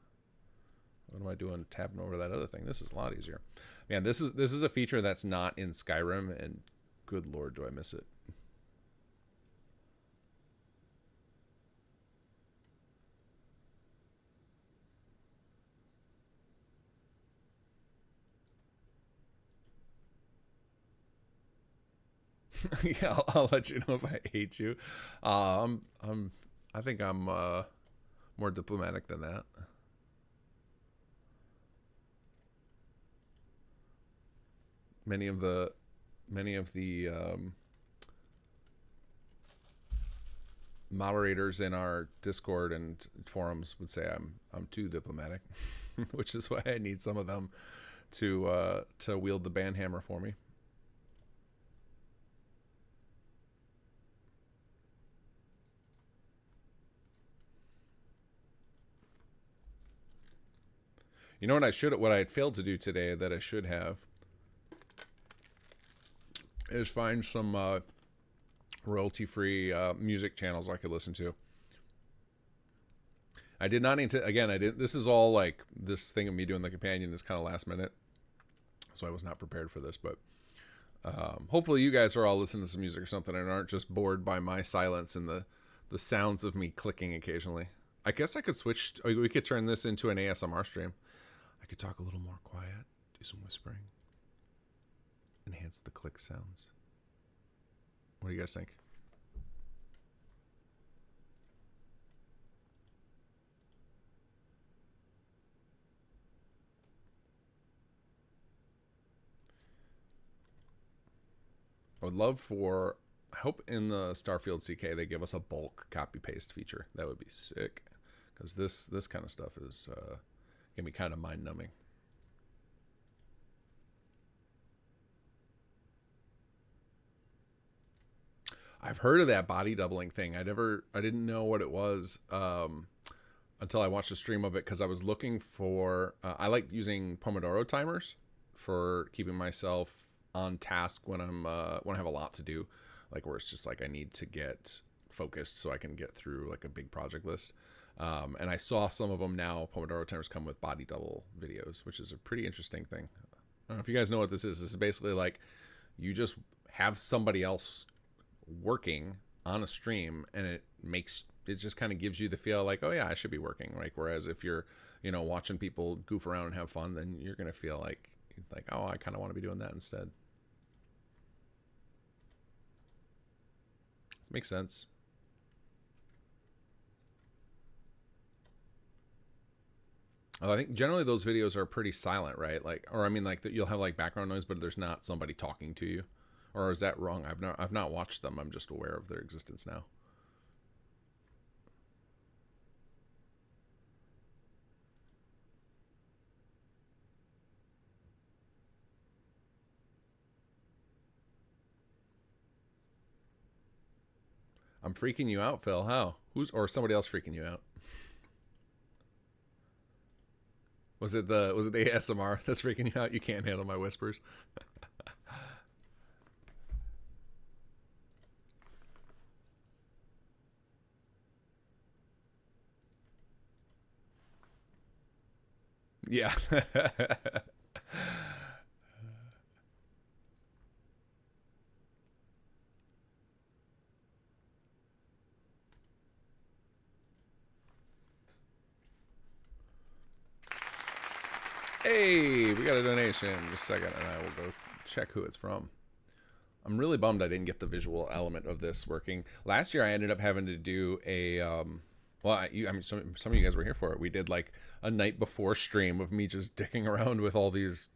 What am I doing tabbing over that other thing? This is a lot easier. Man, this is a feature that's not in Skyrim, and good lord, do I miss it. Yeah, I'll let you know if I hate you. I think I'm more diplomatic than that. Many of the moderators in our Discord and forums would say I'm too diplomatic, which is why I need some of them to wield the band hammer for me. You know what I had failed to do today that I should have is find some royalty-free music channels I could listen to. I did not need to, again, this is all like, this thing of me doing the companion is kind of last minute, so I was not prepared for this, but hopefully you guys are all listening to some music or something and aren't just bored by my silence and the sounds of me clicking occasionally. I guess I could switch, we could turn this into an ASMR stream. I could talk a little more quiet, do some whispering, enhance the click sounds. What do you guys think? I would love for, I hope in the Starfield CK they give us a bulk copy paste feature. That would be sick, because this kind of stuff is gonna be kind of mind numbing. I've heard of that body doubling thing. I didn't know what it was until I watched a stream of it, because I was looking for. I like using Pomodoro timers for keeping myself on task when I have a lot to do, like where it's just like I need to get focused so I can get through like a big project list. And I saw some of them now. Pomodoro timers come with body double videos, which is a pretty interesting thing. I don't know if you guys know what this is. This is basically like you just have somebody else working on a stream, and it just kind of gives you the feel like, oh yeah, I should be working. Like, whereas if you're, watching people goof around and have fun, then you're going to feel like, oh, I kind of want to be doing that instead. This makes sense. Well, I think generally those videos are pretty silent, right? Like, or I mean, like you'll have like background noise, but there's not somebody talking to you. Or is that wrong? I've not watched them. I'm just aware of their existence now. I'm freaking you out, Phil. How? Or somebody else freaking you out? Was it the ASMR that's freaking you out? You can't handle my whispers. Yeah. Hey, we got a donation. Just a second, and I will go check who it's from. I'm really bummed I didn't get the visual element of this working. Last year, I ended up having to do a some of you guys were here for it. We did like a night before stream of me just dicking around with all these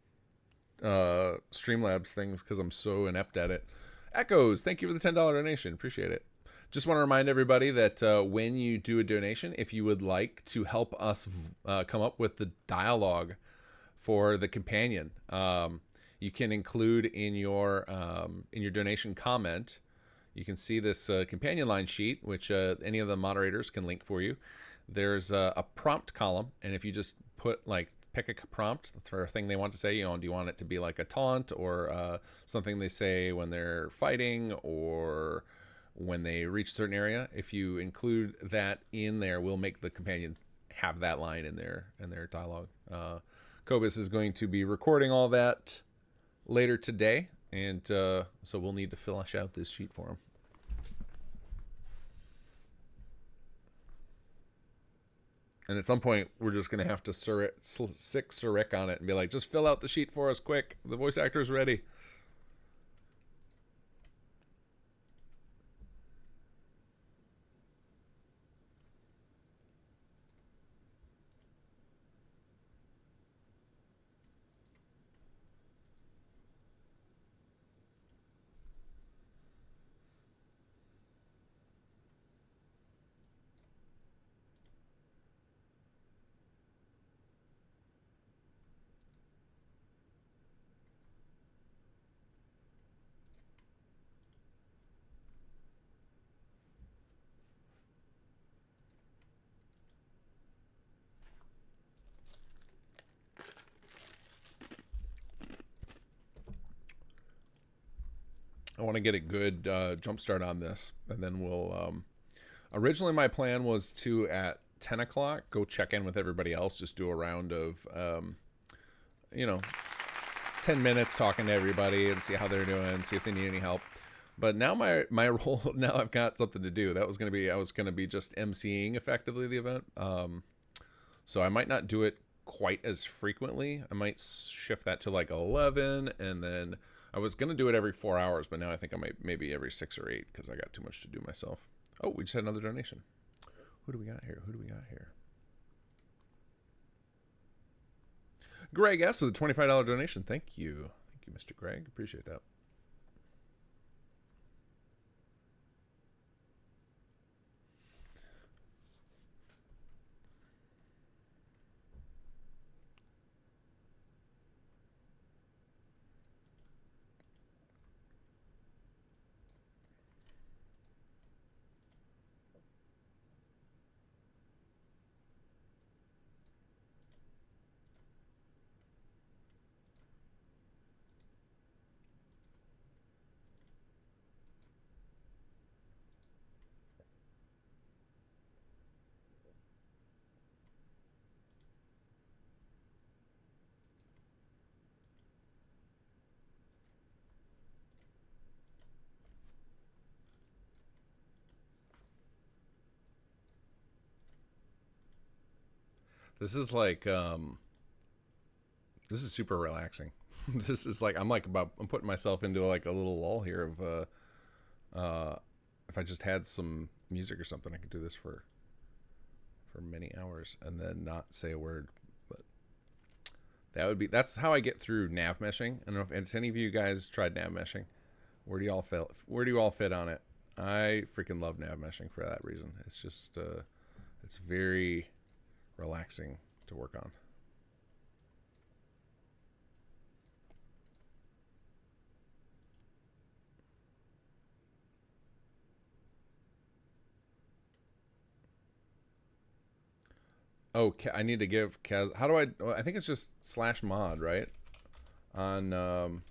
Streamlabs things because I'm so inept at it. Echoes, thank you for the $10 donation. Appreciate it. Just want to remind everybody that when you do a donation, if you would like to help us come up with the dialogue for the companion, you can include in your donation comment. You can see this companion line sheet, which any of the moderators can link for you. There's a prompt column, and if you just pick a prompt for a thing they want to say, do you want it to be like a taunt or something they say when they're fighting or when they reach a certain area? If you include that in there, we'll make the companion have that line in their dialogue. Kobus is going to be recording all that later today, and so we'll need to flesh out this sheet for him. And at some point, we're just going to have to sick Surik on it and be like, just fill out the sheet for us quick. The voice actor's ready. I want to get a good jump start on this, and then we'll. Originally, my plan was to at 10 o'clock go check in with everybody else, just do a round of, 10 minutes talking to everybody and see how they're doing, see if they need any help. But now my role, now I've got something to do. I was going to be just emceeing effectively the event. So I might not do it quite as frequently. I might shift that to like 11, and then I was going to do it every 4 hours, but now I think I might maybe every 6 or 8 because I got too much to do myself. Oh, we just had another donation. Who do we got here? Greg S. with a $25 donation. Thank you. Thank you, Mr. Greg. Appreciate that. This is like, this is super relaxing. This is like, I'm putting myself into like a little lull here of, if I just had some music or something, I could do this for many hours and then not say a word. But that's how I get through nav meshing. I don't know if any of you guys tried nav meshing. Where do you all fit on it? I freaking love nav meshing for that reason. It's just, it's very relaxing to work on. Oh, I need to give Kaz. How do I think it's just /mod, right? On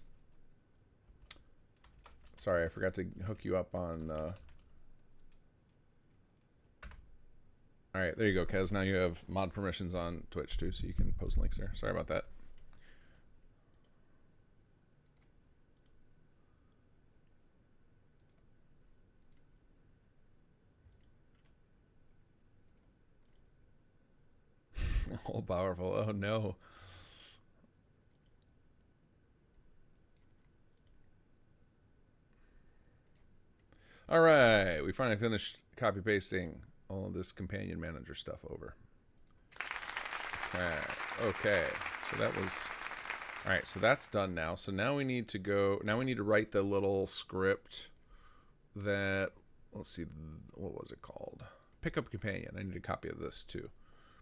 sorry, I forgot to hook you up on all right, there you go, Kaz. Now you have mod permissions on Twitch too, so you can post links there. Sorry about that. All powerful. Oh no. All right, we finally finished copy pasting all this companion manager stuff over. Okay, so that was all right. So that's done now. So now we need to go. Now we need to write the little script that. Let's see, what was it called? Pickup companion. I need a copy of this too.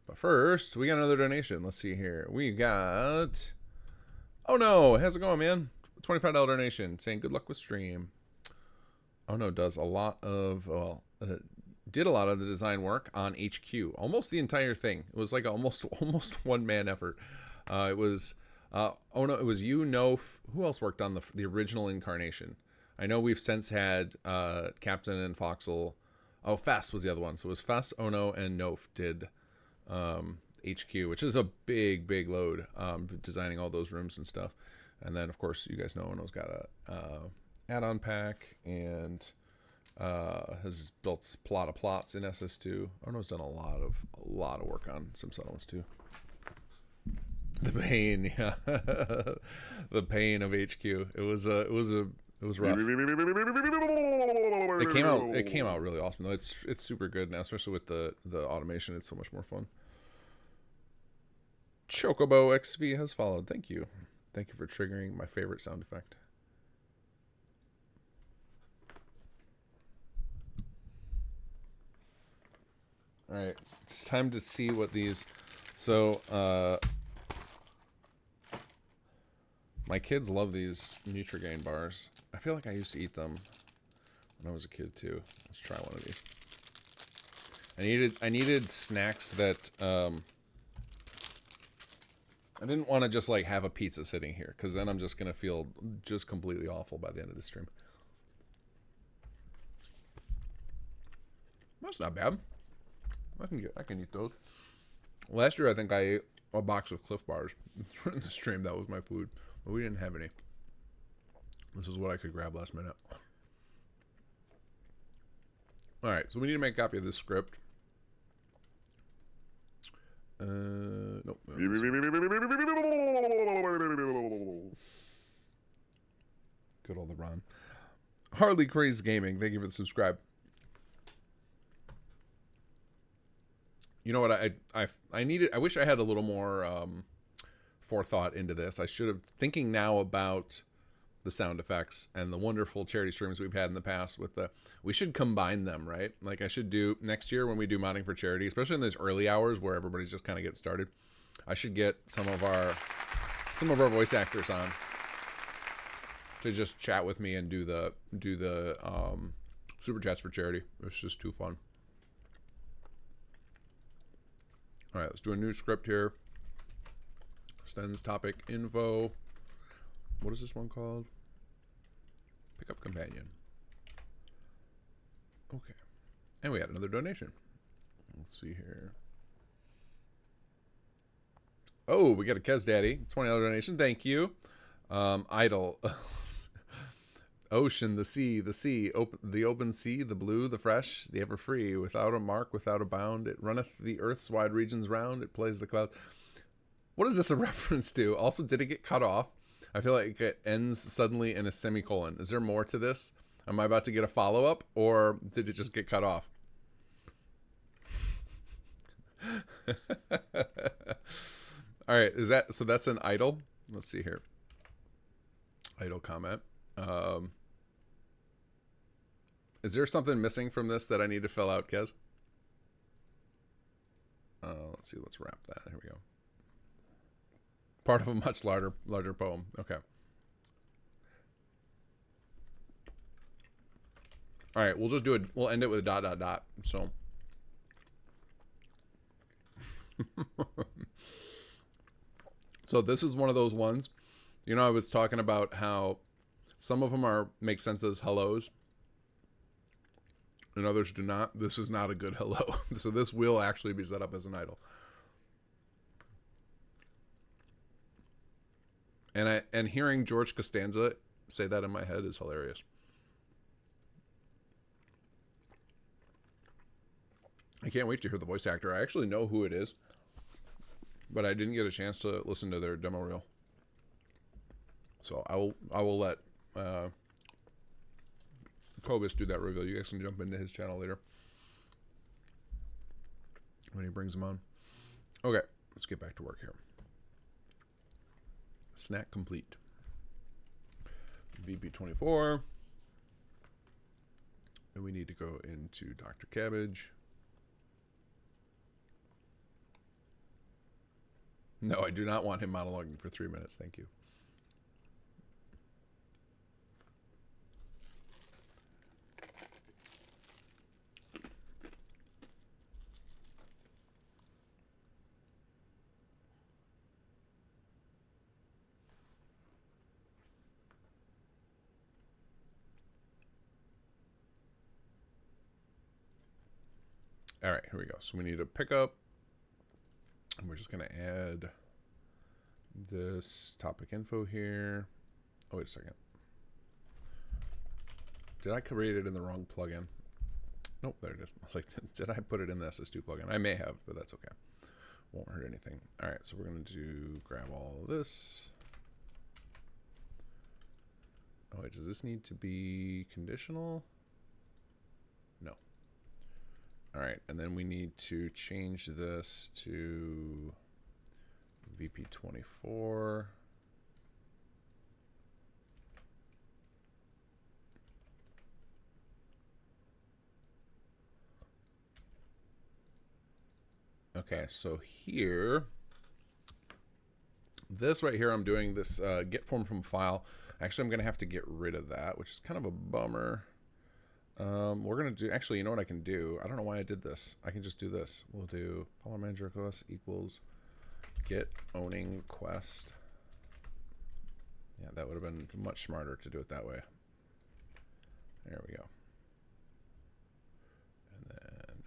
But first, we got another donation. Let's see here. We got. Oh no, how's it going, man? $25 donation saying good luck with stream. Oh no, does a lot of did a lot of the design work on HQ, almost the entire thing. It was like almost one man effort. It was oh no, it was you, Nof. Who else worked on the original incarnation? I know we've since had Captain and Foxel. Oh, Fest was the other one. So it was Fest, Ono, and Nof did HQ, which is a big load, designing all those rooms and stuff. And then of course you guys know Ono's got a add-on pack and has built a lot of plots in SS2. Ono's done a lot of work on some settlements too. The pain, yeah. The pain of HQ. It was rough. It came out really awesome though. It's super good now, especially with the automation. It's so much more fun. Chocobo XV has followed. Thank you for triggering my favorite sound effect. All right, it's time to see what these. So, my kids love these Nutrigrain bars. I feel like I used to eat them when I was a kid too. Let's try one of these. I needed snacks that I didn't want to just like have a pizza sitting here, because then I'm just gonna feel just completely awful by the end of the stream. That's not bad. I can eat those. Last year I think I ate a box of Cliff Bars in the stream. That was my food, but we didn't have any. This is what I could grab last minute. All right, so we need to make a copy of this script. Nope. Good old Ron. Harley Craze Gaming, thank you for the subscribe. You know what? I needed. I wish I had a little more forethought into this. I should have thinking now about the sound effects and the wonderful charity streams we've had in the past. With the, we should combine them, right? Like I should do next year when we do modding for charity, especially in those early hours where everybody's just kind of getting started. I should get some of our voice actors on to just chat with me and do the super chats for charity. It's just too fun. All right, let's do a new script here. Sten's topic info. What is this one called? Pickup companion. Okay. And we had another donation. Let's see here. Oh, we got a Kez Daddy. $20 donation. Thank you. Idle. Ocean, the sea, the open sea, the blue, the fresh, the ever free, without a mark, without a bound. It runneth the earth's wide regions round. It plays the clouds. What is this a reference to? Also, did it get cut off? I feel like it ends suddenly in a semicolon. Is there more to this? Am I about to get a follow-up, or did it just get cut off? All right, is that so? That's an idle. Let's see here. Idle comment. Is there something missing from this that I need to fill out, Kez? Let's see. Let's wrap that. Here we go. Part of a much larger poem. Okay. All right, we'll just do it. We'll end it with a ... So. So this is one of those ones. You know, I was talking about how some of them make sense as hellos, and others do not. This is not a good hello. So this will actually be set up as an idle. And hearing George Costanza say that in my head is hilarious. I can't wait to hear the voice actor. I actually know who it is, but I didn't get a chance to listen to their demo reel. So I will let Kobus do that reveal. You guys can jump into his channel later when he brings them on. Okay, let's get back to work here. Snack complete. VP24. And we need to go into Dr. Cabbage. No, I do not want him monologuing for 3 minutes. Thank you. All right, here we go. So we need a pickup. And we're just going to add this topic info here. Oh, wait a second. Did I create it in the wrong plugin? Nope, there it is. I was like, did I put it in the SS2 plugin? I may have, but that's okay. Won't hurt anything. All right, so we're going to grab all of this. Oh, wait, does this need to be conditional? No. All right, and then we need to change this to VP24. Okay, so here, this right here, I'm doing this get form from file. Actually, I'm going to have to get rid of that, which is kind of a bummer. We're going to do, actually, you know what I can do? I don't know why I did this. I can just do this. We'll do Polymer Manager request equals get owning quest. Yeah, that would have been much smarter to do it that way. There we go. And then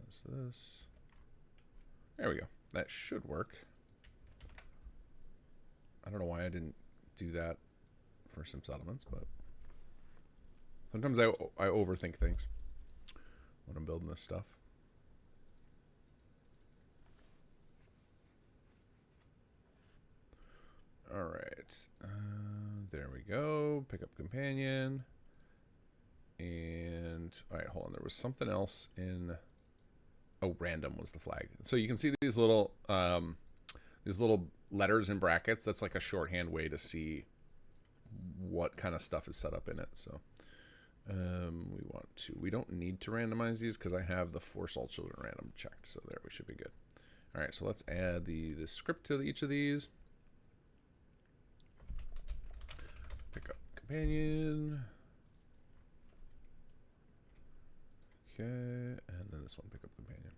this. There we go. That should work. I don't know why I didn't do that for some settlements, but sometimes I overthink things when I'm building this stuff. All right, there we go. Pick up companion, and all right, hold on. There was something else in. Oh, random was the flag. So you can see these little letters in brackets. That's like a shorthand way to see what kind of stuff is set up in it. So we don't need to randomize these because I have the force all children random checked. So there, we should be good. All right, so let's add the script to each of these. Pick up companion. Okay, and then this one, pick up companion.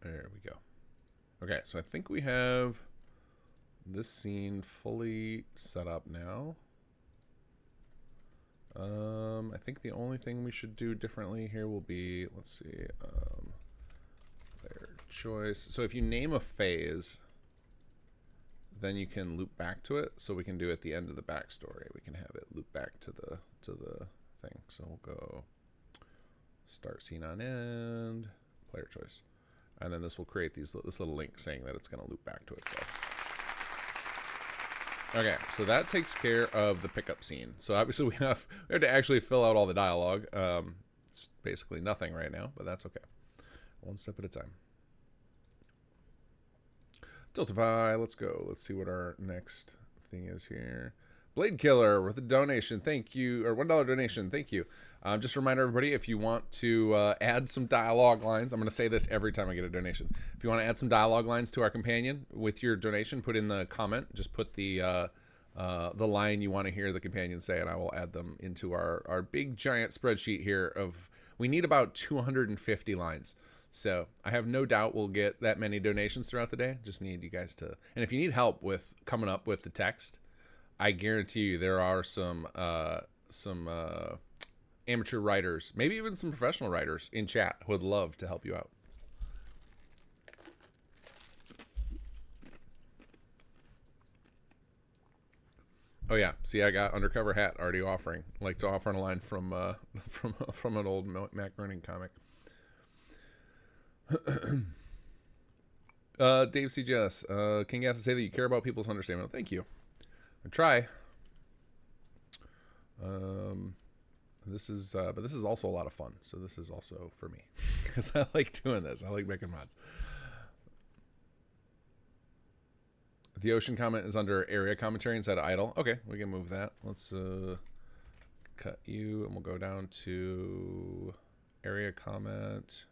There we go. Okay, so I think we have this scene fully set up now. I think the only thing we should do differently here will be, let's see, player choice. So if you name a phase, then you can loop back to it. So we can do at the end of the backstory, we can have it loop back to the thing. So we'll go start scene on end, player choice, and then this will create this little link saying that it's going to loop back to itself. Okay, so that takes care of the pickup scene. So obviously we have to actually fill out all the dialogue. It's basically nothing right now, but that's okay. One step at a time. Tiltify, let's go. Let's see what our next thing is here. Blade Killer with a donation, thank you, or $1 donation, thank you. Just a reminder, everybody, if you want to add some dialogue lines, I'm going to say this every time I get a donation. If you want to add some dialogue lines to our companion with your donation, put in the comment. Just put the line you want to hear the companion say, and I will add them into our big giant spreadsheet here. We need about 250 lines. So I have no doubt we'll get that many donations throughout the day. Just need you guys to, and if you need help with coming up with the text, I guarantee you there are some amateur writers, maybe even some professional writers in chat who would love to help you out. Oh yeah, see, I got Undercover Hat already offering, like to offering a line from an old Mac Burning comic. Dave CGS, kinggath to say that you care about people's understanding. Thank you. I try. This is but this is also a lot of fun. So this is also for me because I like doing this. I like making mods. The ocean comment is under area commentary instead of idle. Okay, we can move that. Let's cut you, and we'll go down to area comment.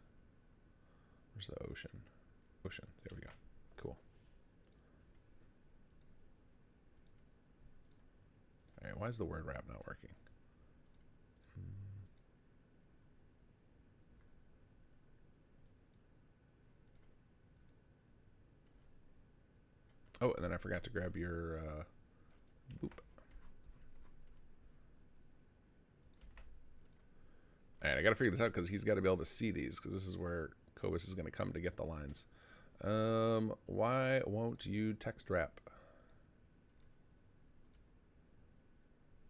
Where's the ocean? Ocean. There we go. Cool. All right. Why is the word wrap not working? Oh, and then I forgot to grab your boop. All right, I got to figure this out because he's got to be able to see these because this is where Cobus is going to come to get the lines. Why won't you text wrap?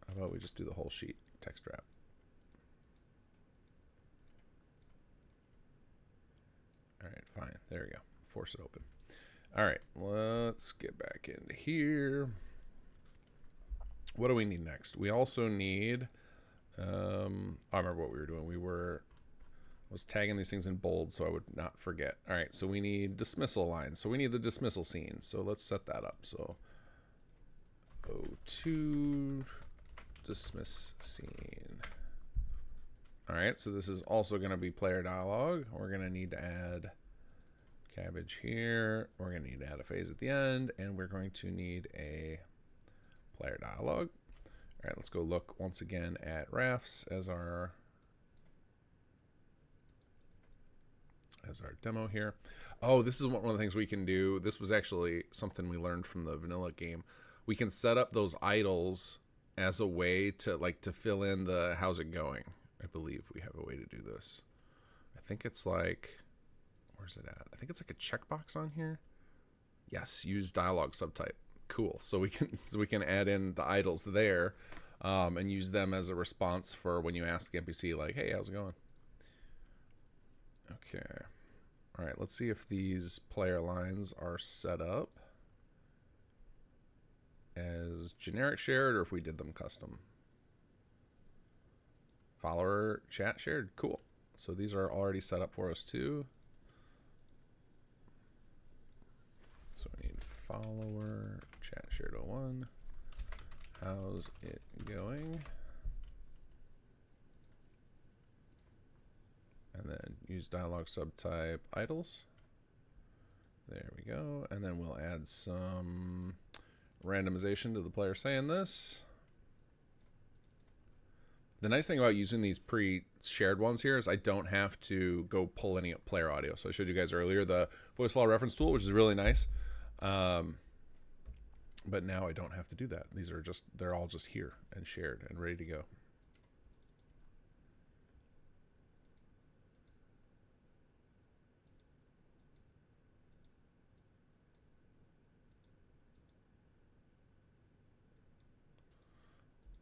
How about we just do the whole sheet text wrap? All right, fine. There we go. Force it open. All right, let's get back into here. What do we need next? We also need, I remember what we were doing. I was tagging these things in bold so I would not forget. All right, so we need dismissal lines. So we need the dismissal scene. So let's set that up. So O2 dismiss scene. All right, so this is also going to be player dialogue. We're going to need to add cabbage here. We're going to need to add a phase at the end, and we're going to need a player dialogue. All right, let's go look once again at rafts as our demo here. Oh, this is one of the things we can do. This was actually something we learned from the vanilla game. We can set up those idols as a way to like to fill in the how's it going. I believe we have a way to do this. I think it's like, where's it at? I think it's like a checkbox on here. Yes, use dialogue subtype. Cool. So we can add in the idles there, and use them as a response for when you ask the NPC like, "Hey, how's it going?" Okay. All right. Let's see if these player lines are set up as generic shared or if we did them custom. Follower chat shared. Cool. So these are already set up for us too. So I need follower chat shared 01. How's it going? And then use dialogue subtype idles. There we go. And then we'll add some randomization to the player saying this. The nice thing about using these pre-shared ones here is I don't have to go pull any player audio. So I showed you guys earlier the voice file reference tool, which is really nice. But now I don't have to do that. These are just, they're all just here and shared and ready to go.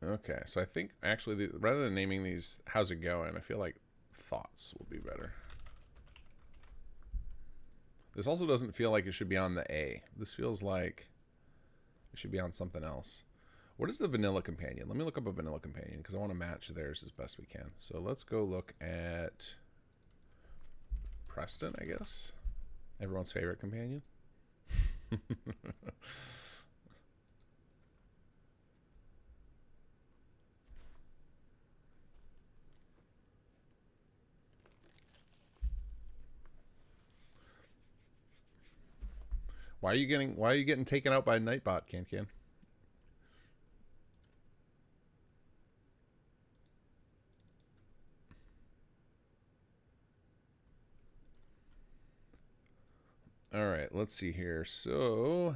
Okay, so I think actually, rather than naming these "how's it going," I feel like thoughts will be better. This also doesn't feel like it should be on the A. This feels like it should be on something else. What is the vanilla companion? Let me look up a vanilla companion because I want to match theirs as best we can. So let's go look at Preston, I guess. Everyone's favorite companion. Why are you getting taken out by Nightbot, Can? All right, let's see here. So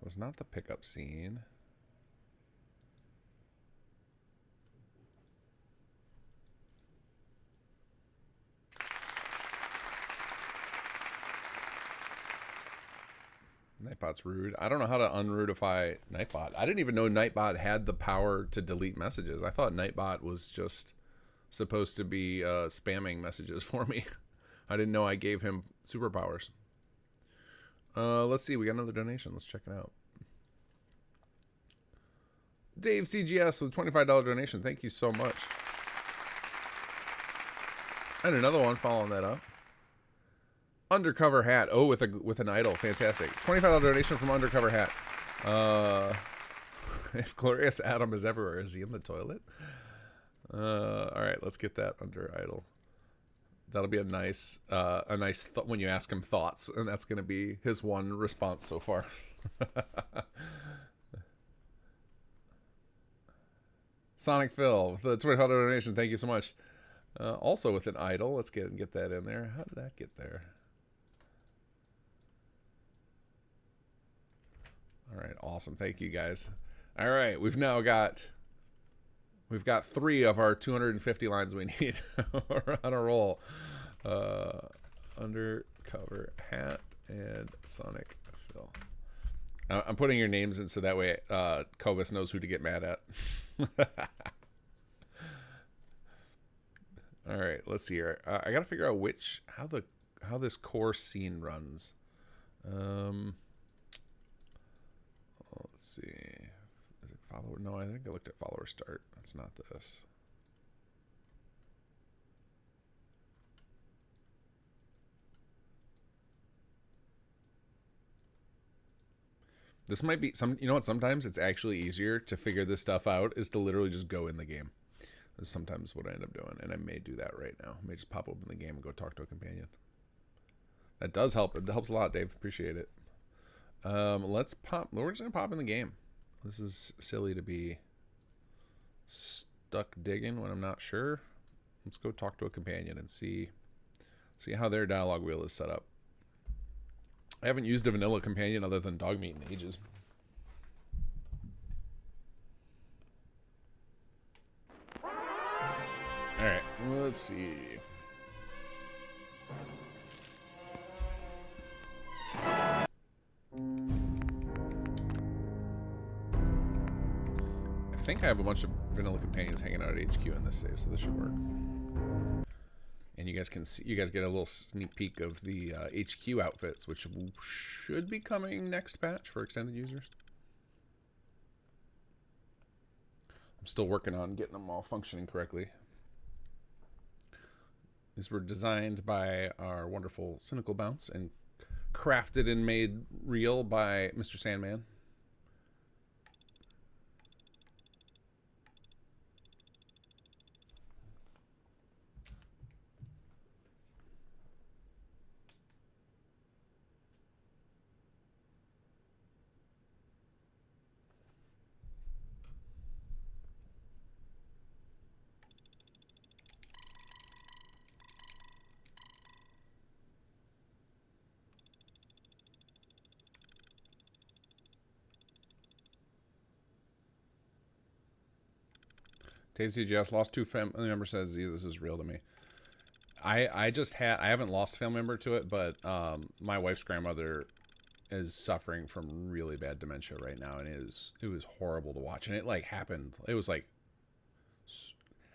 it was not the pickup scene. Nightbot's rude. I don't know how to unrudify Nightbot. I didn't even know Nightbot had the power to delete messages. I thought Nightbot was just supposed to be spamming messages for me. I didn't know I gave him superpowers. Let's see. We got another donation. Let's check it out. Dave CGS with a $25 donation. Thank you so much. And another one following that up. Undercover Hat. Oh, with an idol. Fantastic. $25 donation from Undercover Hat. If Glorious Adam is everywhere, is he in the toilet? All right, let's get that under idol. That'll be a nice when you ask him thoughts, and that's going to be his one response so far. Sonic Phil with the $25 donation. Thank you so much. Also with an idol. Let's get that in there. How did that get there? All right, awesome. Thank you guys. All right, we've got 3 of our 250 lines we need. We're on a roll. Undercover Hat and Sonic Phil. I'm putting your names in so that way Cobus knows who to get mad at. All right, let's see here. I gotta figure out how this core scene runs. Let's see. Is it follower? No, I think I looked at follower start. That's not this. This might be you know what? Sometimes it's actually easier to figure this stuff out is to literally just go in the game. That's sometimes what I end up doing, and I may do that right now. I may just pop open the game and go talk to a companion. That does help. It helps a lot, Dave. Appreciate it. Let's pop. We're just gonna pop in the game. This is silly to be stuck digging when I'm not sure. Let's go talk to a companion and see how their dialogue wheel is set up. I haven't used a vanilla companion other than dog meat in ages. Alright, let's see. I think I have a bunch of vanilla companions hanging out at HQ in this save, so this should work. And you guys can see, you guys get a little sneak peek of the HQ outfits, which should be coming next patch for extended users. I'm still working on getting them all functioning correctly. These were designed by our wonderful Cynical Bounce and crafted and made real by Mr. Sandman. Dave CGS lost 2 family members, says this is real to me. I haven't lost a family member to it, but my wife's grandmother is suffering from really bad dementia right now, and it was horrible to watch. And it like happened. It was like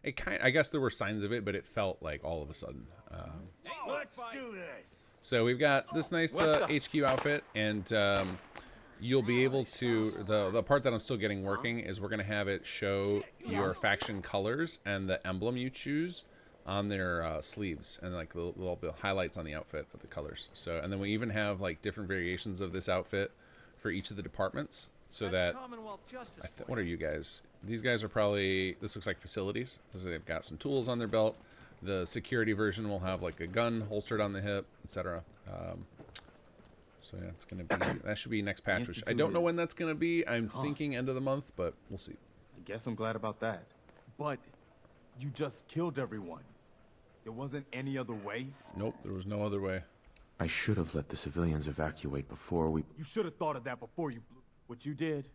I guess there were signs of it, but it felt like all of a sudden. Let's do this. So we've got this nice HQ outfit, and you'll be able to, the part that I'm still getting working is we're going to have it show your faction colors and the emblem you choose on their sleeves, and like the little highlights on the outfit of the colors. So, and then we even have like different variations of this outfit for each of the departments, so that, what are you guys? These guys are probably, this looks like facilities. So they've got some tools on their belt. The security version will have like a gun holstered on the hip, etc. So yeah, it's gonna be, that should be next patch, which I don't know when that's gonna be. I'm thinking end of the month, but we'll see. I guess I'm glad about that. But you just killed everyone. There wasn't any other way? Nope, there was no other way. I should have let the civilians evacuate before we... You should have thought of that before you blew. What you did,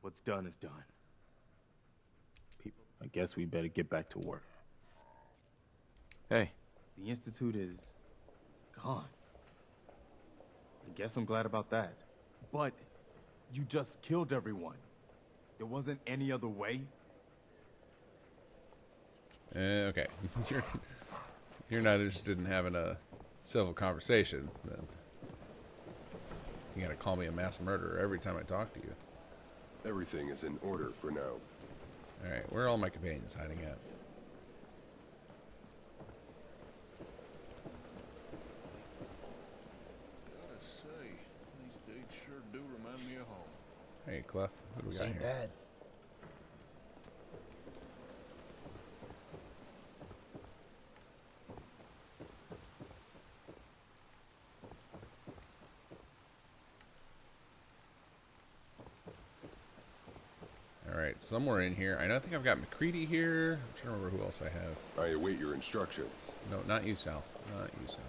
what's done is done. People, I guess we better get back to work. Hey. The Institute is gone. I guess I'm glad about that. But you just killed everyone. There wasn't any other way? Okay. You're not interested in having a civil conversation, then you gotta call me a mass murderer every time I talk to you. Everything is in order for now. Alright, where are all my companions hiding at? Gotta say, these dates sure do remind me of home. Hey, Clef, what do we got here? Bad. Alright, somewhere in here. I think I've got McCready here. I'm trying to remember who else I have. I await your instructions. No, not you, Sal. Not you, Sal.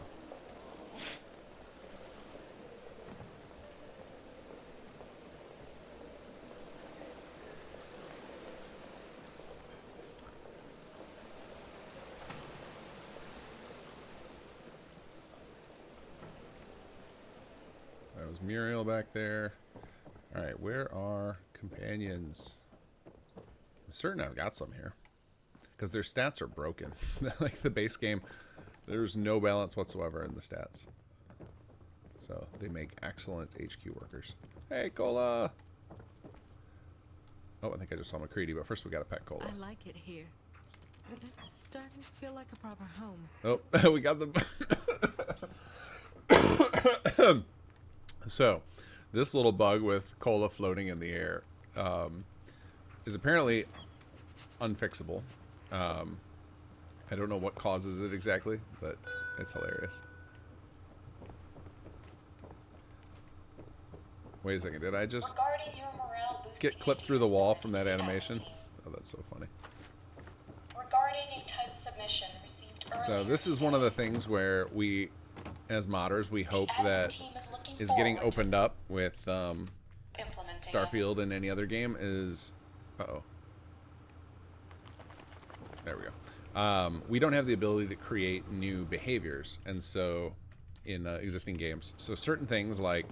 That was Muriel back there. Alright, where are companions? I'm certain I've got some here, because their stats are broken. Like the base game, there's no balance whatsoever in the stats. So they make excellent HQ workers. Hey, Cola! Oh, I think I just saw McCready, but first we gotta pet Cola. I like it here. It's starting to feel like a proper home. Oh, we got the... So, this little bug with Cola floating in the air is apparently unfixable. I don't know what causes it exactly, but it's hilarious. Wait a second, did I just get clipped through the wall from that animation? Oh, that's so funny. Regarding a type submission received earlier. So this is one of the things where as modders, we hope admin that team is looking is getting forward to opened up with implementing Starfield and any other game is... Uh-oh. There we go. We don't have the ability to create new behaviors, and so in existing games. So certain things like,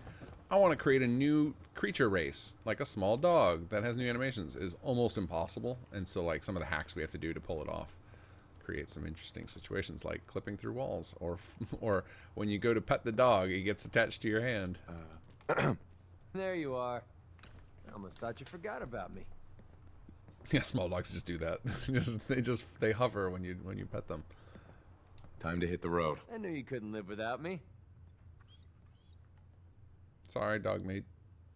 I want to create a new creature race, like a small dog that has new animations, is almost impossible. And so like some of the hacks we have to do to pull it off create some interesting situations, like clipping through walls, or when you go to pet the dog, it gets attached to your hand. There you are. I almost thought you forgot about me. Yeah, small dogs just do that. they hover when you pet them. Time to hit the road. I knew you couldn't live without me. Sorry, dog mate.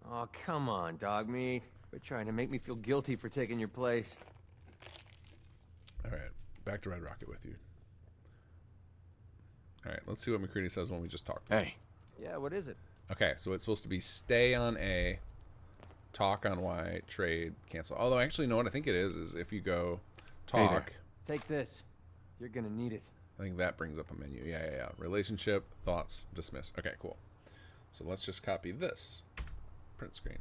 Oh, come on, dog meat. Quit trying to make me feel guilty for taking your place. All right, back to Red Rocket with you. All right, let's see what McCready says when we just talked. Hey. Yeah, what is it? Okay, so it's supposed to be stay on A, talk on Y, trade, cancel. Although, actually, you know what I think it is if you go talk. Hey Take this. You're gonna need it. I think that brings up a menu. Yeah. Relationship, thoughts, dismiss. Okay, cool. So let's just copy this. Print screen.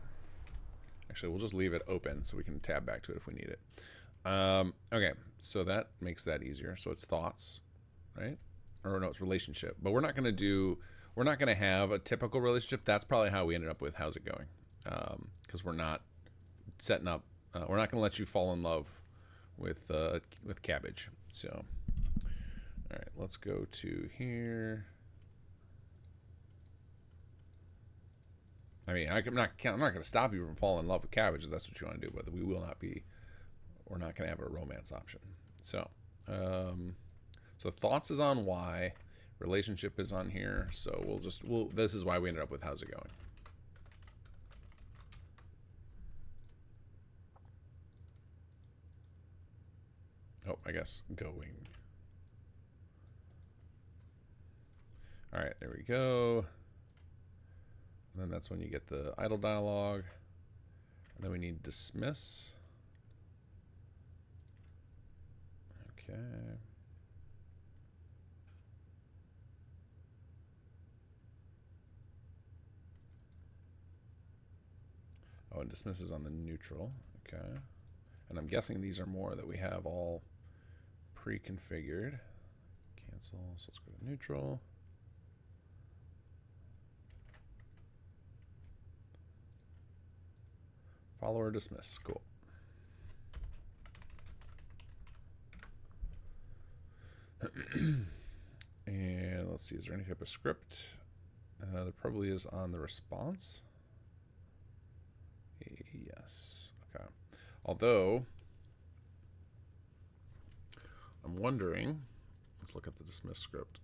Actually, we'll just leave it open so we can tab back to it if we need it. Okay, so that makes that easier. So it's thoughts, right? Or no, it's relationship. But we're not going to have a typical relationship. That's probably how we ended up with how's it going. Because we're not setting up, we're not going to let you fall in love with cabbage. So, all right, let's go to here. I mean, I'm not going to stop you from falling in love with cabbage if that's what you want to do, but we're not going to have a romance option. So, so thoughts is on Y, relationship is on here. So this is why we ended up with how's it going. Oh, I guess going. All right, there we go. And then that's when you get the idle dialogue. And then we need dismiss. Okay. Oh, and dismiss is on the neutral. Okay. And I'm guessing these are more that we have all pre-configured. Cancel. So let's go to neutral. Follow or dismiss. Cool. And let's see, is there any type of script? There probably is on the response. Yes. Okay. Although, I'm wondering, let's look at the dismiss script.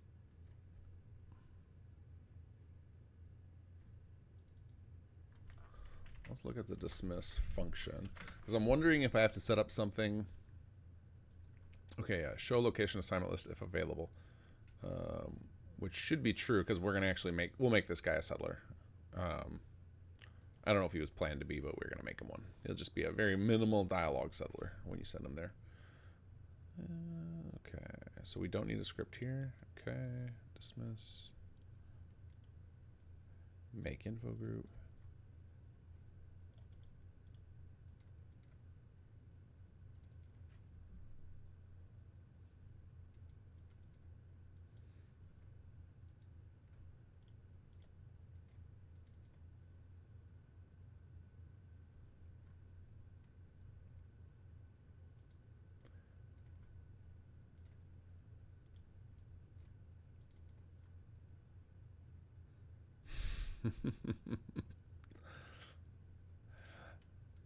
Let's look at the dismiss function, because I'm wondering if I have to set up something. Okay, yeah, show location assignment list if available, which should be true because we're gonna actually we'll make this guy a settler. I don't know if he was planned to be, but we're gonna make him one. He'll just be a very minimal dialogue settler when you send him there. Okay, so we don't need a script here. Okay, dismiss. Make info group.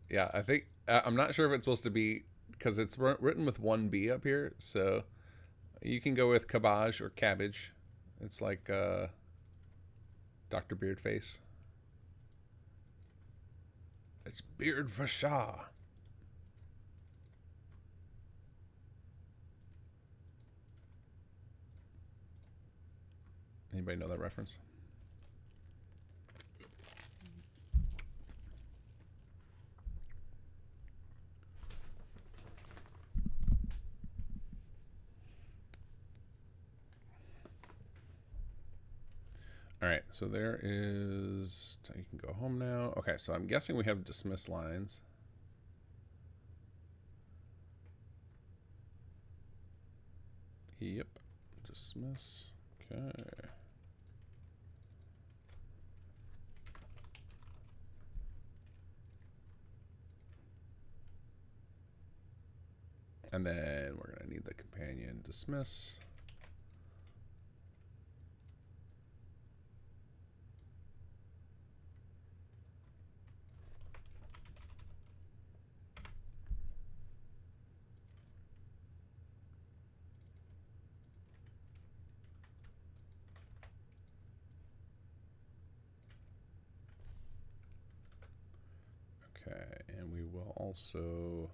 Yeah, I think I'm not sure if it's supposed to be because it's written with 1B up here, so you can go with cabbage or cabbage. It's like Dr. Beardface. It's Beard for Shaw. Anybody know that reference? Alright, so there is... You can go home now. Okay, so I'm guessing we have dismiss lines. Yep. Dismiss. Okay. And then we're going to need the companion dismiss. Okay, and we will also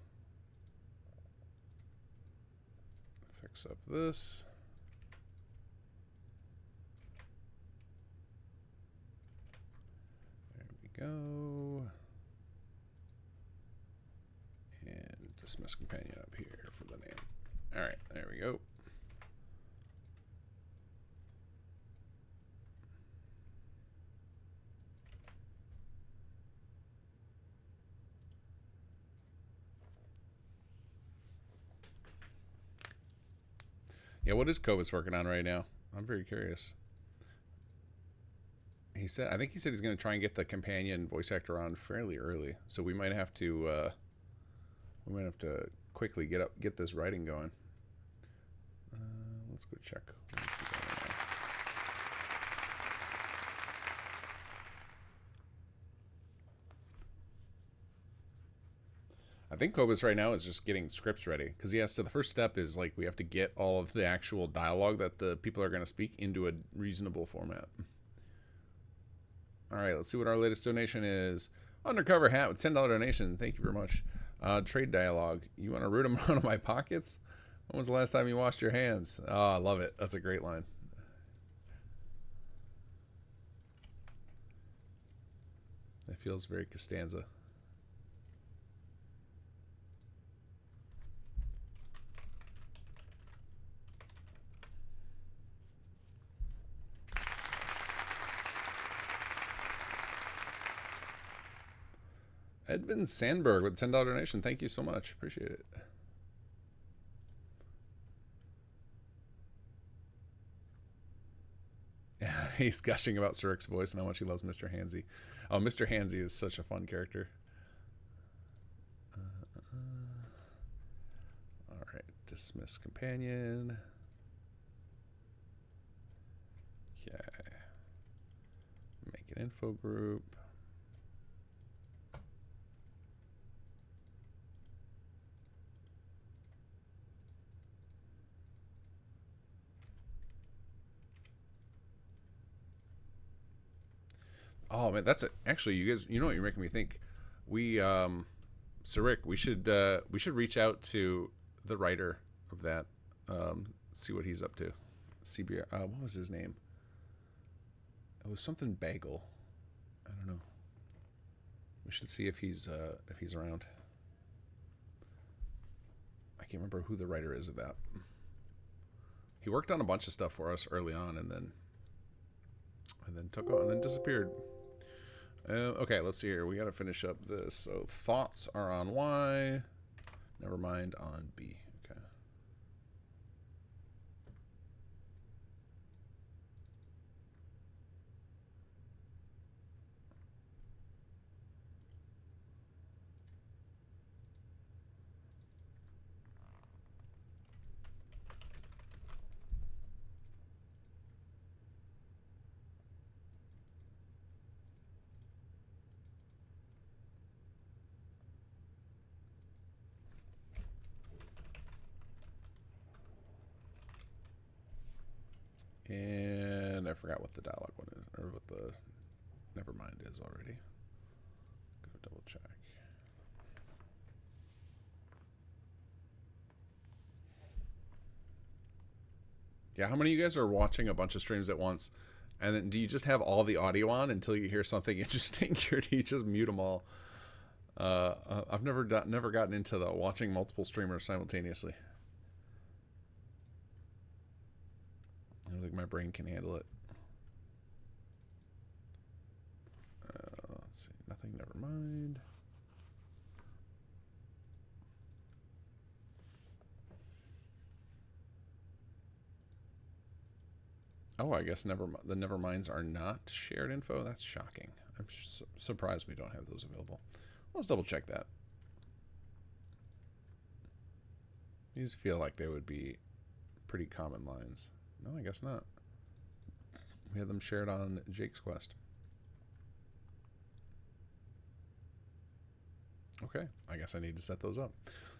fix up this. There we go. And dismiss companion up here for the name. Alright, there we go. Yeah, what is Cobus working on right now? I'm very curious. He said, I think he said he's going to try and get the companion voice actor on fairly early, so we might have to quickly get this writing going. Let's go check. What is he doing now? I think Cobus right now is just getting scripts ready because he has to. The first step is like we have to get all of the actual dialogue that the people are going to speak into a reasonable format. All right, let's see what our latest donation is. Undercover hat with $10 donation. Thank you very much. Trade dialogue. You want to root him out of my pockets? When was the last time you washed your hands? Oh, I love it. That's a great line. It feels very Costanza. Edvin Sandberg with a $10 donation. Thank you so much. Appreciate it. He's gushing about Surik's voice and how much he loves Mr. Hansy. Oh, Mr. Hansy is such a fun character. All right, dismiss companion. Okay. Make an info group. Oh man, that's it. Actually, you guys, you know what you're making me think. We, Surik, we should reach out to the writer of that, see what he's up to. CBR, what was his name? It was something Bagel. I don't know. We should see if he's around. I can't remember who the writer is of that. He worked on a bunch of stuff for us early on, and then took on and then disappeared. Okay, let's see here. We got to finish up this. So thoughts are on Y. Never mind on B. Okay. And I forgot what the dialogue one is, or what the never mind is already. Go double check. Yeah, how many of you guys are watching a bunch of streams at once? And then do you just have all the audio on until you hear something interesting, or do you just mute them all? I've never gotten into the watching multiple streamers simultaneously. I don't think my brain can handle it. nothing. Never mind. Oh, I guess the Neverminds are not shared info. That's shocking. I'm surprised we don't have those available. Let's double check that. These feel like they would be pretty common lines. No, I guess not. We had them shared on Jake's Quest. Okay, I guess I need to set those up.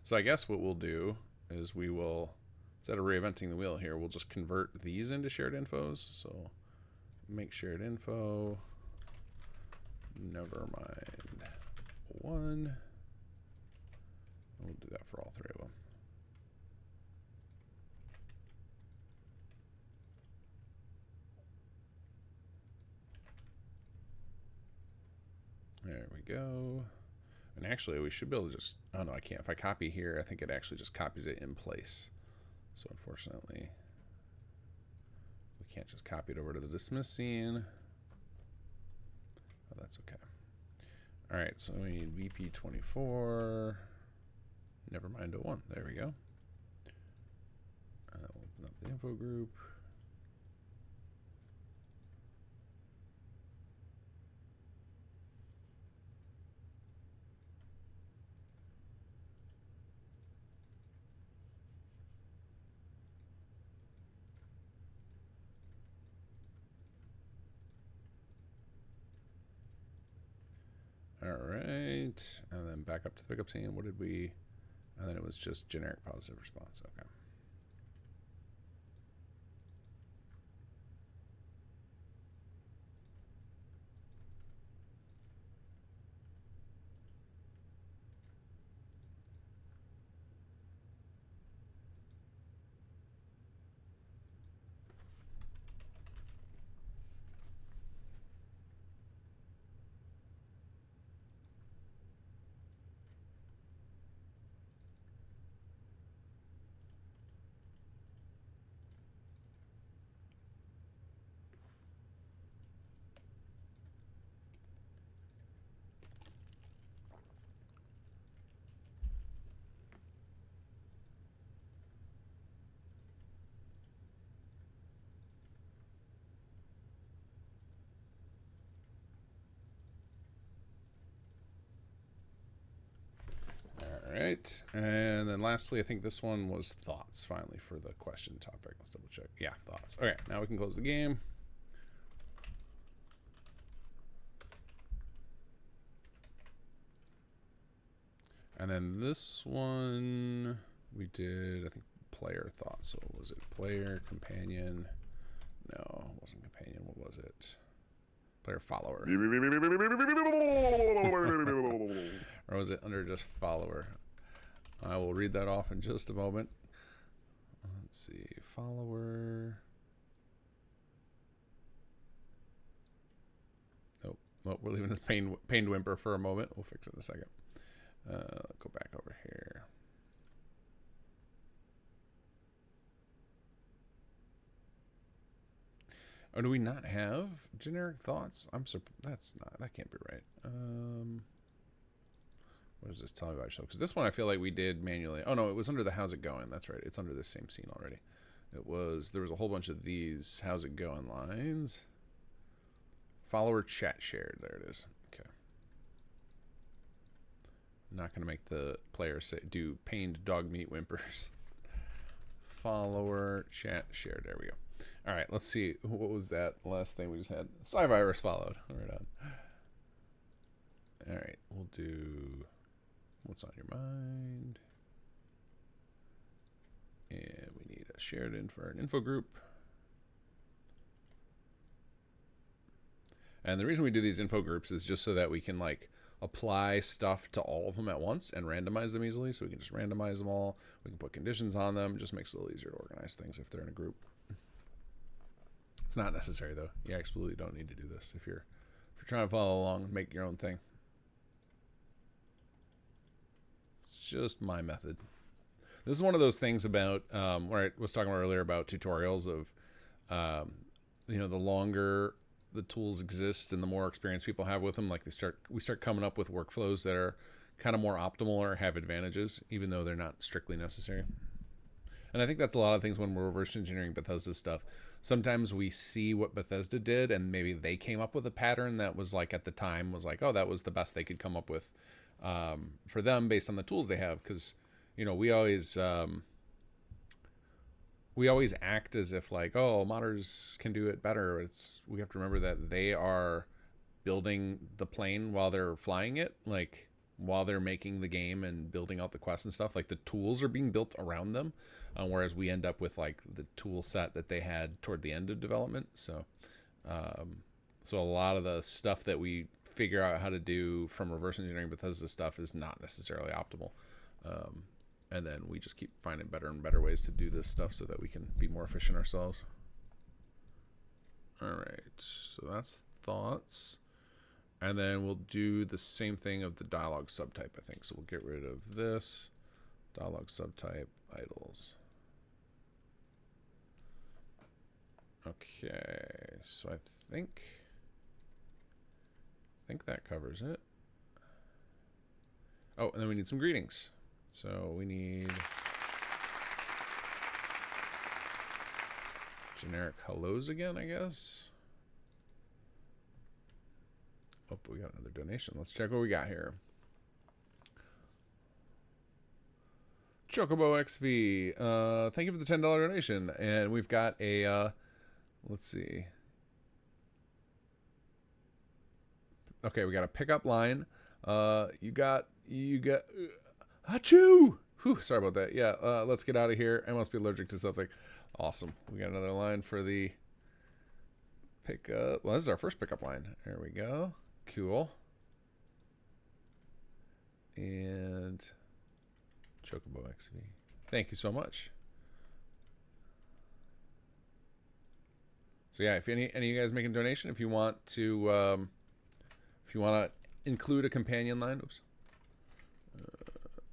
So I guess what we'll do is we will, instead of reinventing the wheel here, we'll just convert these into shared infos. So make shared info, Nevermind 1. We'll do that for all three of them. There we go. And actually, we should be able to just... Oh, no, I can't. If I copy here, I think it actually just copies it in place. So, unfortunately, we can't just copy it over to the dismiss scene. Oh, that's okay. All right, so we need VP24. Nevermind 01. There we go. And then we'll open up the info group. All right, and then back up to the pickup scene. What did we? And then it was just generic positive response. Okay. All right, and then lastly, I think this one was thoughts finally for the question topic. Let's double check. Yeah, thoughts. Okay, now we can close the game. And then this one we did, I think, player thoughts. So was it player, companion? No, it wasn't companion. What was it? Player follower. Or was it under just follower? I will read that off in just a moment. Let's see. Follower. Nope. Well, we're leaving this pained whimper for a moment. We'll fix it in a second. Go back over here. Oh, do we not have generic thoughts? That can't be right. What does this tell me about yourself? Because this one I feel like we did manually. Oh no, it was under the how's it going. That's right. It's under the same scene already. There was a whole bunch of these how's it going lines. Follower chat shared. There it is. Okay. I'm not gonna make the player do pained dog meat whimpers. Follower chat shared. There we go. All right, let's see. What was that last thing we just had? Psyvirus followed. Right on. All right, we'll do what's on your mind. And we need a shared info for an info group. And the reason we do these info groups is just so that we can like apply stuff to all of them at once and randomize them easily. So we can just randomize them all. We can put conditions on them. It just makes it a little easier to organize things if they're in a group. It's not necessary though. You absolutely don't need to do this if you're trying to follow along and make your own thing. It's just my method. This is one of those things about where I was talking about earlier about tutorials of the longer the tools exist and the more experience people have with them, like we start coming up with workflows that are kind of more optimal or have advantages, even though they're not strictly necessary. And I think that's a lot of things when we're reverse engineering Bethesda stuff. Sometimes we see what Bethesda did and maybe they came up with a pattern that was like at the time was like, oh, that was the best they could come up with for them based on the tools they have. Because, you know, we always act as if like, oh, modders can do it better. We have to remember that they are building the plane while they're flying it, like while they're making the game and building out the quests and stuff. Like the tools are being built around them, whereas we end up with like the tool set that they had toward the end of development. So a lot of the stuff that we figure out how to do from reverse engineering Bethesda stuff is not necessarily optimal. And then we just keep finding better and better ways to do this stuff so that we can be more efficient ourselves. All right, so that's thoughts. And then we'll do the same thing of the dialogue subtype, I think. So we'll get rid of this. Dialogue subtype, idols. Okay, so I think that covers it. Oh, and then we need some greetings. So we need generic hellos again, I guess. Oh, we got another donation. Let's check what we got here. Chocobo XV, thank you for the $10 donation. And we've got a, let's see. Okay, we got a pickup line. You got, achoo! Whew, sorry about that. Yeah, let's get out of here. I must be allergic to something. Awesome. We got another line for the pickup. Well, this is our first pickup line. There we go. Cool. And Chocobo XV. Thank you so much. So yeah, if any of you guys make a donation, if you want to include a companion line, oops. There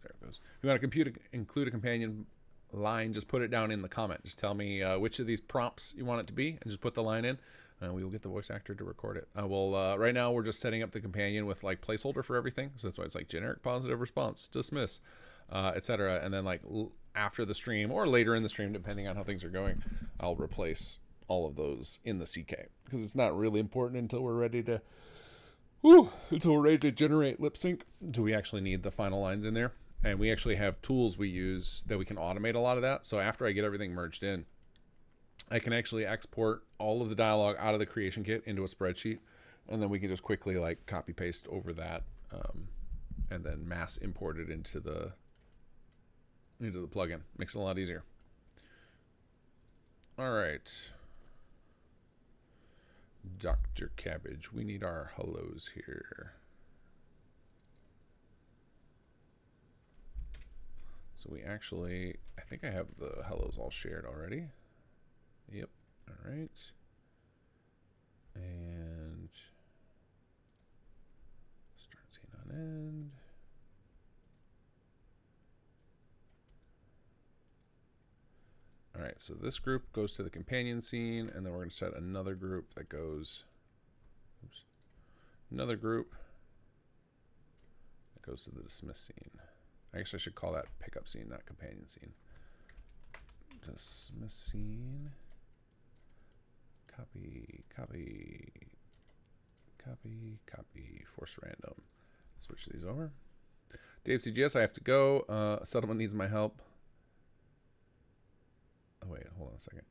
it goes. If you want to include a companion line, just put it down in the comment. Just tell me which of these prompts you want it to be, and just put the line in. We will get the voice actor to record it. Right now we're just setting up the companion with like placeholder for everything. So that's why it's like generic positive response, dismiss, etc. And then like after the stream or later in the stream, depending on how things are going, I'll replace all of those in the CK because it's not really important until we're ready to, generate lip sync. Do we actually need the final lines in there? And we actually have tools we use that we can automate a lot of that. So after I get everything merged in, I can actually export all of the dialogue out of the creation kit into a spreadsheet, and then we can just quickly like copy paste over that, and then mass import it into the plugin. Makes it a lot easier. All right, Dr. Cabbage, we need our hellos here. So we actually, I think I have the hellos all shared already. Yep. All right. And start scene on end. All right. So this group goes to the companion scene, and then we're going to set another group that goes. Oops. Another group that goes to the dismiss scene. I guess I should call that pickup scene, not companion scene. Dismiss scene. Copy, copy, copy, copy, force random. Switch these over. Dave CGS, I have to go. Settlement needs my help. Oh, wait, hold on a second.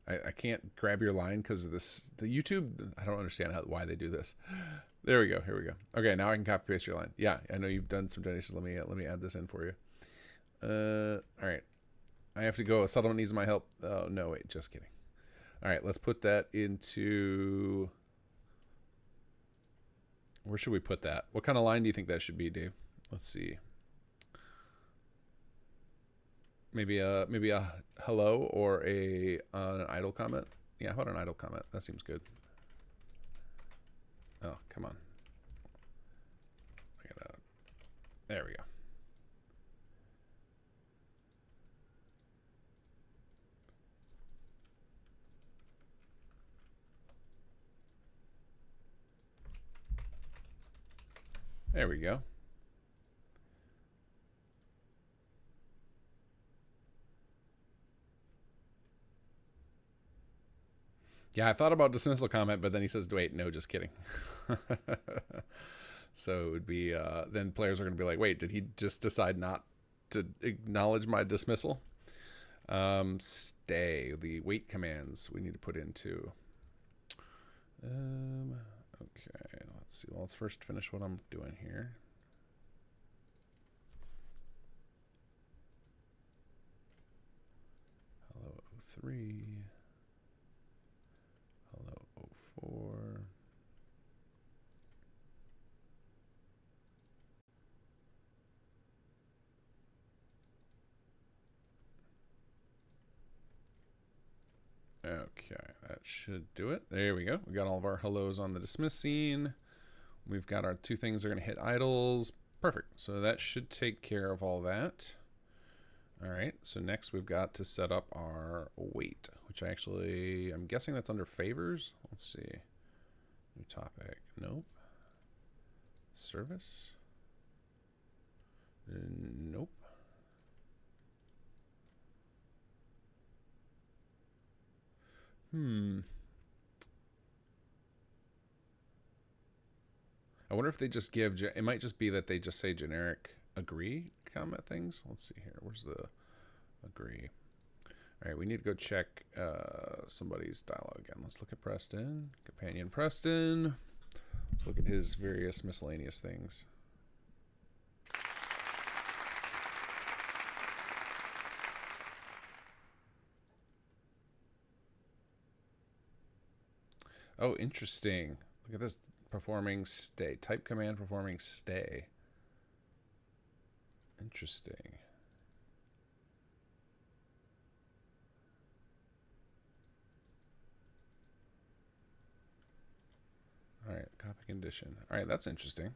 I can't grab your line because of this. The YouTube, I don't understand why they do this. There we go. Here we go. Okay, now I can copy paste your line. Yeah, I know you've done some donations. Let me add this in for you. All right. I have to go. Settlement needs my help. Oh, no, wait, just kidding. All right, let's put that into... Where should we put that? What kind of line do you think that should be, Dave? Let's see. Maybe a hello or an idle comment. Yeah, how about an idle comment? That seems good. Oh, come on. There we go. There we go. Yeah, I thought about dismissal comment, but then he says, wait, no, just kidding. So it would be, then players are going to be like, wait, did he just decide not to acknowledge my dismissal? Stay, the wait commands we need to put into. Okay, let's see. Well, let's first finish what I'm doing here. Hello 03. Hello 04. Okay, that should do it. There we go. We got all of our hellos on the dismiss scene. We've got our two things are going to hit idols. Perfect. So that should take care of all that. All right. So next we've got to set up our wait, which I'm guessing that's under favors. Let's see. New topic. Nope. Service. Nope. I wonder if they just give, it might just be that they just say generic agree comment things. Let's see here. Where's the agree? All right, we need to go check somebody's dialogue again. Let's look at Preston, companion Preston. Let's look at his various miscellaneous things. Oh, interesting. Look at this. Performing stay. Type command performing stay. Interesting. All right, copy condition. All right, that's interesting.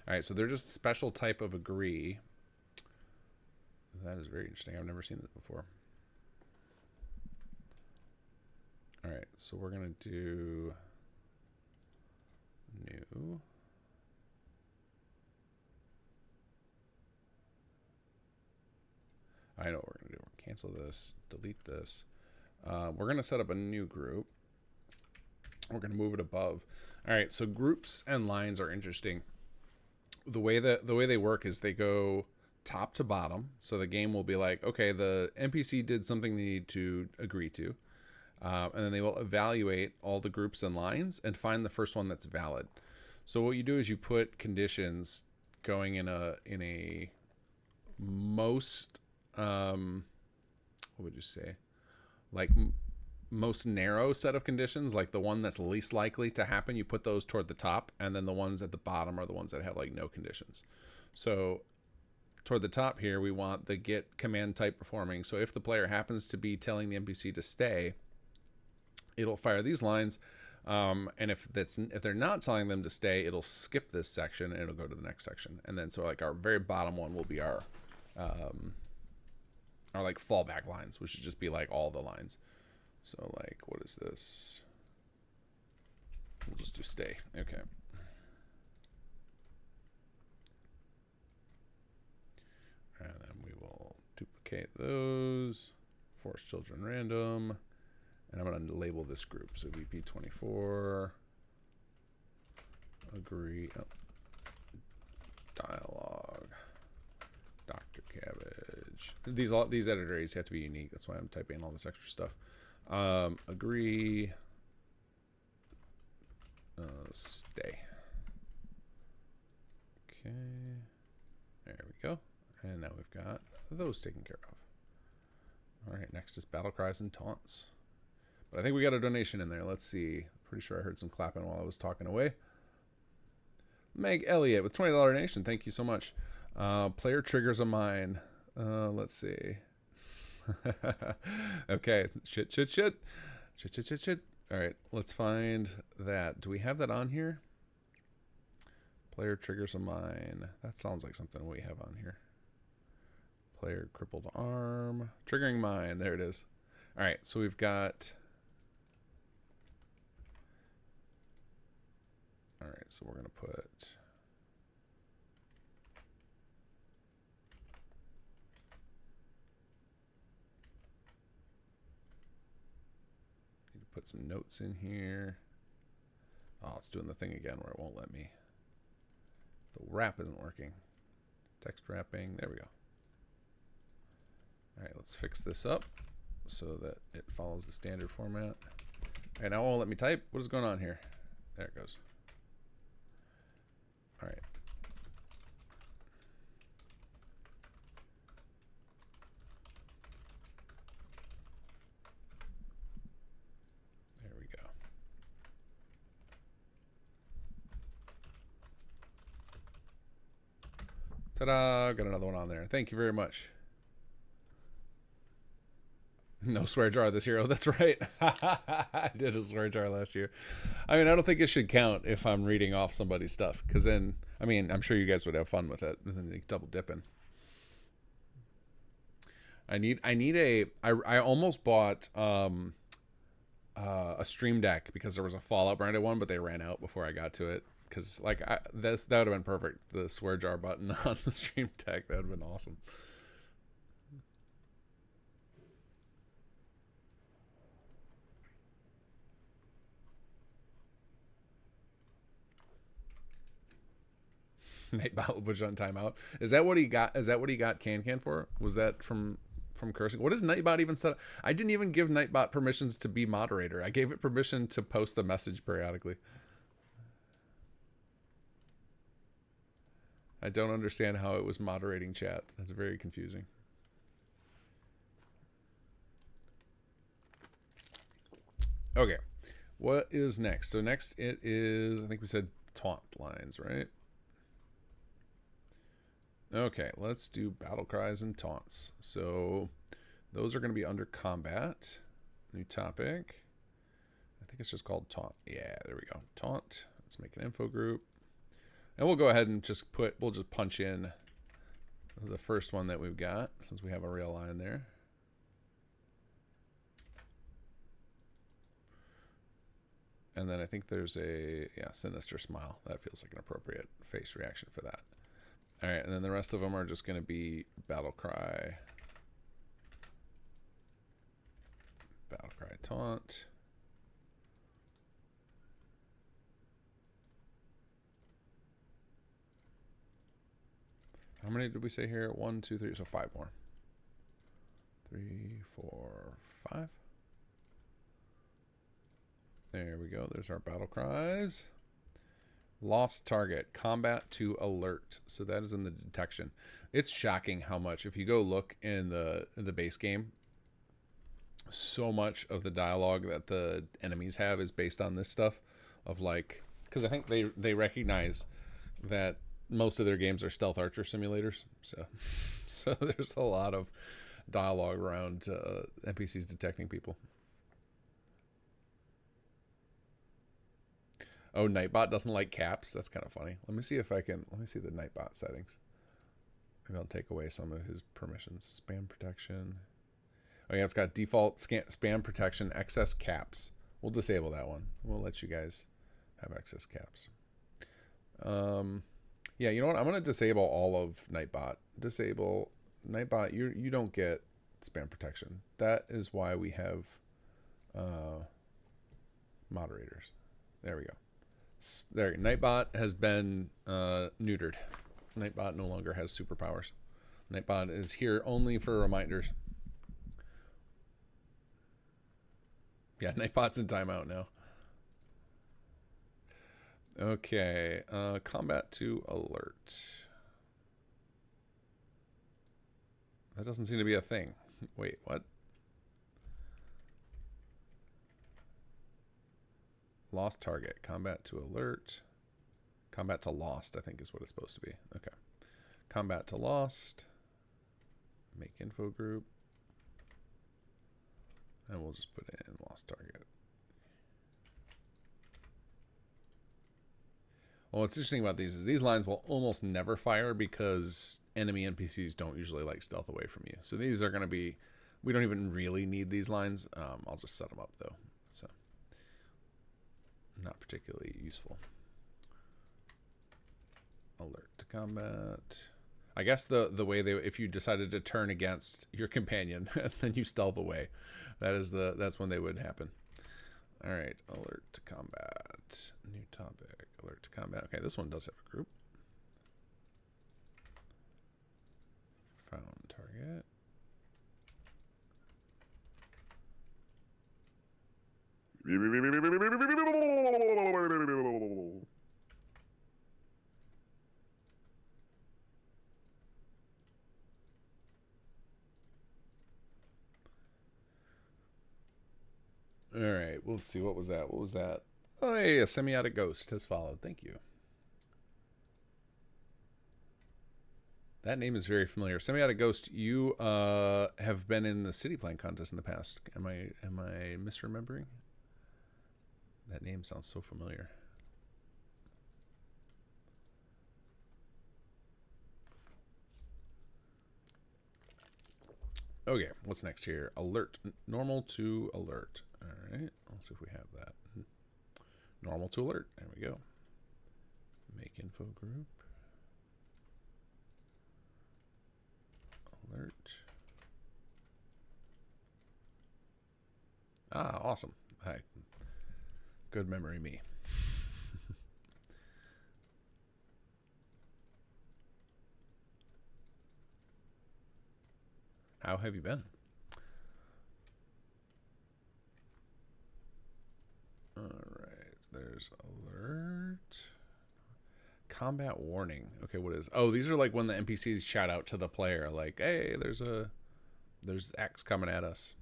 All right, so they're just a special type of agree. That is very interesting. I've never seen this before. All right, so we're going to do new. I know what we're going to do. We're cancel this, delete this. We're going to set up a new group. We're going to move it above. All right, so groups and lines are interesting. The way they work is they go top to bottom. So the game will be like, okay, the NPC did something they need to agree to. And then they will evaluate all the groups and lines and find the first one that's valid. So what you do is you put conditions going in a most what would you say, like most narrow set of conditions, like the one that's least likely to happen, you put those toward the top, and then the ones at the bottom are the ones that have like no conditions. So toward the top here, we want the get command type performing. So if the player happens to be telling the NPC to stay, it'll fire these lines, and if they're not telling them to stay, it'll skip this section and it'll go to the next section. And then so like our very bottom one will be our like fallback lines, which should just be like all the lines. So like, what is this? We'll just do stay. Okay. And then we will duplicate those. Force children random. And I'm going to label this group. So VP24, agree, dialogue, Dr. Cabbage. These editors have to be unique. That's why I'm typing in all this extra stuff. Agree, stay. Okay, there we go. And now we've got those taken care of. All right, next is battle cries and taunts. But I think we got a donation in there. Let's see. Pretty sure I heard some clapping while I was talking away. Meg Elliott with $20 donation. Thank you so much. Player triggers a mine. Let's see. Okay. Shit. All right. Let's find that. Do we have that on here? Player triggers a mine. That sounds like something we have on here. Player crippled arm. Triggering mine. There it is. All right. So we've got... All right, so we're going to put put some notes in here. Oh, it's doing the thing again where it won't let me. The wrap isn't working. Text wrapping. There we go. All right, let's fix this up so that it follows the standard format. Okay, now it won't let me type. What is going on here? There it goes. All right. There we go. Ta-da! Got another one on there. Thank you very much. No swear jar this hero. That's right. I did a swear jar last year. I mean, I don't think it should count if I'm reading off somebody's stuff, because then, I mean, I'm sure you guys would have fun with it, and then they double dipping. I almost bought a Stream Deck because there was a Fallout branded one, but they ran out before I got to it. Because like that would have been perfect. The swear jar button on the Stream Deck, that would have been awesome. Nightbot was on timeout. Is that what he got? Is that what he got Can for? Was that from cursing? What does Nightbot even set up? I didn't even give Nightbot permissions to be moderator. I gave it permission to post a message periodically. I don't understand how it was moderating chat. That's very confusing. Okay, what is next? So next it is, I think we said taunt lines, right? Okay, let's do battle cries and taunts. So those are going to be under combat. New topic. I think it's just called taunt. Yeah, there we go. Taunt. Let's make an info group. And we'll go ahead and just we'll just punch in the first one that we've got, since we have a real line there. And then I think there's a, yeah, sinister smile. That feels like an appropriate face reaction for that. All right, and then the rest of them are just going to be battle cry, taunt. How many did we say here? 1, 2, 3, so 5 more. 3, 4, 5. There we go. There's our battle cries. Lost target, combat to alert. So that is in the detection. It's shocking how much, if you go look in the base game, so much of the dialogue that the enemies have is based on this stuff of like, because I think they recognize that most of their games are stealth archer simulators. So there's a lot of dialogue around NPCs detecting people. Oh, Nightbot doesn't like caps. That's kind of funny. Let me see if I can. Let me see the Nightbot settings. Maybe I'll take away some of his permissions. Spam protection. Oh yeah, it's got default spam protection, excess caps. We'll disable that one. We'll let you guys have excess caps. Yeah, you know what? I'm gonna disable all of Nightbot. Disable Nightbot. You don't get spam protection. That is why we have moderators. There we go. There, Nightbot has been neutered. Nightbot no longer has superpowers. Nightbot is here only for reminders. Yeah, Nightbot's in timeout now. Okay, combat to alert. That doesn't seem to be a thing. Wait, what? Lost target, combat to alert. Combat to lost, I think is what it's supposed to be. Okay. Combat to lost. Make info group. And we'll just put in lost target. Well, what's interesting about these is these lines will almost never fire because enemy NPCs don't usually like stealth away from you. So these are going to be, we don't even really need these lines. I'll just set them up though. So not particularly useful. Alert to combat. I guess the way they, if you decided to turn against your companion and then you stealth away, that's when they would happen. All right, alert to combat. New topic, alert to combat. Okay, this one does have a group. Found target. All right, well, let's see. What was that? What was that? Oh, hey, a semiotic ghost has followed. Thank you. That name is very familiar. Semiotic Ghost, you have been in the city plan contest in the past. Am I misremembering? That name sounds so familiar. Okay, what's next here? Alert. Normal to alert. All right, let's see if we have that. Normal to alert. There we go. Make info group. Alert. Ah, awesome. Hi. Good memory, me. How have you been? All right, there's alert. Combat warning. Okay, what is? Oh, these are like when the NPCs shout out to the player, like, "Hey, there's X coming at us."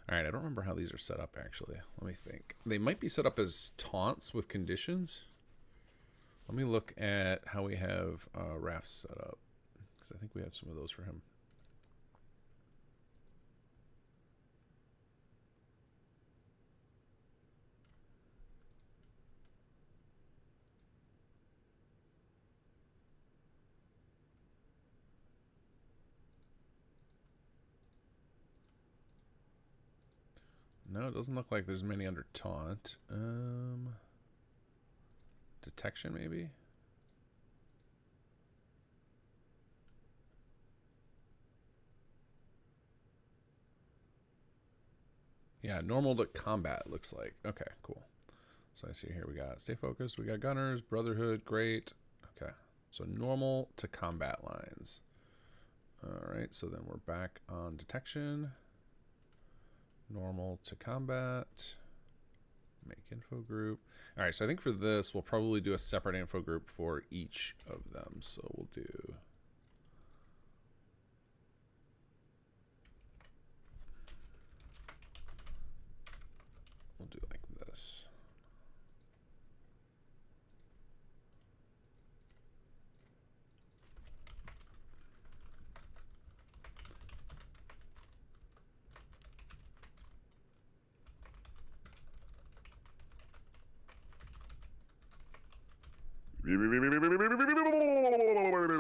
All right, I don't remember how these are set up actually. Let me think. They might be set up as taunts with conditions. Let me look at how we have Raph set up, because I think we have some of those for him. No, it doesn't look like there's many under taunt. Detection, maybe? Yeah, normal to combat, looks like. Okay, cool. So I see here we got stay focused, we got gunners, brotherhood, great. Okay, so normal to combat lines. All right, so then we're back on detection. Normal to combat. Make info group. All right, so I think for this, we'll probably do a separate info group for each of them. So we'll do... like this.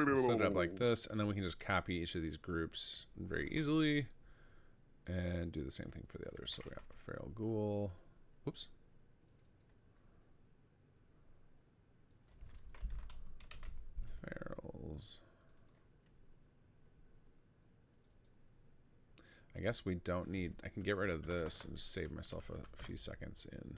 So set it up like this, and then we can just copy each of these groups very easily and do the same thing for the others. So we got Feral Ghoul. Whoops. Ferals. I guess we don't need... I can get rid of this and just save myself a few seconds in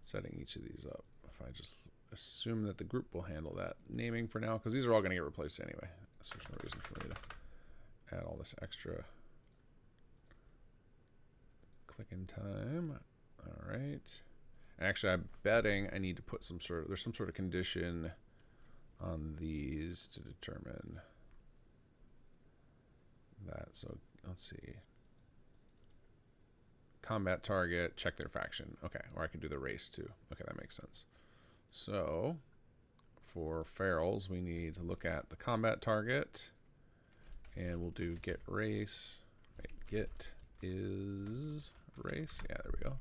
setting each of these up. If I just assume that the group will handle that naming for now, because these are all going to get replaced anyway. So there's no reason for me to add all this extra clicking time. All right. And actually, I'm betting I need to put some sort of... There's some sort of condition on these to determine that. So let's see. Combat target, check their faction. Okay, or I could do the race too. Okay, that makes sense. So for ferals, we need to look at the combat target, and we'll do get race. Right, get is race. Yeah, there we go.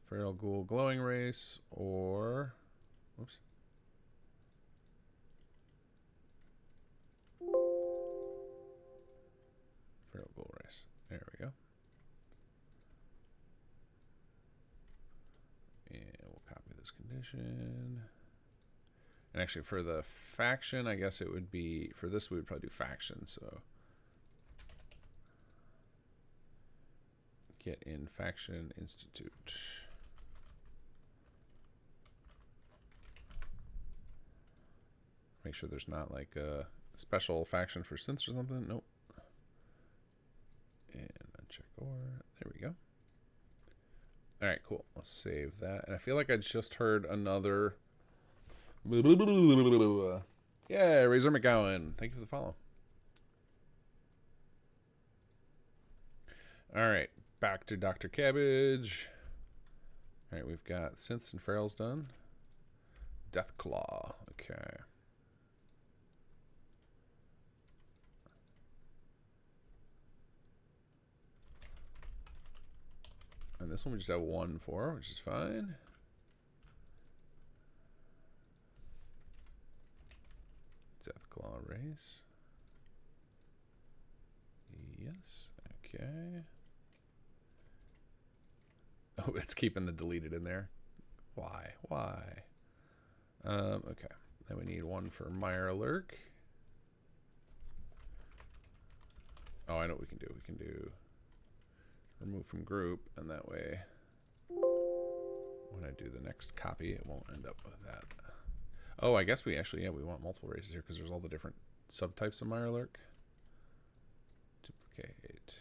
Feral Ghoul glowing race, or whoops. Feral Ghoul race. There we go. And we'll copy this condition. And actually for the faction, I guess it would be, for this we would probably do faction, so Get in Faction Institute. Make sure there's not like a special faction for synths or something. Nope. And uncheck or. There we go. All right, cool. Let's save that. And I feel like I just heard another. Yeah, Razor McGowan. Thank you for the follow. All right, back to Dr. Cabbage. All right, we've got synths and ferals done. Deathclaw. Okay. And this one we just have 1 for, which is fine. Deathclaw race. Yes. Okay. Oh, it's keeping the deleted in there. Why? Why? Okay. Then we need 1 for Mirelurk. Oh, I know what we can do. We can do remove from group, and that way when I do the next copy it won't end up with that. Oh, I guess we actually, yeah, we want multiple races here because there's all the different subtypes of Mirelurk. Duplicate.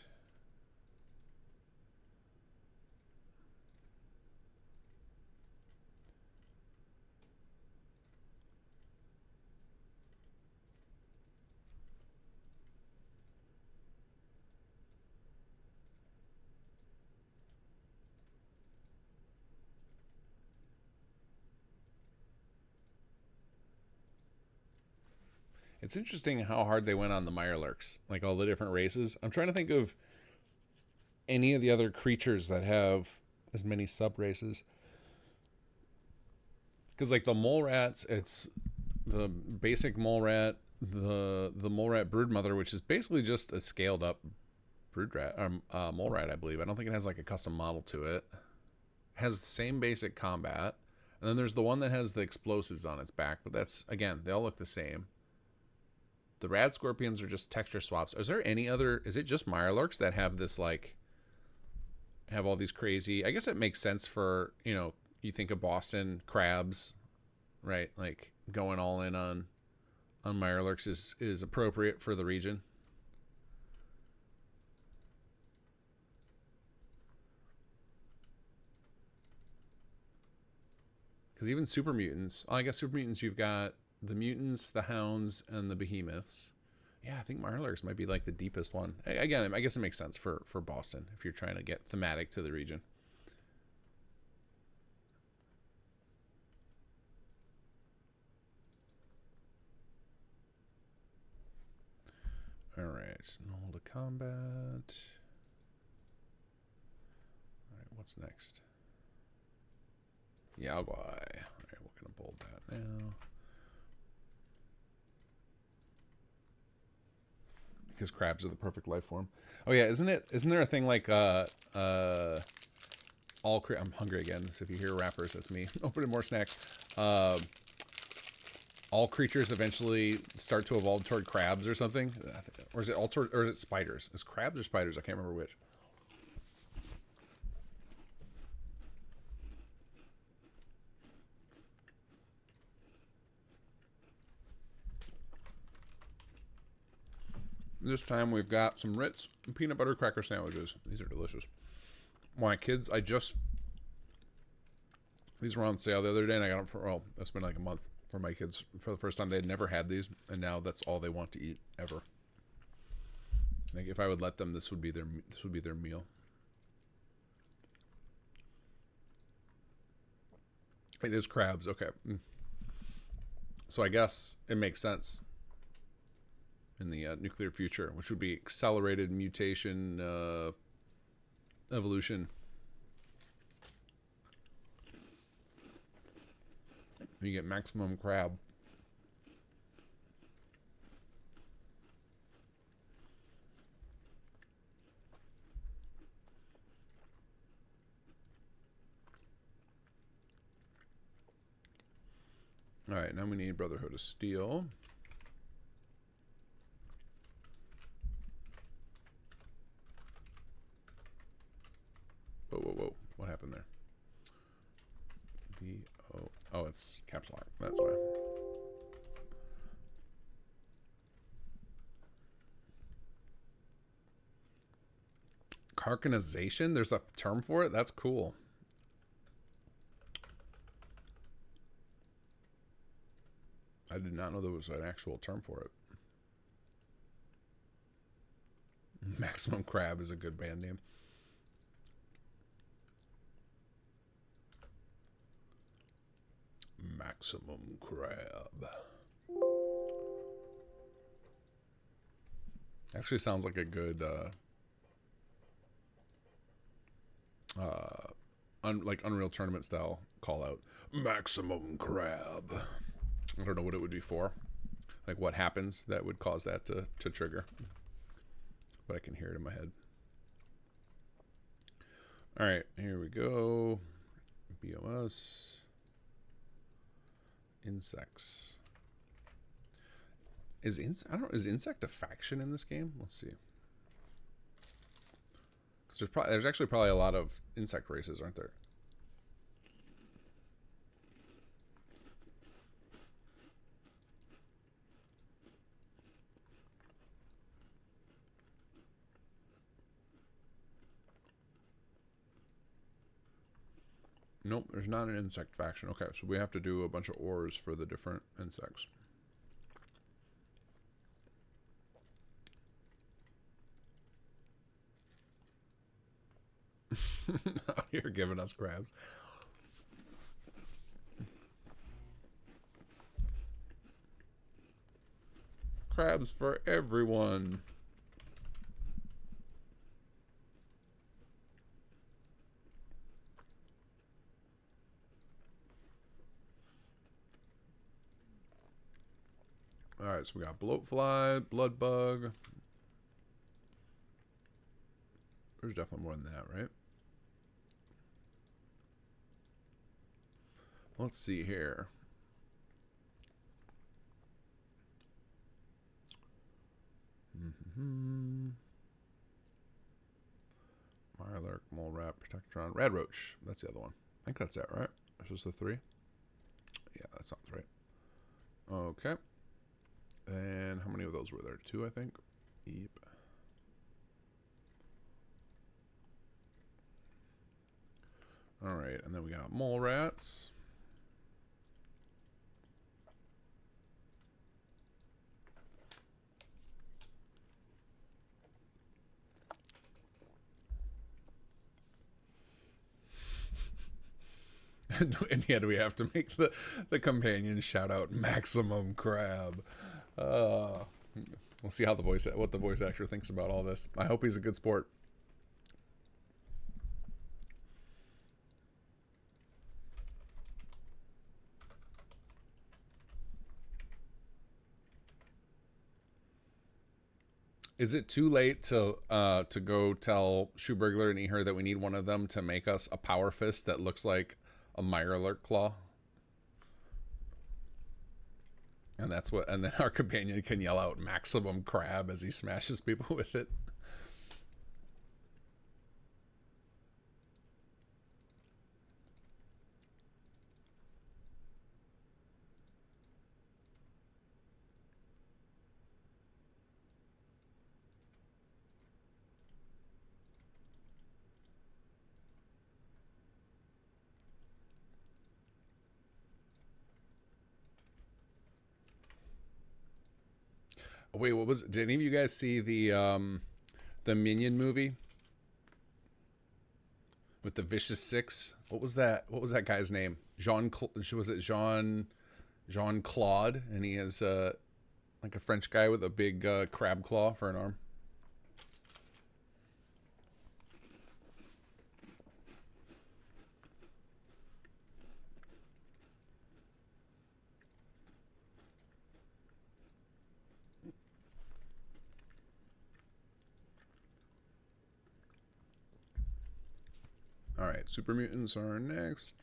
It's interesting how hard they went on the Mirelurks, like all the different races. I'm trying to think of any of the other creatures that have as many sub races. Because like the mole rats, it's the basic mole rat, the mole rat broodmother, which is basically just a scaled up brood rat or mole rat, I believe. I don't think it has like a custom model to it. It has the same basic combat, and then there's the one that has the explosives on its back. But that's, again, they all look the same. The rad scorpions are just texture swaps. Is there any other? Is it just Mirelurks that have this, like, have all these crazy? I guess it makes sense for, you know, you think of Boston crabs, right? Like going all in on Mirelurks is appropriate for the region. Because even super mutants, I guess super mutants, you've got the mutants, the hounds, and the behemoths. Yeah, I think Mirelurks might be like the deepest one. Again, I guess it makes sense for Boston if you're trying to get thematic to the region. All right, normal to combat. All right, what's next? Yagwai. All right, we're gonna bold that now. Because crabs are the perfect life form. Oh yeah, isn't there a thing like I'm hungry again, so if you hear rappers, that's me. Opening more snack. All creatures eventually start to evolve toward crabs or something, or is it spiders? Is crabs or spiders? I can't remember which. This time we've got some Ritz and peanut butter cracker sandwiches. These are delicious. My kids, these were on sale the other day, and I got them for, well, it's been like a month for my kids. For the first time, they had never had these, and now that's all they want to eat ever. Like if I would let them, this would be their meal. It is crabs, okay. So I guess it makes sense in the nuclear future, which would be accelerated mutation evolution. You get maximum crab. All right, now we need Brotherhood of Steel. Oh, it's caps lock. That's why. Carcanization? There's a term for it? That's cool. I did not know there was an actual term for it. Maximum Crab is a good band name. Maximum Crab. Actually sounds like a good like Unreal Tournament style call out. Maximum Crab. I don't know what it would be for. Like what happens that would cause that to trigger. But I can hear it in my head. Alright, here we go. BOS. Insects. Is insect a faction in this game? Let's see. Because there's actually probably a lot of insect races, aren't there? Nope, there's not an insect faction. Okay, so we have to do a bunch of ores for the different insects. Out here giving us crabs. Crabs for everyone. Alright, so we got bloatfly, blood bug. There's definitely more than that, right? Let's see here. Mirelurk, mole rat, protectron, red roach. That's the other one. I think that's it, right? That's just the 3. Yeah, that sounds right. Okay. And how many of those were there? 2, I think. Yep. All right, and then we got mole rats. And yet we have to make the companion shout out maximum crab. We'll see how what the voice actor thinks about all this. I hope he's a good sport. Is it too late to go tell Shoeburglar and Eher that we need one of them to make us a power fist that looks like a Mirelurk claw? And that's what, and then our companion can yell out maximum crab as he smashes people with it. Wait, what was? Did any of you guys see the Minion movie with the Vicious Six? What was that? What was that guy's name? Was it Jean Claude? And he is like a French guy with a big crab claw for an arm. Alright, super mutants are next.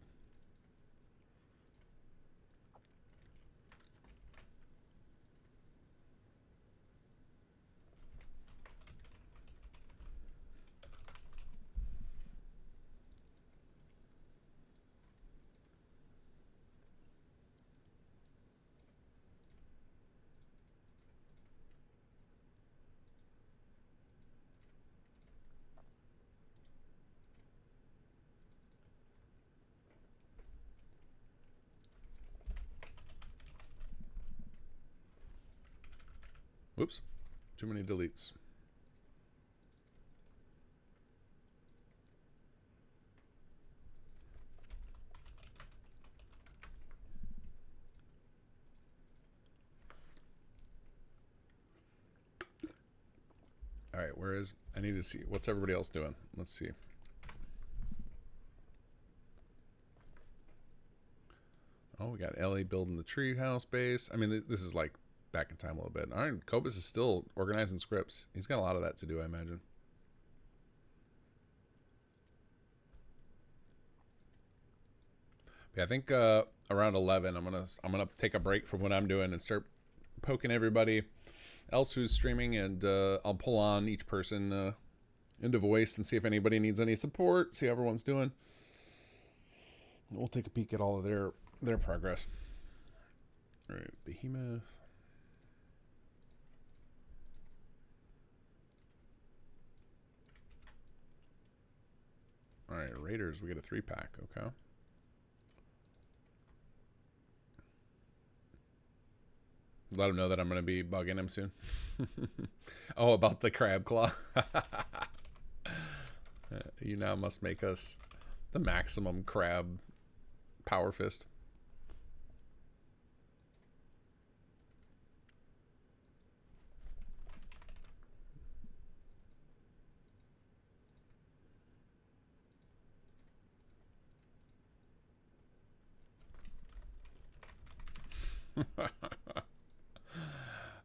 Whoops. Too many deletes. All right, where is... I need to see. What's everybody else doing? Let's see. Oh, we got Ellie building the treehouse base. I mean, this is like back in time a little bit. All right, Cobus is still organizing scripts. He's got a lot of that to do, I imagine. Yeah, I think around 11, I'm gonna take a break from what I'm doing and start poking everybody else who's streaming, and I'll pull on each person into voice and see if anybody needs any support. See how everyone's doing. We'll take a peek at all of their progress. All right, Behemoth. All right, Raiders. We get a 3-pack. Okay. Let him know that I'm going to be bugging him soon. Oh, about the crab claw. You now must make us the maximum crab power fist.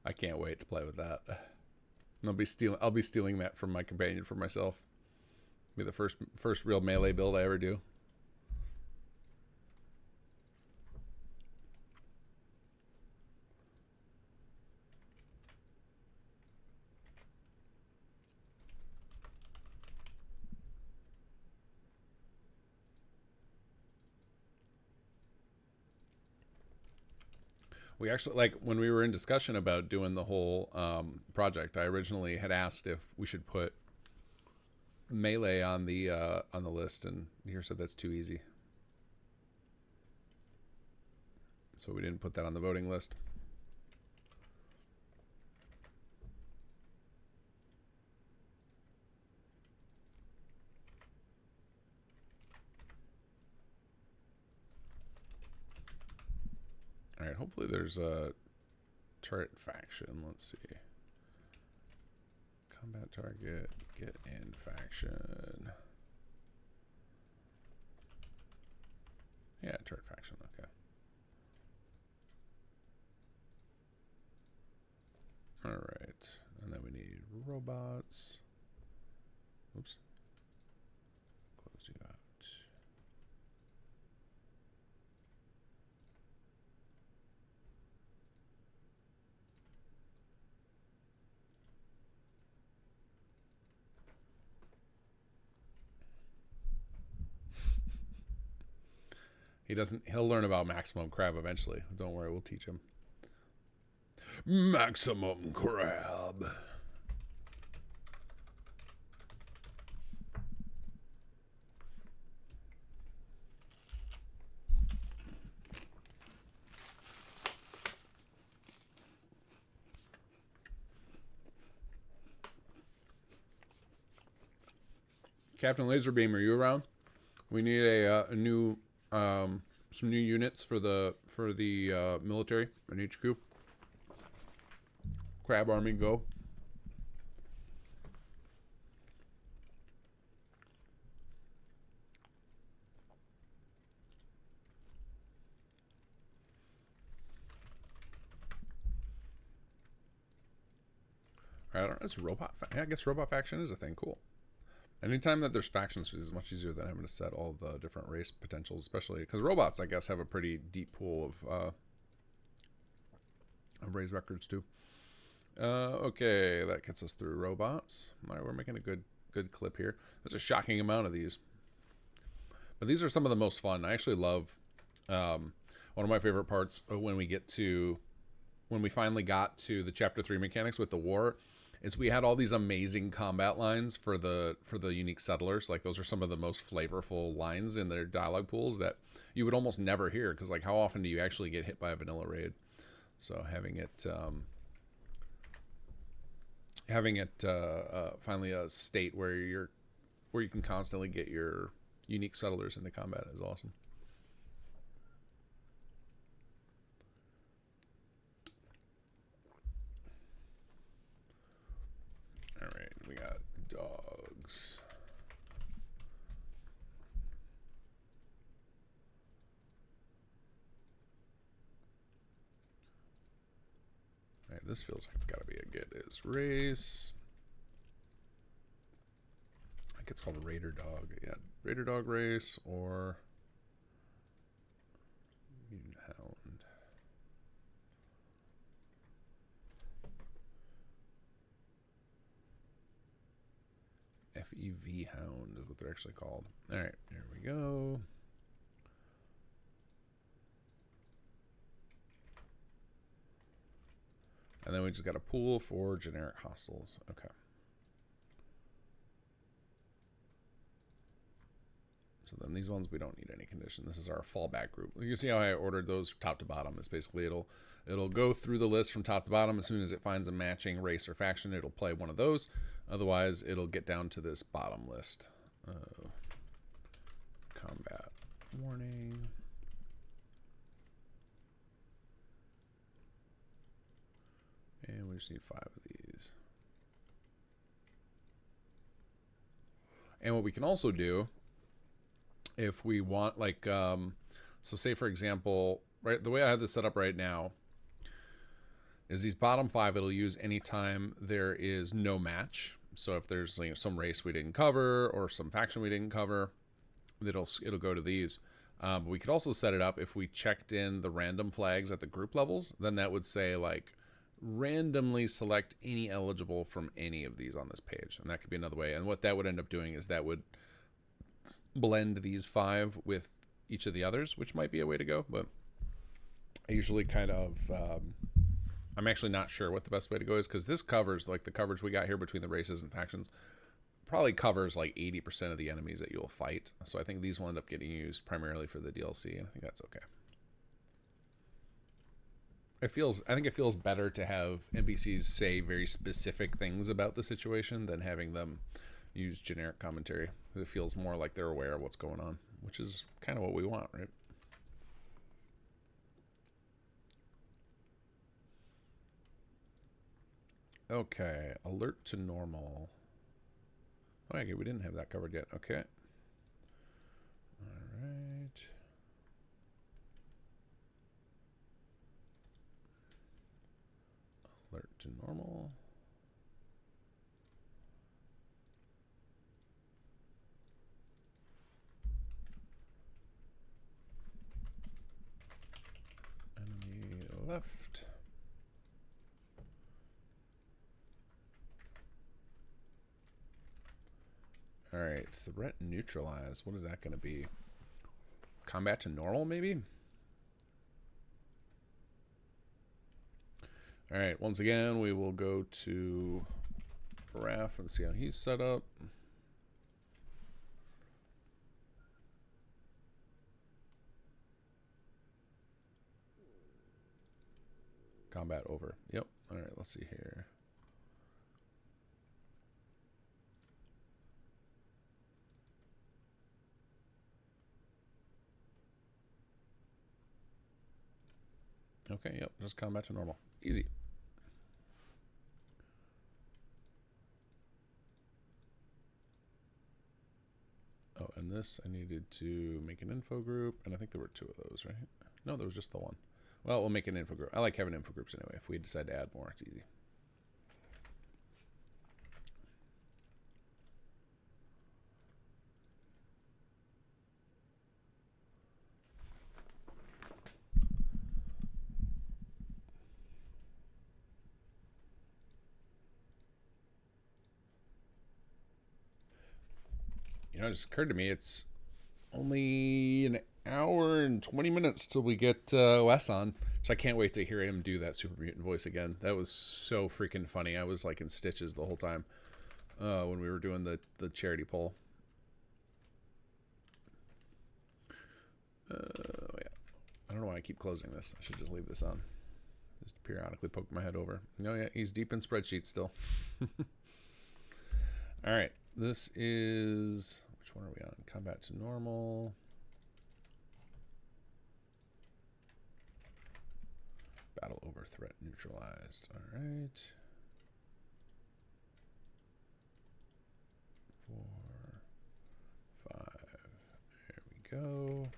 I can't wait to play with that. I'll be stealing that from my companion for myself. Be the first real melee build I ever do. We actually, like, when we were in discussion about doing the whole project, I originally had asked if we should put melee on the list, and here said that's too easy. So we didn't put that on the voting list. All right, hopefully there's a turret faction. Let's see. Combat target, get in faction. Yeah, turret faction, okay. All right, and then we need robots. Oops. Close you out. He'll learn about maximum crab eventually. Don't worry, we'll teach him. Maximum crab. Captain Laserbeam, are you around? We need a new some new units for the military and HQ. Crab Army, go. I don't know. It's robot. I guess robot faction is a thing. Cool. Anytime that there's factions, it's much easier than having to set all the different race potentials, especially because robots, I guess, have a pretty deep pool of raised records too. Okay, that gets us through robots. All right, we're making a good clip here. There's a shocking amount of these, but these are some of the most fun. I actually love one of my favorite parts of when we finally got to the Chapter 3 mechanics with the war. Is we had all these amazing combat lines for the unique settlers. Like, those are some of the most flavorful lines in their dialogue pools that you would almost never hear, because like, how often do you actually get hit by a vanilla raid? So having it having it finally a state where you can constantly get your unique settlers into combat is awesome. All right, we got dogs. All right, this feels like it's got to be a get is race. I think it's called a Raider Dog. Yeah, Raider Dog race or Mutant Hound. FEV Hound is what they're actually called. All right, here we go. And then we just got a pool for generic hostiles. Okay. So then these ones we don't need any condition. This is our fallback group. You can see how I ordered those top to bottom. It's basically it'll go through the list from top to bottom. As soon as it finds a matching race or faction, it'll play one of those. Otherwise, it'll get down to this bottom list. Combat warning. And we just need 5 of these. And what we can also do, if we want, like, so say for example, right, the way I have this set up right now is these bottom 5 it'll use anytime there is no match. So if there's, you know, some race we didn't cover or some faction we didn't cover, it'll go to these. But we could also set it up if we checked in the random flags at the group levels, then that would say like randomly select any eligible from any of these on this page, and that could be another way. And what that would end up doing is that would blend these 5 with each of the others, which might be a way to go, but I usually kind of I'm actually not sure what the best way to go is, because this covers, like the coverage we got here between the races and factions probably covers like 80% of the enemies that you'll fight. So I think these will end up getting used primarily for the DLC, and I think that's okay. I think it feels better to have NPCs say very specific things about the situation than having them use generic commentary. It feels more like they're aware of what's going on, which is kind of what we want, right? Okay, alert to normal. Oh, okay, we didn't have that covered yet. Okay. All right. Alert to normal. Enemy left. All right, threat neutralized. What is that going to be? Combat to normal, maybe? All right, once again, we will go to Raph and see how he's set up. Combat over. Yep. All right, let's see here. Okay, yep, just combat to normal. Easy. Oh, and this, I needed to make an info group, and I think there were 2 of those, right? No, there was just the one. Well, we'll make an info group. I like having info groups anyway. If we decide to add more, it's easy. You know, it just occurred to me, it's only an hour and 20 minutes till we get Wes on. So I can't wait to hear him do that Super Mutant voice again. That was so freaking funny. I was like in stitches the whole time when we were doing the charity poll. Oh, yeah. I don't know why I keep closing this. I should just leave this on. Just periodically poke my head over. No, yeah, he's deep in spreadsheets still. All right, this is, which one are we on? Combat to normal. Battle over, threat neutralized. All right. 4, 5. There we go.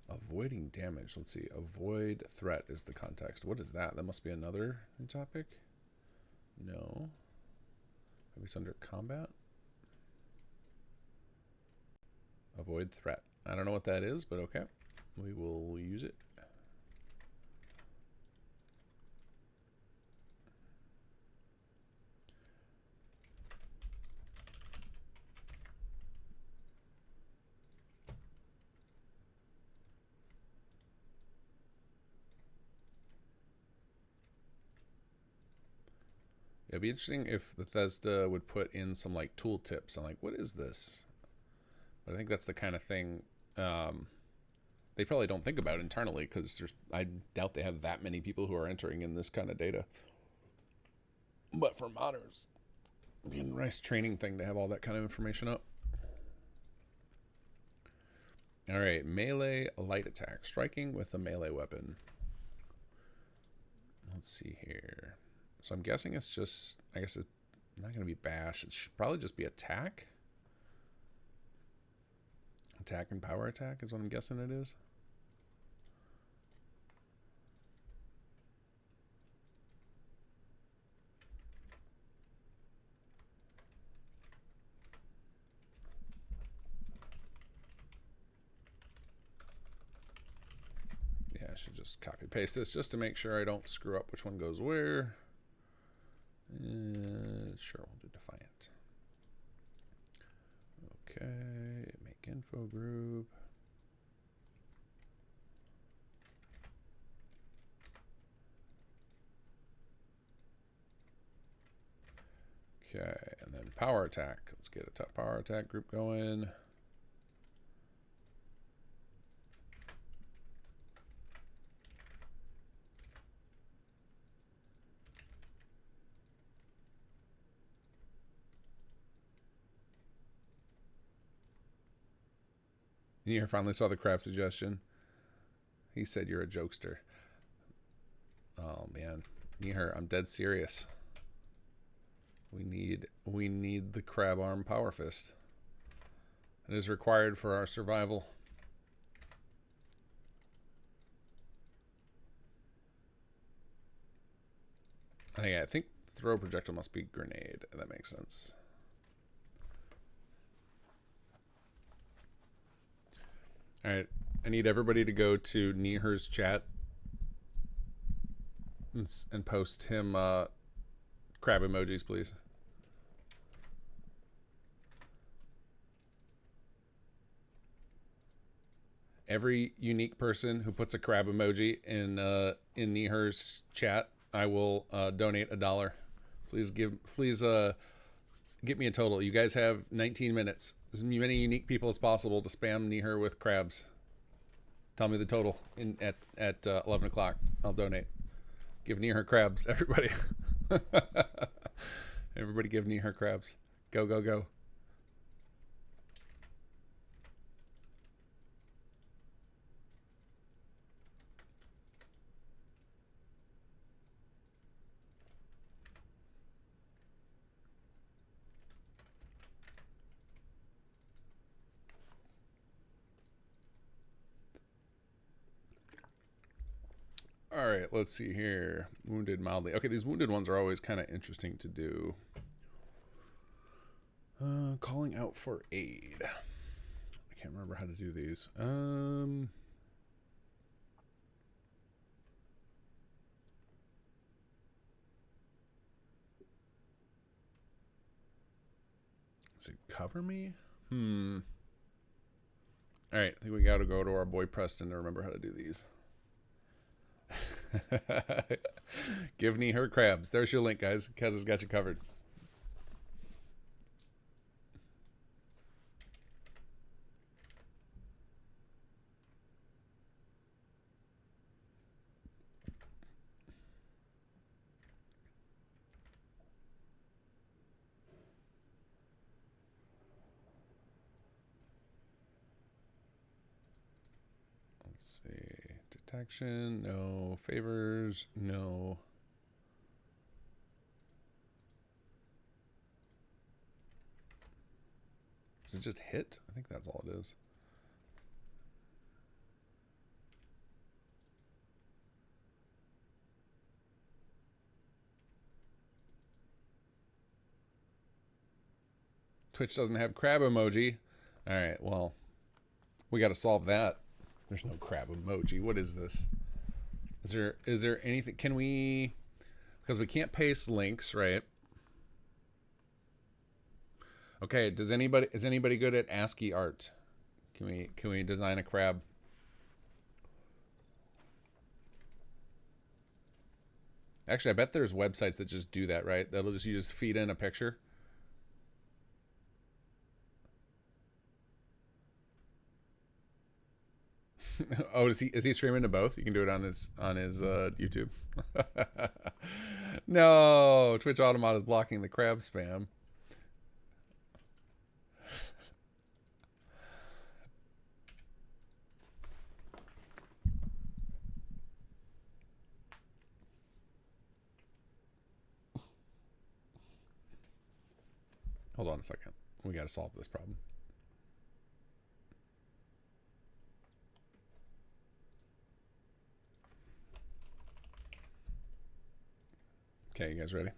Avoiding damage. Let's see. Avoid threat is the context. What is that? That must be another new topic? No. Maybe it's under combat? Avoid threat. I don't know what that is, but okay. We will use it. It'd be interesting if Bethesda would put in some like tool tips on like, what is this? But I think that's the kind of thing they probably don't think about internally, because I doubt they have that many people who are entering in this kind of data. But for modders, it'd be a nice training thing to have all that kind of information up. All right, melee light attack, striking with a melee weapon. Let's see here. So I'm guessing it's just, I guess it's not going to be bash. It should probably just be attack. Attack and power attack is what I'm guessing it is. Yeah, I should just copy paste this just to make sure I don't screw up which one goes where. Sure, we'll do Defiant. Okay, make info group. Okay, and then power attack. Let's get a top power attack group going. You finally saw the crab suggestion. He said you're a jokester. Oh man, Nihar, I'm dead serious. We need the crab arm power fist. It is required for our survival. I think throw projectile must be grenade. That makes sense. All right, I need everybody to go to Nihar's chat and post him crab emojis, please. Every unique person who puts a crab emoji in Nihar's chat, I will donate $1. Please get me a total. You guys have 19 minutes. As many unique people as possible to spam Nihar with crabs. Tell me the total at 11 o'clock. I'll donate. Give Nihar crabs, everybody. Everybody give Nihar crabs. Go, go, go. All right, let's see here. Wounded mildly. Okay, these wounded ones are always kind of interesting to do. Calling out for aid. I can't remember how to do these. Does it cover me? All right, I think we got to go to our boy Preston to remember how to do these. Give Nihar crabs. There's your link, guys. Kez has got you covered. Let's see. Detection, no. Favors, no. Is it just hit? I think that's all it is. Twitch doesn't have crab emoji. All right, well, we got to solve that. There's no crab emoji. What is this? Is there anything? Can we? Because we can't paste links, right? Okay. Is anybody good at ASCII art? Can we design a crab? Actually, I bet there's websites that just do that, right? You just feed in a picture. Oh, is he streaming to both? You can do it on his YouTube. No, Twitch Automat is blocking the crab spam. Hold on a second. We got to solve this problem. Okay, you guys ready?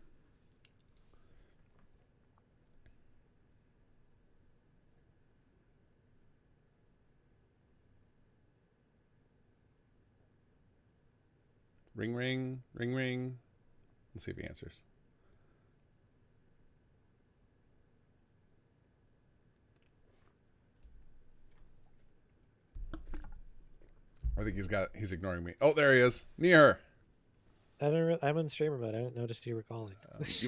Ring, ring, ring, ring. Let's see if he answers. I think he's ignoring me. Oh, there he is. Near. I'm on streamer mode. I don't notice you were calling.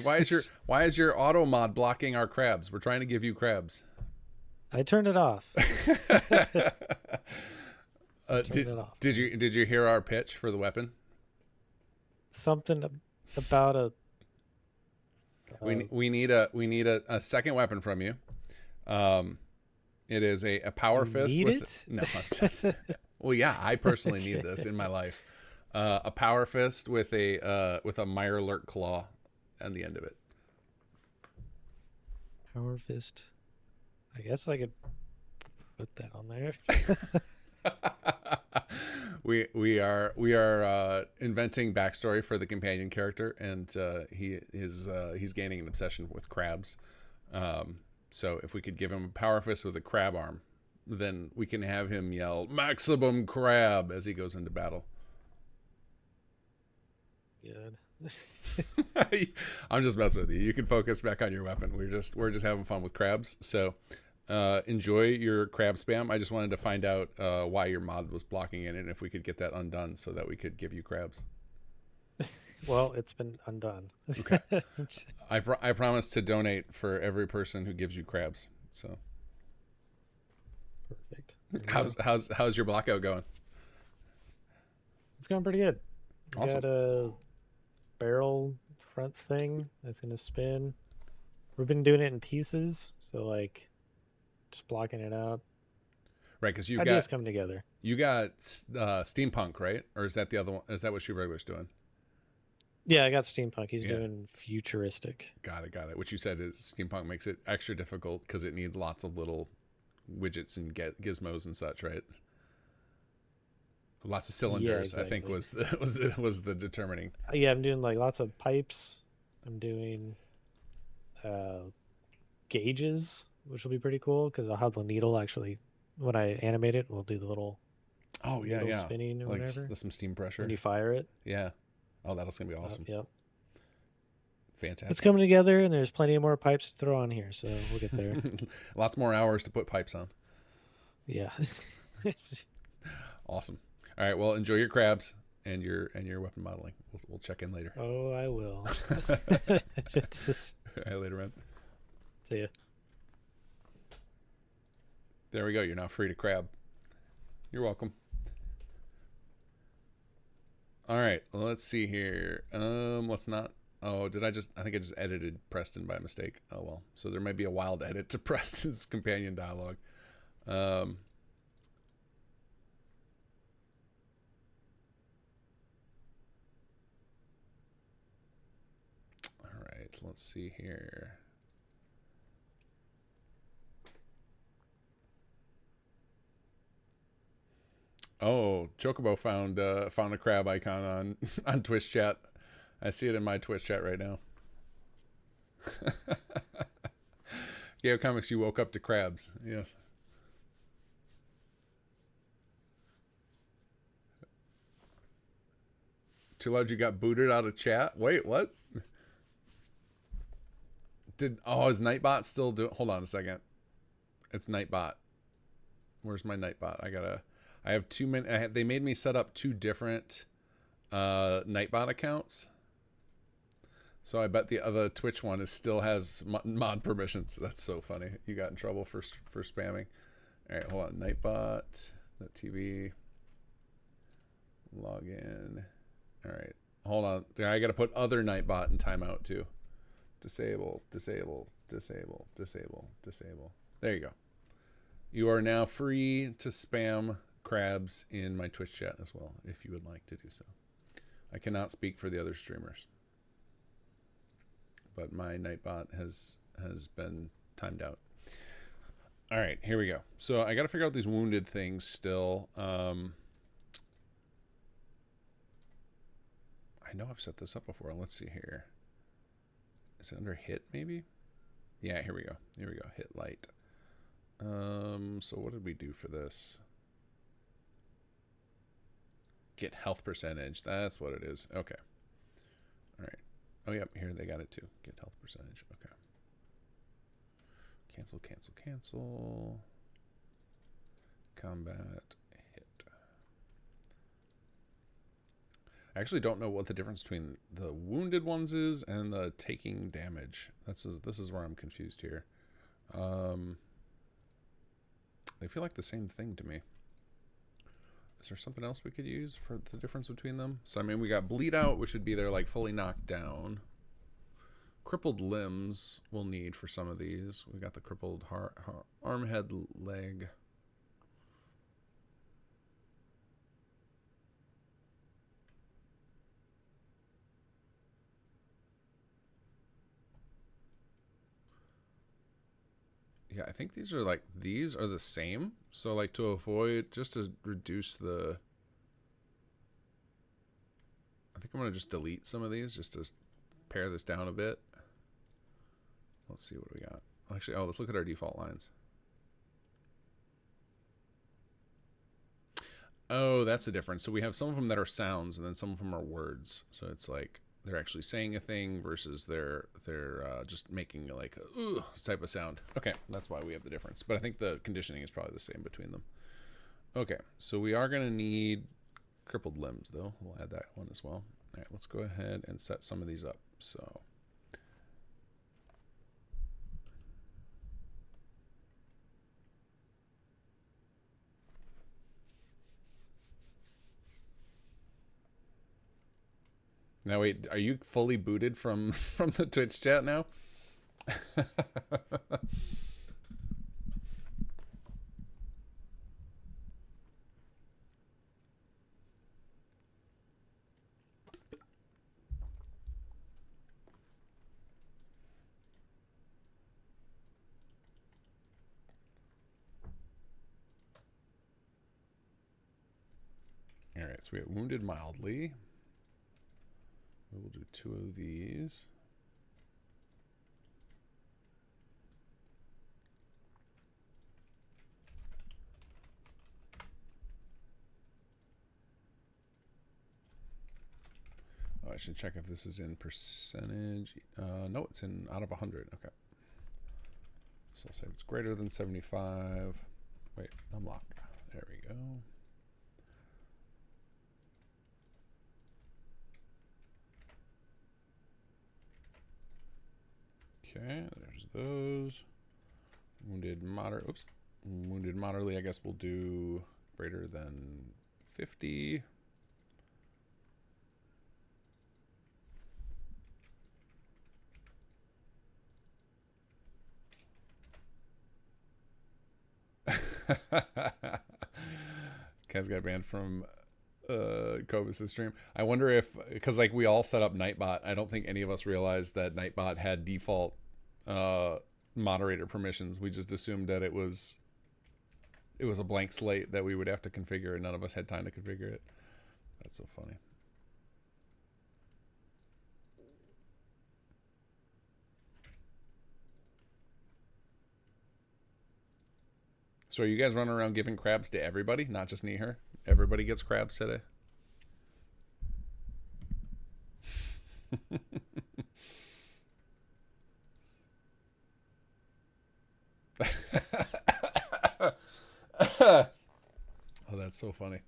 Why is your auto mod blocking our crabs? We're trying to give you crabs. I turned it off. Did you hear our pitch for the weapon? Something about a. We need a second weapon from you. It is a power fist. Need with it? No. Well, yeah, I personally need this in my life. A power fist with a Mirelurk claw on the end of it. Power fist. I guess I could put that on there. we are inventing backstory for the companion character, and he's gaining an obsession with crabs. So if we could give him a power fist with a crab arm, then we can have him yell "Maximum Crab" as he goes into battle. Good. I'm just messing with you. You can focus back on your weapon. We're just having fun with crabs. So enjoy your crab spam. I just wanted to find out why your mod was blocking it, and if we could get that undone so that we could give you crabs. Well, it's been undone. Okay. I promise to donate for every person who gives you crabs. So perfect. How's your blockout going? It's going pretty good. Awesome. Got a barrel front thing that's gonna spin. We've been doing it in pieces, so like just blocking it out. Right, because you ideas got come together. You got steampunk, right? Or is that the other one? Is that what Shoe Regular's doing? Yeah, I got steampunk. He's doing futuristic. Got it. What you said is steampunk makes it extra difficult because it needs lots of little widgets and gizmos and such, right? Lots of cylinders. Yeah, exactly. I think was the determining. Yeah, I'm doing like lots of pipes. I'm doing gauges, which will be pretty cool because I'll have the needle actually when I animate it. We'll do the little spinning or like whatever. Some steam pressure when you fire it. Yeah. Oh, that's gonna be awesome. Yep. Fantastic. It's coming together, and there's plenty more pipes to throw on here, so we'll get there. Lots more hours to put pipes on. Yeah. Awesome. All right. Well, enjoy your crabs and your weapon modeling. We'll check in later. Oh, I will. All right, later, man. See ya. There we go. You're now free to crab. You're welcome. All right. Well, let's see here. Let's not. Oh, I think I just edited Preston by mistake. Oh well. So there might be a wild edit to Preston's companion dialogue. let's see here. Oh, Chocobo found a crab icon on on Twitch chat. I see it in my Twitch chat right now. Geo Comics, you woke up to crabs. Yes. Too loud, you got booted out of chat? Wait, what? Is Nightbot still do? Hold on a second. It's Nightbot. Where's my Nightbot? I have too many. They made me set up 2 different Nightbot accounts. So I bet the other Twitch one still has mod permissions. That's so funny. You got in trouble for spamming. All right, hold on. Nightbot.tv. Login. All right, hold on. I got to put other Nightbot in timeout too. Disable, disable, disable, disable, disable. There you go. You are now free to spam crabs in my Twitch chat as well, if you would like to do so. I cannot speak for the other streamers, but my Nightbot has been timed out. All right, here we go. So I got to figure out these wounded things still. I know I've set this up before. Let's see here. Is it under hit maybe? Yeah, here we go. Here we go. Hit light. So what did we do for this? Get health percentage. That's what it is. Okay. All right. Oh, yep. Here they got it too. Get health percentage. Okay. Cancel, cancel, cancel. Combat hit. I actually don't know what the difference between the wounded ones is and the taking damage. This is where I'm confused here. They feel like the same thing to me. Is there something else we could use for the difference between them? So I mean, we got bleed out, which would be they're like fully knocked down. Crippled limbs we'll need for some of these. We got the crippled arm, head, leg. Yeah, I think these are the same. So like to avoid, just to reduce the, I think I'm going to just delete some of these just to pare this down a bit. Let's see what we got. Actually, let's look at our default lines. Oh, that's the difference. So we have some of them that are sounds and then some of them are words. So it's like they're actually saying a thing versus they're just making like a type of sound. Okay, that's why we have the difference. But I think the conditioning is probably the same between them. Okay, so we are going to need crippled limbs though. We'll add that one as well. All right, let's go ahead and set some of these up. So now wait, are you fully booted from the Twitch chat now? All right, so we have wounded mildly. We will do 2 of these. Oh, I should check if this is in percentage. No, it's in out of 100. Okay. So I'll say it's greater than 75. Wait, unlock. There we go. Okay, there's those. Wounded moderate. Oops. Wounded moderately, I guess we'll do greater than 50. Kaz got banned from Cobus' stream. I wonder if, because like we all set up Nightbot, I don't think any of us realized that Nightbot had default moderator permissions. We just assumed that it was a blank slate that we would have to configure, and none of us had time to configure it. That's so funny. So are you guys running around giving crabs to everybody, not just Neher? Everybody gets crabs today? Oh, that's so funny.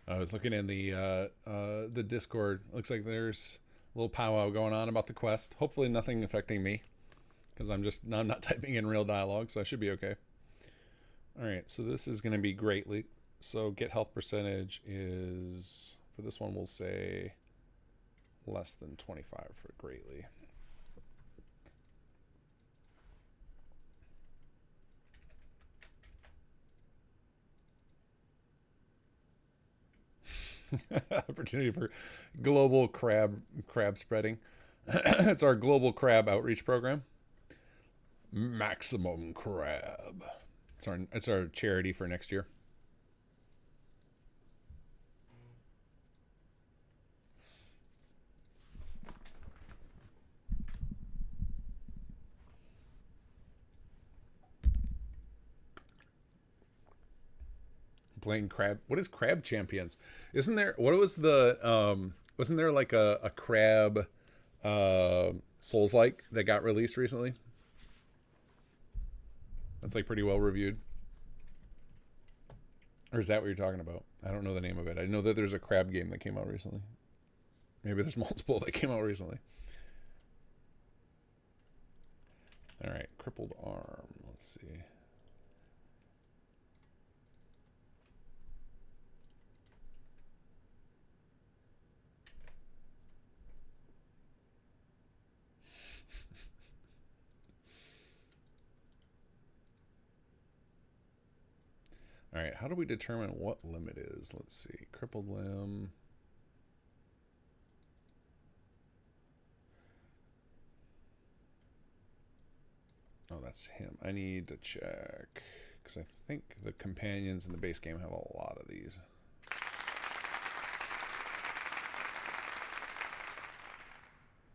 I was looking in the Discord. Looks like there's a little powwow going on about the quest. Hopefully nothing affecting me, because I'm not typing in real dialogue, so I should be okay. All right, so this is going to be greatly. So get health percentage is, for this one we'll say less than 25 for greatly. Opportunity for global crab spreading. It's our global crab outreach program. Maximum Crab. It's our charity for next year. Playing crab. What is Crab Champions? Isn't there, what was the wasn't there like a crab Souls-like that got released recently? That's like pretty well reviewed. Or is that what you're talking about? I don't know the name of it. I know that there's a crab game that came out recently. Maybe there's multiple that came out recently. All right, crippled arm. Let's see. All right, how do we determine what limb it is? Let's see, crippled limb. Oh, that's him. I need to check, because I think the companions in the base game have a lot of these.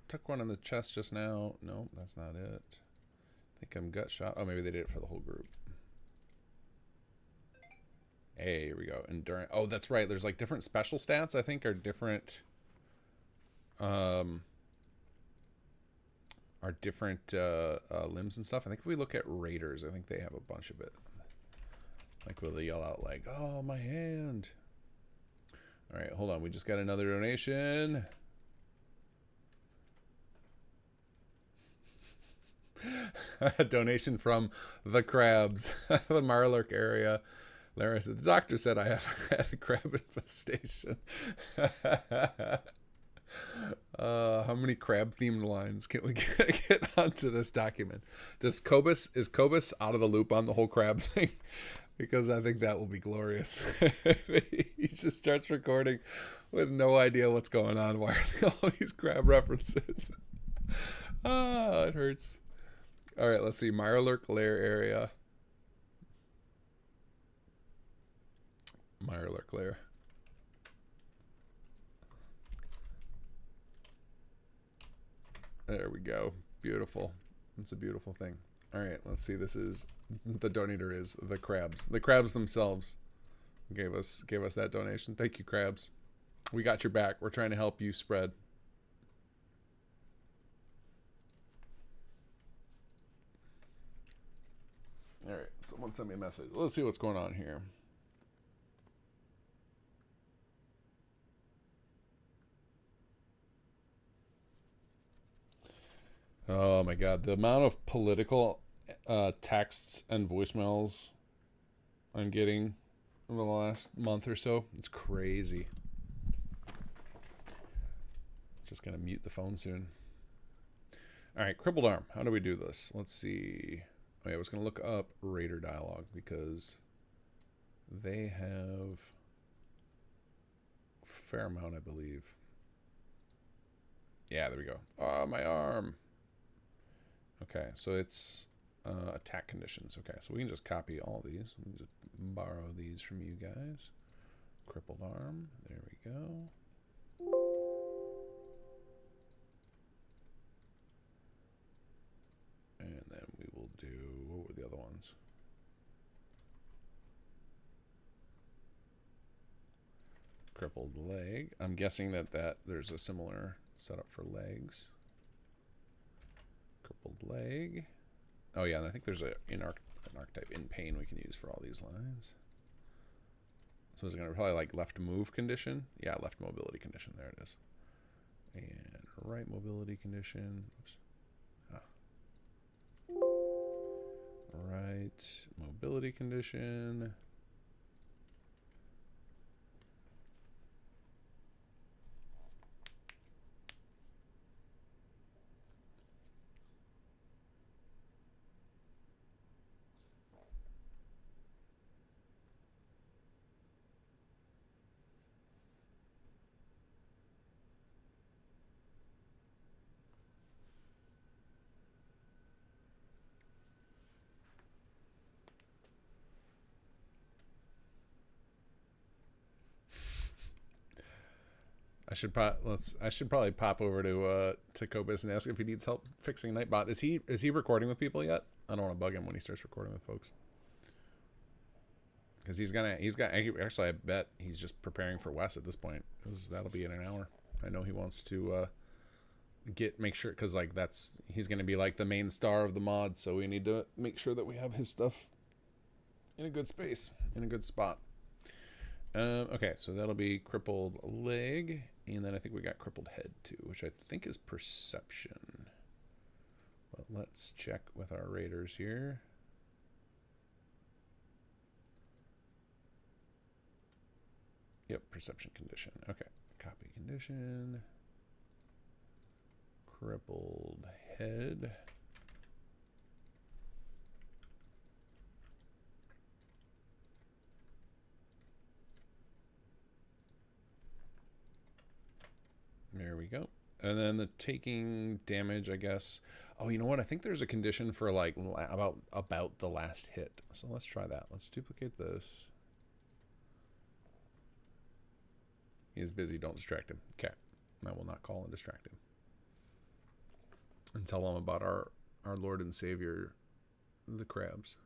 Took one in the chest just now. No, that's not it. I think I'm gut shot. Oh, maybe they did it for the whole group. Hey, here we go. Endurance. Oh, that's right. There's like different special stats, I think, are different. Are different limbs and stuff. I think if we look at Raiders, I think they have a bunch of it. Like, will they yell out like, "Oh, my hand"? All right, hold on. We just got another donation. A donation from the crabs, the Marlark area. Larry said, the doctor said I have had a crab infestation. How many crab-themed lines can we get onto this document? Is Cobus out of the loop on the whole crab thing? Because I think that will be glorious. He just starts recording with no idea what's going on. Why are there all these crab references? Ah, it hurts. All right, let's see. Mirelurk Lair area. Mirelurk Lair. There we go. Beautiful. It's a beautiful thing. All right, let's see. This is the donator is the crabs. The crabs themselves gave us that donation. Thank you, crabs. We got your back. We're trying to help you spread. All right, someone sent me a message. Let's see what's going on here. Oh my god, the amount of political texts and voicemails I'm getting in the last month or so, it's crazy. Just gonna mute the phone soon. Alright, Crippled Arm. How do we do this? Let's see. Oh yeah, I was gonna look up Raider dialogue because they have a fair amount, I believe. Yeah, there we go. Oh, my arm. Okay, so it's attack conditions. Okay, so we can just copy all these. We can just borrow these from you guys. Crippled arm. There we go. And then we will do, what were the other ones? Crippled leg. I'm guessing that there's a similar setup for legs. Crippled leg. Oh yeah, and I think there's an archetype in pain we can use for all these lines. So is it going to probably like left move condition? Yeah, left mobility condition. There it is. And right mobility condition. Oops. Right mobility condition. I should probably pop over to Cobus and ask if he needs help fixing Nightbot. Is he recording with people yet? I don't want to bug him when he starts recording with folks. Because actually I bet he's just preparing for Wes at this point. Because that'll be in an hour. I know he wants to make sure, because like he's going to be like the main star of the mod, so we need to make sure that we have his stuff in a good space, in a good spot. Okay, so that'll be crippled leg, and then I think we got crippled head too, which I think is perception. But let's check with our raiders here. Yep, perception condition. Okay, copy condition. Crippled head. There we go. And then the taking damage, I guess. Oh, you know what? I think there's a condition for like about the last hit. So let's try that. Let's duplicate this. He's busy. Don't distract him. Okay. I will not call and distract him. And tell him about our Lord and Savior, the crabs.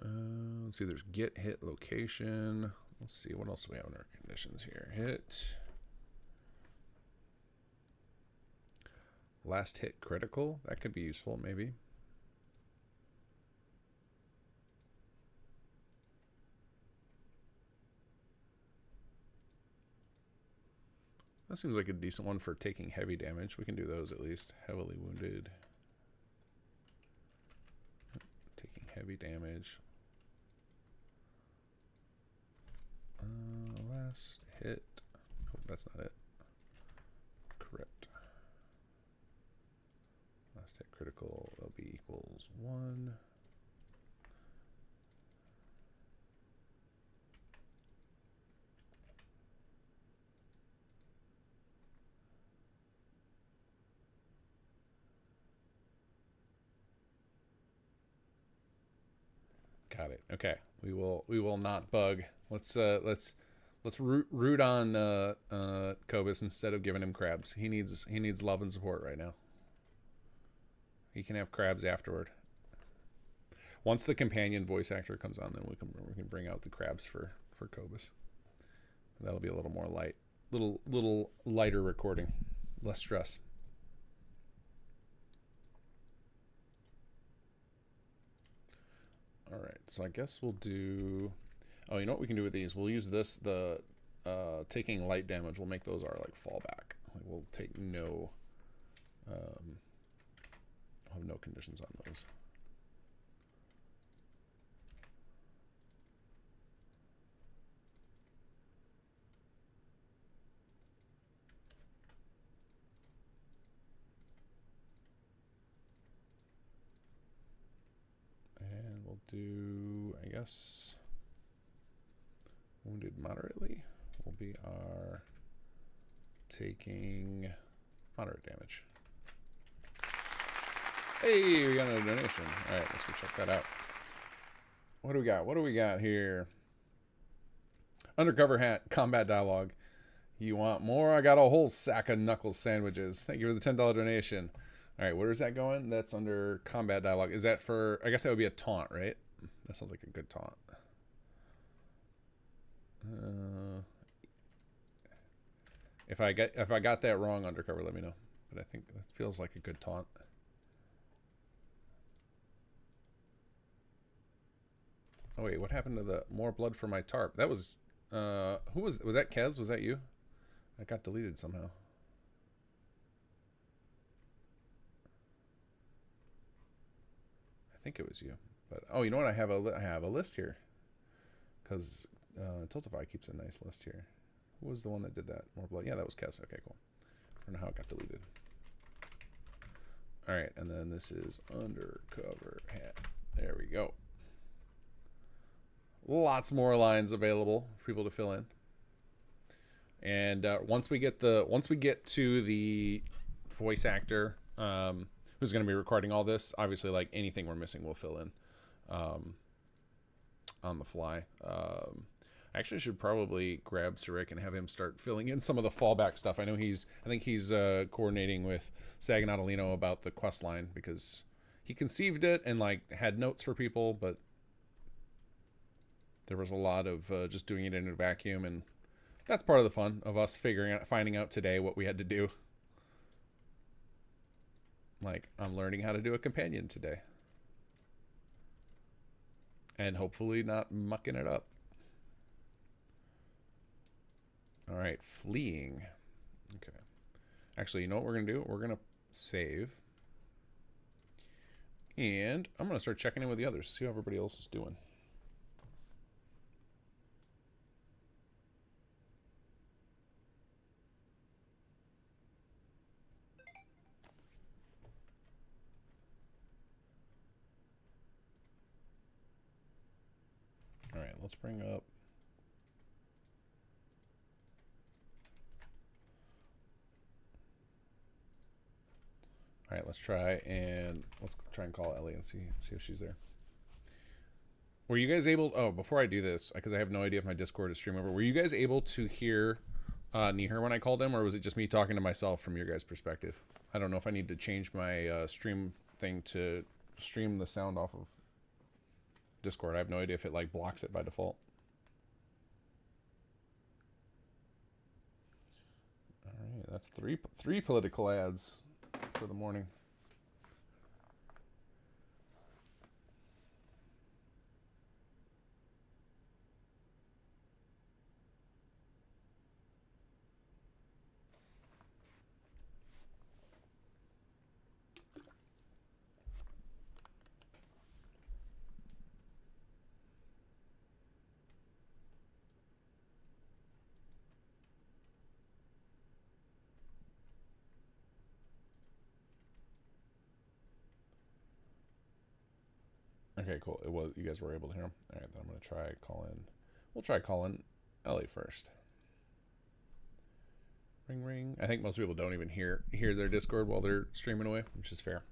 Let's see. There's get, hit, location. Let's see, what else do we have in our conditions here? Hit. Last hit critical. That could be useful, maybe. That seems like a decent one for taking heavy damage. We can do those at least. Heavily wounded. Taking heavy damage. Last hit. Oh, that's not it. Crit. Last hit critical. That'll be equals 1. Got it. Okay. We will not bug. Let's root on Cobus instead of giving him crabs. He needs love and support right now. He can have crabs afterward. Once the companion voice actor comes on, then we can bring out the crabs for Cobus. That'll be a little more light, little lighter recording, less stress. All right, so I guess we'll do. Oh, you know what we can do with these? We'll use this. The taking light damage. We'll make those our like fallback. Like we'll take no I'll have no conditions on those. And we'll do, I guess, wounded moderately will be our taking moderate damage. Hey, we got a donation. All right, let's go check that out. What do we got? What do we got here? Undercover hat, combat dialogue. You want more? I got a whole sack of knuckle sandwiches. Thank you for the $10 donation. All right, where is that going? That's under combat dialogue. Is that for, I guess that would be a taunt, right? That sounds like a good taunt. If I got that wrong, undercover, let me know. But I think that feels like a good taunt. Oh wait, what happened to the more blood for my tarp? That was who was that? Kez? Was that you? That got deleted somehow. I think it was you. But oh, you know what? I have a list here because Tiltify keeps a nice list here. Who was the one that did that? More blood. Yeah, that was Kez. Okay, cool. I don't know how it got deleted. All right, and then this is undercover hat. There we go. Lots more lines available for people to fill in. And once we get to the voice actor who's going to be recording all this, obviously, like anything we're missing, we'll fill in on the fly. I actually should probably grab Sarik and have him start filling in some of the fallback stuff. I think he's coordinating with Sag and Adelino about the quest line because he conceived it and like had notes for people, but there was a lot of just doing it in a vacuum, and that's part of the fun of us finding out today what we had to do. Like, I'm learning how to do a companion today. And hopefully not mucking it up. Alright, fleeing. Okay. Actually, you know what we're going to do? We're going to save. And I'm going to start checking in with the others, see how everybody else is doing. Alright, let's bring up... Alright, let's try and call Ellie and see if she's there. Were you guys able... Oh, before I do this, because I have no idea if my Discord is stream over, were you guys able to hear Nihir when I called him, or was it just me talking to myself from your guys' perspective? I don't know if I need to change my stream thing to stream the sound off of Discord. I have no idea if it like blocks it by default. Alright, that's three political ads for the morning. Okay, cool. It was, you guys were able to hear him. All right, then I'm gonna try calling. We'll try calling Ellie first. Ring ring. I think most people don't even hear their Discord while they're streaming away, which is fair.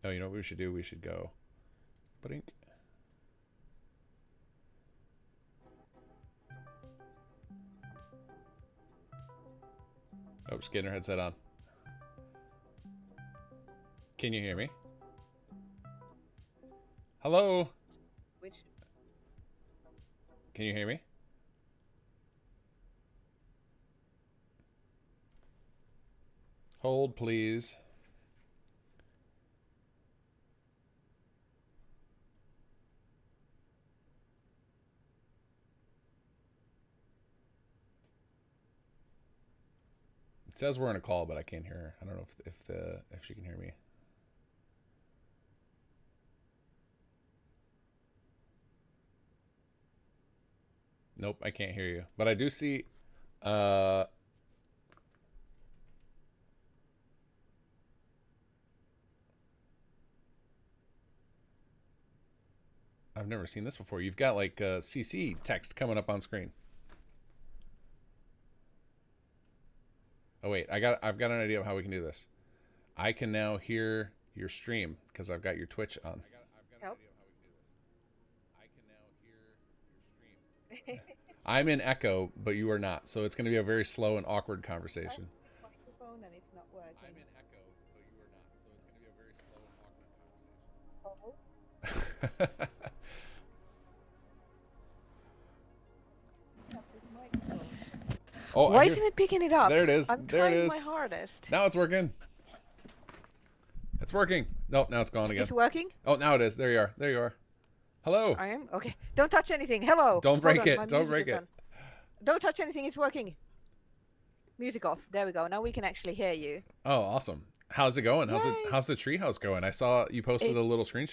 Oh, you know what we should do? We should go. Blink. Oh, just getting her headset on. Can you hear me? Hello? Can you hear me? Hold, please. It says we're in a call, but I can't hear her. I don't know if she can hear me. Nope, I can't hear you. But I do see I've never seen this before. You've got like CC text coming up on screen. Oh wait, I've got an idea of how we can do this. I can now hear your stream because I've got your Twitch on. Help. I'm in echo, but you are not, so it's going to be a very slow and awkward conversation. Microphone and it's not working. I'm in echo, but you are not, so it's going to be a very slow and awkward conversation. Oh, why isn't it picking it up? There it is. I'm there it trying is. my hardest. Now it's working. It's working. Nope, now it's gone again. It's working? Oh, now it is. There you are. There you are. Hello. I am? Okay. Don't touch anything. Hello. Don't break Hold on, it. my Don't music break is it. on. Don't touch anything. It's working. Music off. There we go. Now we can actually hear you. Oh, awesome. How's it going? How's the treehouse going? I saw you posted a little screenshot